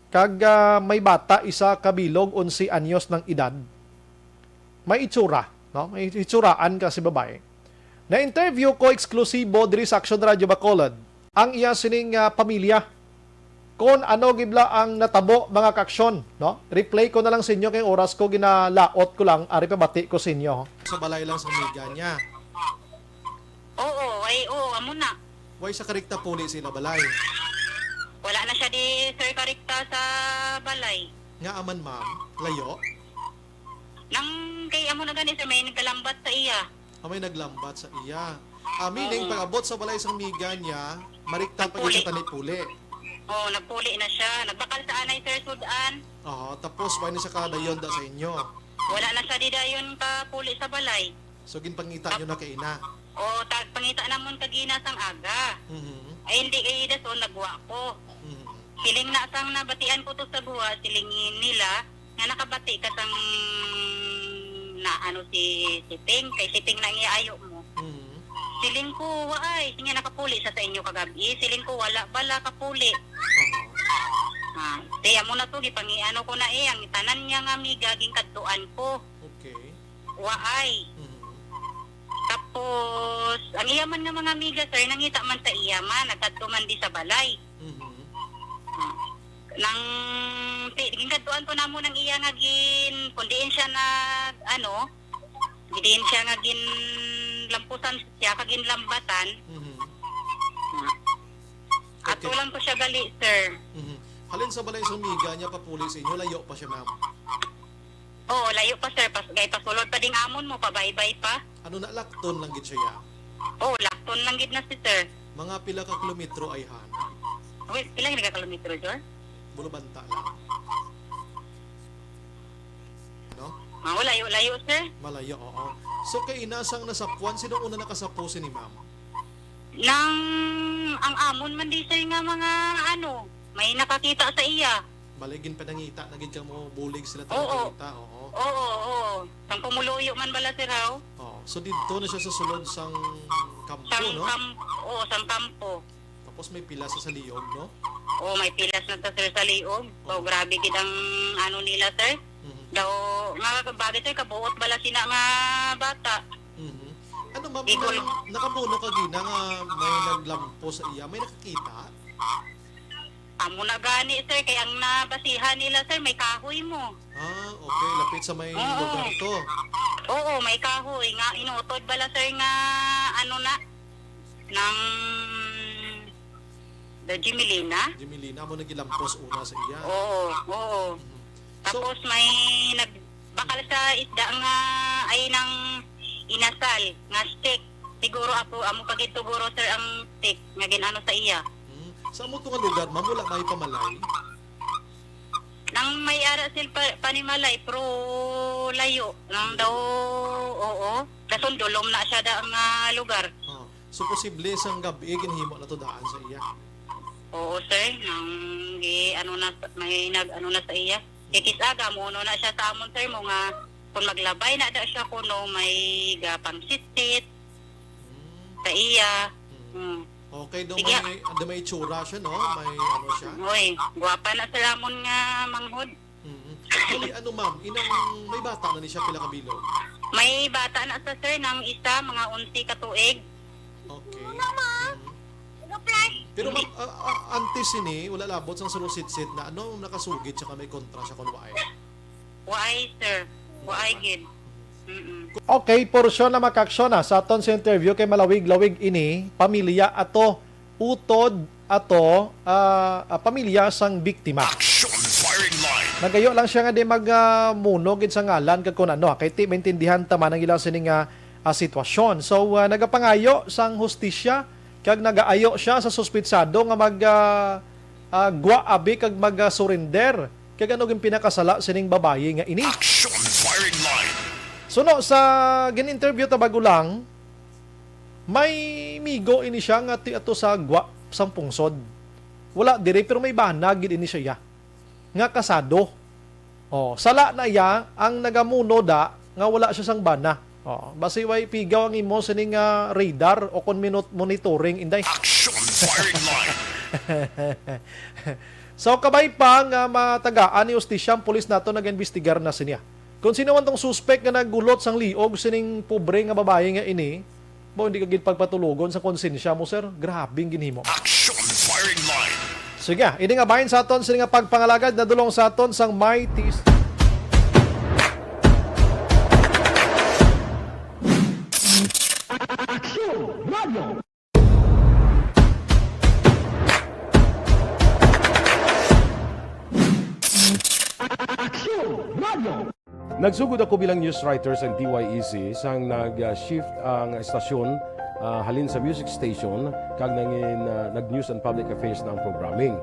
kag may bata isa kabilog 11 anyos ng edad. May itsura, no? May itsuraan ka si babae. Na-interview ko eksklusibo diri sa Aksyon Radio Bacolod ang iya sining pamilya kung ano gibla ang natabo mga kaaksyon, no? Replay ko na lang sa inyo kay oras ko ginalaot ko lang ari pa bati ko sa inyo. Sa balay lang sa miga niya. Oo, amo na. Why sa karikta puli sila balay? Wala na siya di Sir Karikta sa balay. Nga aman ma'am, layo? Nang kay amo na gani sir, may nagkalambat sa iya. May naglambat sa iya. Meaning pag-abot sa balay sang miga niya, marikta pa niya sa tanipuli. Oo, nagpuli na siya. Nagbakal sa anay Sir Sudan. Tapos why na siya kadayon da sa inyo? Wala na siya di dayon ka puli sa balay. So ginpangita nyo na kay ina? Oo, pangita namon kagina sang aga. Ay hindi kay daso nagwa ko. Siling na sang nabatian ko to sa buwa, silingin nila nga nakabati ka sang na si Ting, kay si Ting nang iayo mo. Siling ko, waay. Sige nakapuli sa inyo kagabi. Siling ko, wala bala kapuli. Tiya mo na to, gipangiano ko na ang tanan niya nga amiga, gingkadtuan ko. Okay. Waay. Tapos, ang iyaman nga mga amiga, sir, nangita man sa iyaman, nagkadto man di sa balay. Nang, gingkadtuan ko na mo ng iya nga kundiin siya na, gidiin siya nga lampusan siya, kagin lambatan. Ato lang ko siya gali, sir. Halin sa balay sa amiga niya papuli sa inyo, layo pa siya, ma'am. Oo, layo pa, sir. Pasulod pa ding amon mo, pabaybay pa. Ano na, lakton lang gid siya? Oo, lakton lang gid na si sir. Mga pila ka kilometro ay han? Wait, pila ka kilometro, sir? Bulubanta lang. No? Layo, sir. Malayo, oo. So, kay inasang nasapuan, sino una nakasapo si ni ma'am? Ang amon man di sir nga mga may nakakita sa iya. Maligin panangita, naging ka mo bulig sila Oo. nakakita, oo. Oo. Sang pumuluyo man bala sir, raw. Oo. So, dito na siya sa sulod sang kampo, no? Sang kampo. Tapos may pila sa liyog, no? Oo, may pilas na ta sir sa liog. So, grabe gid ang nila, sir. Daw, nga bagay sir, kabuot bala sina nga bata. Ano ma'am, nakamuno ka gina nga may naglampo sa iya, may nakakita? Amo na gani sir, kaya ang nabasihan nila sir, may kahoy mo. Okay, lapit sa may lugar to. Oo, may kahoy. Nga, inutod bala sir nga, ng Jimilina. Jimilina mo nagilampos una sa iya. Oo. Tapos may nagbakal sa isda nga ay ng inasal nga stick. Siguro amo pagituguro sir ang stick nga ginano sa iya. Sa mo nga lugar, mamula may pamalay? Nang may ara sil panimalay pero layo nang daw dason dulom na siya da nga lugar. So posible sang gabi ginhimo na to daan sa iya. Oo sir, nang may na sa iya. Kikisaga mo na siya sa amon sir mo nga kung maglabay na da siya kuno may gapang sisit sa iya. Okay, may itsura siya, no? May siya? Uy, guwapa na sa lamon nga manghod. Actually, ma'am, may bata na ni siya pila kabilog? May bata na sa sir ng isa, mga 11 katuig. Okay. Pero ma'am, antes wala labot sang surusit-sit na nakasugid siya may kontra siya kung waay? Waay, sir. Waay, gid. Okay, porsyon na makaksyon na sa aton sa interview kay malawig-lawig ini, pamilya ato, utod ato, pamilya sang biktima. Action firing line. Nagayo lang siya nga di magmunog sa ngalan kag kun kay ti maintindihan taman ang ilang sining sitwasyon. So nagapangayo sang hustisya kag nagaayo siya sa suspitsado nga guaabi kag mag-surrender kag gin pinakasala sining babayi nga ini. Action firing line. So sa gin-interview ta bago lang, may migo ini siya nga ato sa sang pungsod. Wala dire pero may banag gid ini siya nga kasado. Sala na iya ang nagamuno da nga wala siya sang bana. Basi way pigaw ang imo sining radar o kon monitoring inday. Action firing line. So kabay pa nga matagaan ni ustisya ang pulis nato nag-investigar na siya. Kung sino man tong suspect nga naggulot sang liog sining pobre nga babae nga ini, hindi ka gid pagpatulugon sa konsensya mo sir. Grabing ginhimo. Action firing line. Sige, ini nga bahin sa aton sini nga pagpangalagad na dulong sa aton sang mighty Aksyon Radio. Aksyon Radio. Nagsugod ako bilang news writer sa DYEC sang nag-shift ang estasyon halin sa music station kag nag-news and public affairs na ang programming.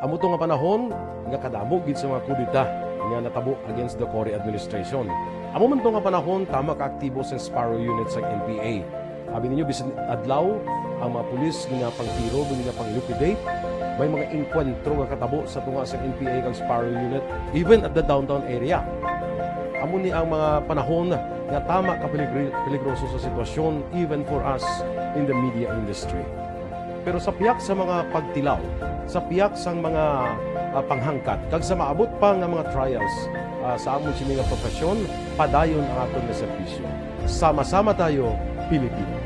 Amo to nga panahon nga kadamo gid sa mga kudita nga natabo against the Cory administration. Amo man to nga panahon tama ka aktibo sa Sparrow unit sa NPA. Abi ninyo bisan adlaw ang mga pulis nga pangtiro nga pang-liquidate, may mga enkwentro nga katabo sa tunga sa NPA kag Sparrow unit even at the downtown area. Amo ni ang mga panahon nga tama ka peligroso sa sitwasyon even for us in the media industry. Pero sa piyak sa mga pagtilaw, sa piyak sa mga panghangkat, kag sa maabot pa nga mga trials sa amon si mga profesyon, padayon ang aton nga serbisyo. Sama-sama tayo, Pilipino.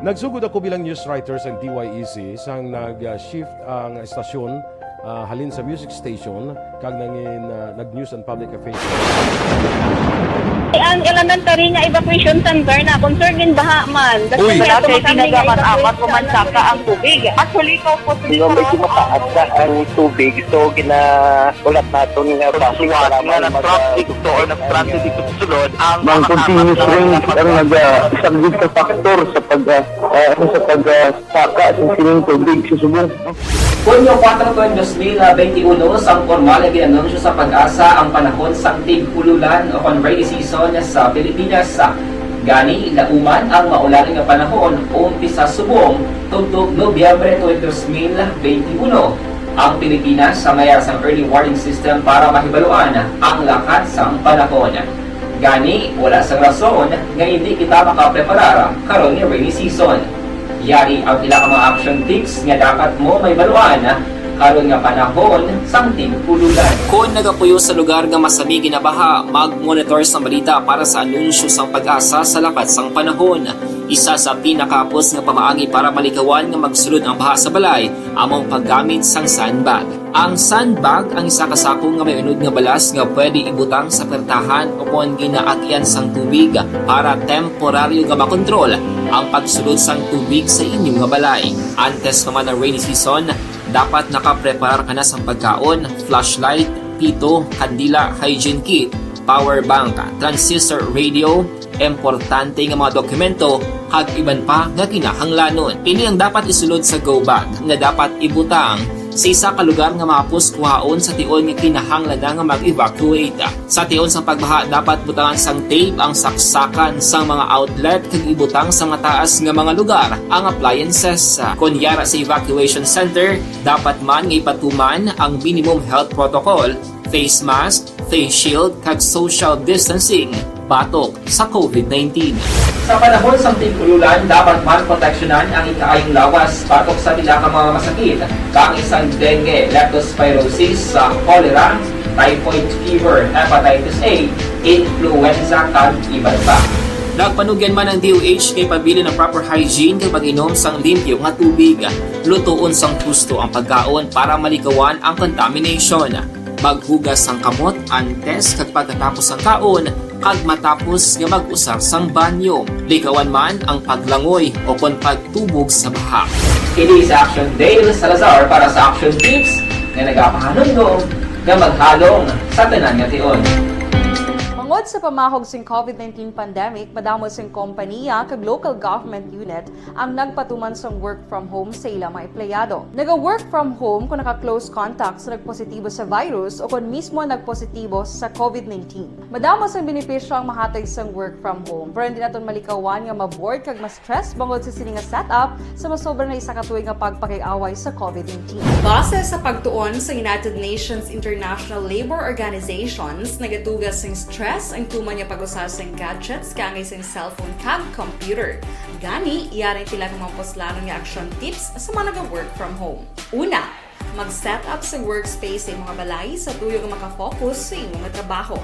Nagsugod ako bilang news writer sa DYEC sang nag-shift ang estasyon halin sa music station kag nangin nag-news and public affairs. Ang elementary nga evacuation center na concern din baha man. Uy, kasi pinagaman-amat kumansaka ang tubig. Actually, ikaw po medyo mataas na ang tubig. So, ulat natin nga basiwala nga nag-traffic to or nag-transit dito sa sulod. Ang continuous rain ang nag-isang sa factor sa pagsaka at sining tubig sa subong. Hunyo 4, 2021, sang formal na ginanunsyo sa pag-asa ang panahon sa tig-ululan o rainy season sa Pilipinas. Gani, lauman ang maulan nga panahon umpisa subong tugtog Nobyembre 2021. Ang Pilipinas sa mayar sang early warning system para mahibaluan ang lakat sang panahon. Gani, wala sang rason nga hindi kita makapreparar karon ni rainy season. Yari ang ilang mga action tips nga dapat mo may baluan karon nga panahon sang tig-ululan. Kung nagapuyo sa lugar nga masami ginabaha, mag-monitor sa balita para sa anunsyo sang pag-asa sa lakat sang panahon. Isa sa pinakapos nga pamaagi para malikawan nga magsulod ang baha sa balay, among paggamit sang sandbag. Ang sandbag ang isa ka sako nga may unod nga balas nga pwede ibutang sa pertahan o kung ginaakyan sang tubig para temporaryo nga makontrol ang pagsulod sang tubig sa inyong nga balay. Antes naman ng rainy season, dapat nakapreparar ka na sa pagkaon, flashlight, pito, kandila, hygiene kit, power bank, transistor radio, importante nga mga dokumento, kag iban pa nga kinahanglanon. Ini ang dapat isulod sa go bag nga dapat ibutang sa isa ka lugar nga mapus kuhaon sa tion nga kinahanglan nga mag-evacuate. Sa tion sa pagbaha, dapat butangan sang tape ang saksakan sa mga outlet kag ibutang sa mataas nga mga lugar ang appliances. Kunyara sa evacuation center, dapat man nga ipatuman ang minimum health protocol, face mask, face shield kag social distancing batok sa COVID-19. Sa panahon sa tig-ululan, dapat man proteksyonan ang ikaayong lawas batok sa pila ka mga masakit, kang isang dengue, leptospirosis, cholera, typhoid fever, hepatitis A, influenza, kag iban pa. Nagpanugyan man ang DOH kay pabili ng proper hygiene kay pag-inom sang limpyo nga tubig. Lutuon sang gusto ang pagkaon para malikawan ang contamination. Maghugas sang kamot antes kag pagkatapos sang kaon kag matapos nga mag-usar sang banyo. Likawan man ang paglangoy o kon pagtubog sa baha. Kini sa Aksyon Dale Salazar para sa Action Tips nga nagapahanundong nga maghalong sa tanan nga tion. Tungod sa pamahog sing COVID-19 pandemic, madamo sing kompanya kag local government unit ang nagpatuman sang work from home sa ilang mga empleyado. Naga-work from home kung naka-close contact sa nagpositibo sa virus o kung mismo nagpositibo sa COVID-19. Madamo sang benepisyo ang mahatag sang work from home, pero hindi naton malikawan nga ma-bored kag ma-stress bangod sa sini nga setup sa masobra na isa ka tuig nga pagpakiaway sa COVID-19. Base sa pagtuon sa United Nations International Labor Organizations, nagatugas sing stress ang tuman niya pag-usar sa gadgets kangay sa cellphone kag computer. Gani, iyaring tila ng mga poslanong nga action tips sa mga nag-work from home. Una, mag-set up sa workspace sa mga balay sa tuyo nga makafocus sa inyong trabaho.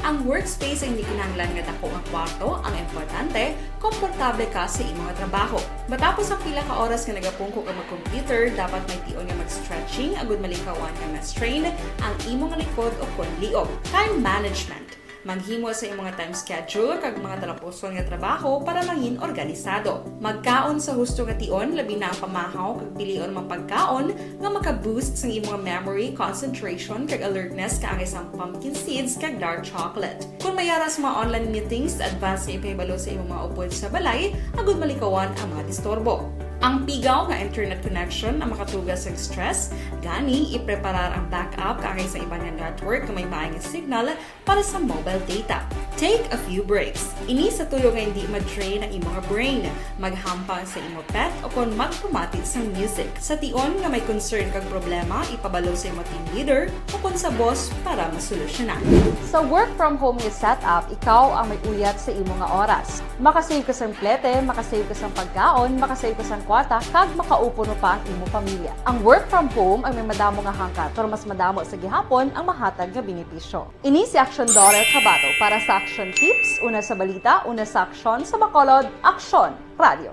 Ang workspace ay hindi kinahanglan nga dako nga kwarto, ang importante, komportable ka sa imong trabaho. Matapos ang pila ka oras nga nagapungko ka mag-computer, dapat may tion nga mag-stretching agud malikawan nga ma-strain ang imong likod o kon liog. Time management. Manghimo sa imong time schedule kag mga talapuson nga trabaho para mangin organisado. Magkaon sa husto nga tion, labi na ang pamahaw kag pilion mga pagkaon nga maka-boost sa imong memory, concentration kag alertness kaangay sa pumpkin seeds kag dark chocolate. Kung mayaras mga online meetings, advance sa ipahibalo sa imong mga upod sa balay, agud malikawan ang mga disturbo. Ang pigaw nga internet connection ang makatugas sa stress, gani ipreparar ang backup kaagay sa iba nga network na may maayong signal para sa mobile data. Take a few breaks. Ini sa tuyo nga hindi ma-drain ang imong brain, maghampang sa imong pet o kon magpumati sa music. Sa tion nga may concern kag problema, ipabalo sa imong team leader o kon sa boss para masolusyonan. Sa work from home nga setup, ikaw ang may uyat sa imong nga oras. Makasave ka sa plete, makasave ka sa pagkaon, makasave ka sa kwata, kag makaupo no pa ang imong pamilya. Ang work from home ay may madamo nga hangkat, pero mas madamo sa gihapon ang mahatag nga benepisyo. Ini si Aksyon Dorel Cabato para sa Action Tips, una sa balita, una sa aksyon sa Bacolod, Aksyon Radio.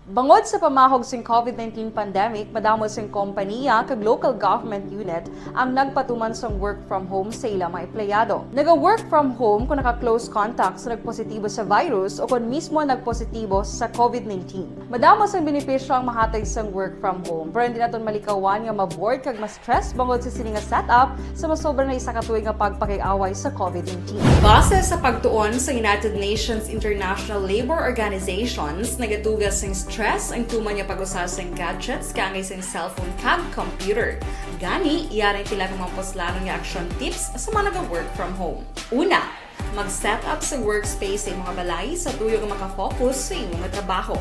Bangod sa pamahog sing COVID-19 pandemic, madamo sing kompanya kag local government unit ang nagpatuman sa work from home sa ilang mga empleyado. Naga-work from home kung naka-close contacts na nagpositibo sa virus o kung mismo nagpositibo sa COVID-19. Madamo sang benepisyo ang mahatag sa work from home, pero hindi naton malikawan nga ma-bored kag ma-stress bangod sa sini nga setup sa masobra na isa ka tuig nga pagpakiaway sa COVID-19. Base sa pagtuon sa United Nations International Labor Organizations, nagatugas sing stress ang tuman niya pag-usas ng gadgets kangay sa cellphone kag computer. Gani, iyaring tila ng mga poslanong nga action tips sa mga nag-work from home. Una, mag-set up sa workspace sa imong balay sa tuyo nga makafocus sa imong trabaho.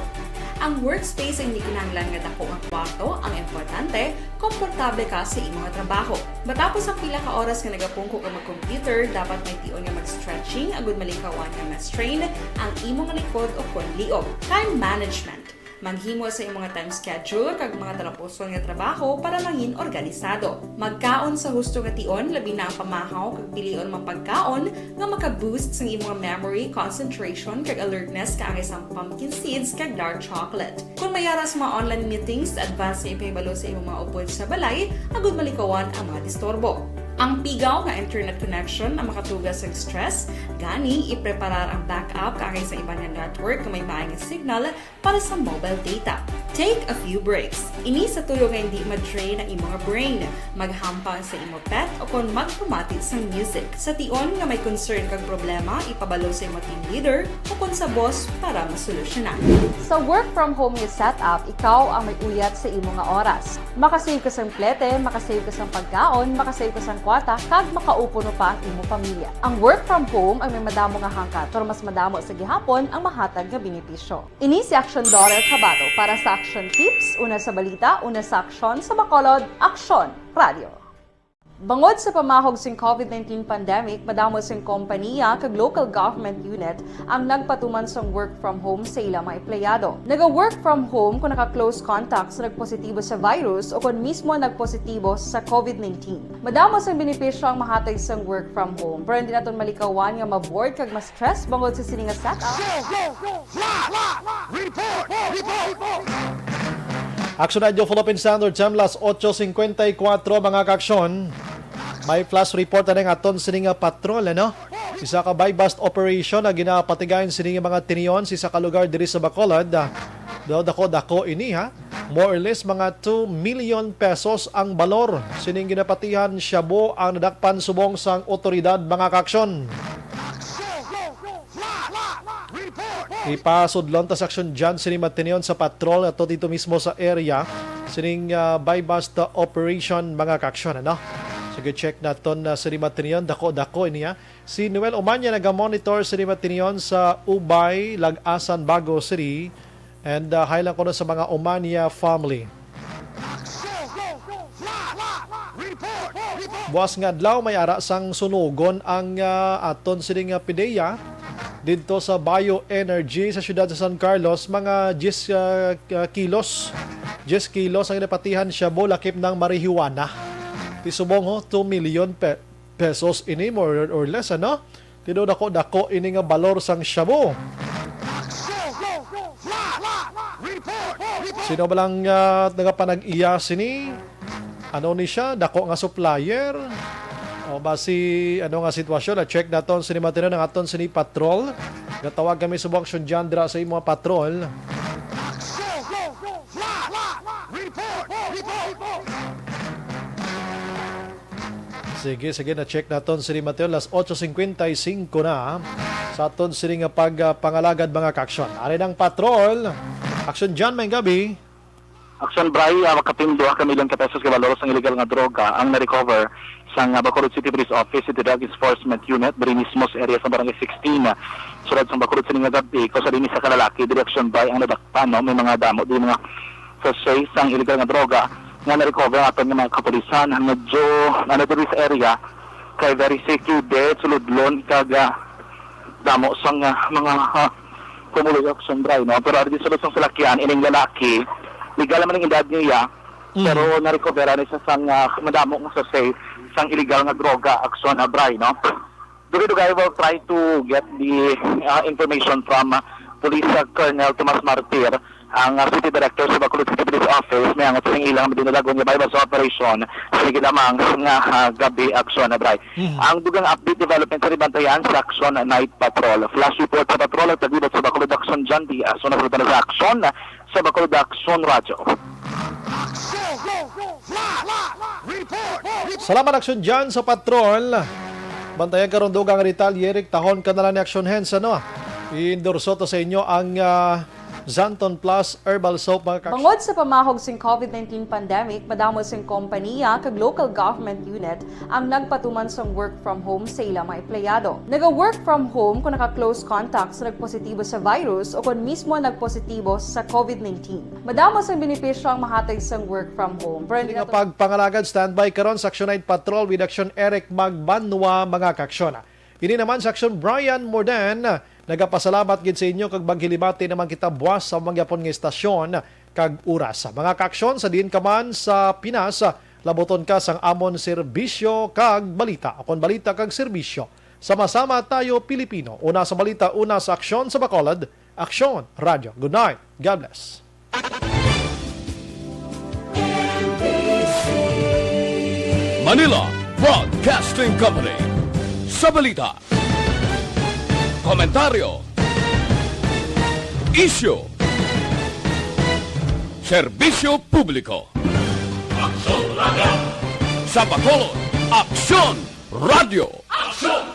Ang workspace ay hindi kinahanglan nga dako ang kwarto, ang importante, komportable ka sa imong trabaho. Matapos ang pila ka oras nga nagapungko ka mag-computer, dapat may tion nga mag-stretching agud malikawan nga ma-strain ang imong likod o konliog. Time management. Maghimo sa imong time schedule kag mga tarapuson nga trabaho para mangin organisado. Magkaon sa husto nga tion, labi na ang pamahaw kag pilion mang pagkaon nga maka-boost sa imong memory, concentration kag alertness kaagay sa pumpkin seeds kag dark chocolate. Kung mayara sa mga online meetings, advance nga ipahibalo sa imong mga upod sa balay, agud malikawan ang mga disturbo. Ang pigaw nga internet connection ang makatugas sa stress, gani ipreparar ang backup kaagay sa iba nga network na may maayong signal para sa mobile data. Take a few breaks. Ini sa tuyo nga hindi ma-drain ang imong brain, maghampang sa imong pet o kon magpumati sa music. Sa tion nga may concern kag problema, ipabalo sa imong team leader o kon sa boss para masolusyonan. Sa work from home nga setup, ikaw ang may uyat sa imong nga oras. Makasave ka sa plete, makasave ka sa pagkaon, makasave ka sa kwata, kag makaupo no pa ang imong pamilya. Ang work from home ay may madamo nga hangkat, pero mas madamo sa gihapon ang mahatag nga benepisyo. Ini si Aksyon Dorel Cabato para sa Action Tips, una sa balita, una sa aksyon sa Bacolod, Aksyon Radio. Bangod sa pamahog sing COVID-19 pandemic, madamo sing kompanya kag local government unit ang nagpatuman sa work from home sa ilang mga empleyado. Naga-work from home kung naka-close contacts na nagpositibo sa virus o kung mismo nagpositibo sa COVID-19. Madamo sang benepisyo ang mahatag sa work from home, pero hindi naton malikawan nga ma-bored kag ma-stress bangod sa sini nga setup. Aksyon Radio Philippine Standard Time, las 8:54 mga kaaksyon. May flash report na ng aton sininga patrol, ano? Isa ka buy-bust operation na ginapatigayon sininga mga tiniyon sa isa ka lugar diri sa Bacolod. Dako ini ha. More or less mga 2 million pesos ang balor. Sining ginapatihan Shabu ang nadakpan subong sang otoridad mga kaaksyon. Ipasudlon tas aksyon dyan sining matiniyon sa patrol at dito mismo sa area sining buy-bust operation mga kaaksyon, ano? Sige, check naton sining matiniyon dako niya. Si Noel Umanya naga-monitor sining matiniyon sa Ubay, Lag-asan, Bago City, and highlight ko na sa mga Umanya family. Buwas nga adlaw may ara sang sunugon ang aton sining pideya dito sa Bioenergy sa siyudad sa San Carlos, mga 10 kilos. 10 kilos ang napatihan siya lakip ng marihuana. Tisubong 2 million pesos ini more or less, ano? Tino dako ini nga balor sang shabu. Sino ba lang nagapanag-iya sini? Ano ni siya? Dako nga supplier? O basi ano nga sitwasyon, check naton sini matino ng aton sini patrol. Gatawag kami sa aksyon dyan dra sa imong patrol. Sige, na check naton sini matino las 8:55 na sa aton sini nga pagpangalagad mga kaaksyon. Ari ng patrol. Aksyon dyan, may gabi. Aksyon Bryan, makatim 2 milyon ka pesos kabaloros ng illegal nga droga ang na-recover sa Bacolod City Police Office, City Drug Enforcement Unit, diri mismo sa area sa Barangay 16. Sulad sa Bacolod City nga gabi, ko sa dinis sa kalalaki, direksyon by ang nadakpan, no? May mga damo, di mga sachet sang illegal nga droga nga na-recover ang aton ng mga kapulisan. Medyo, diri sa area, kay very secure, suludlon, kaga damo sang mga kumuloy Aksyon Bryan, no? Pero di sulod sang salakyan, ining lalaki, legal naman ang edad niya, pero na-recovera ni sa sang madamo nga sachet sang illegal nga droga, Aksyon Bryan, no? Dugay-dugay will try to get the information from Police Colonel Tomas Martir, ang City Director sa Bacolod City Police Office, may angat sa ilang dinalagon nga bypass operation sa lamang nga gabi, Aksyon Bryan. Ang dugang update development sa ribantayan sa Aksyon Night Patrol. Flash report sa patrol at tagibot sa Bacolod Aksyon John Diaz. So nasultan na sa Aksyon sa Bacolod Aksyon Radio. Salamat Aksyon dyan sa patrol. Bantayan karon dugang retaliarik tahon ka na lang ni Aksyon Hands, ano? I-endorso to sa inyo ang Zanton Plus Herbal Soap, mga kaksyon. Bangod sa pamahog sing COVID-19 pandemic, madamo sing kompanya kag local government unit ang nagpatuman sang work from home sa ilang mga empleyado. Naga-work from home kung naka-close contact sa nagpositibo sa virus o kung mismo nagpositibo sa COVID-19. Madamo sang benepisyo ang mahatag sang work from home. Pero hindi Pagpangalagad, standby karon sa Action Night Patrol with Action Eric Magbanwa, mga kaksyon. Ini naman sa Action Bryan Morden, nagapasalamat gid sa inyo kag maghilibati naman kita buwas sa mangyapon nga istasyon kag oras. Mga kaaksyon sa diin ka man sa Pinas, laboton ka sang amon serbisyo kag balita. Akon balita kag serbisyo. Sama-sama tayo Pilipino. Una sa balita, una sa aksyon sa Bacolod. Aksyon Radio. Good night. God bless. Manila Broadcasting Company. Sa balita, komentaryo, isyu, serbisyo publiko. Aksyon Radio! Sa Bacolod, Aksyon Radio! Aksyon!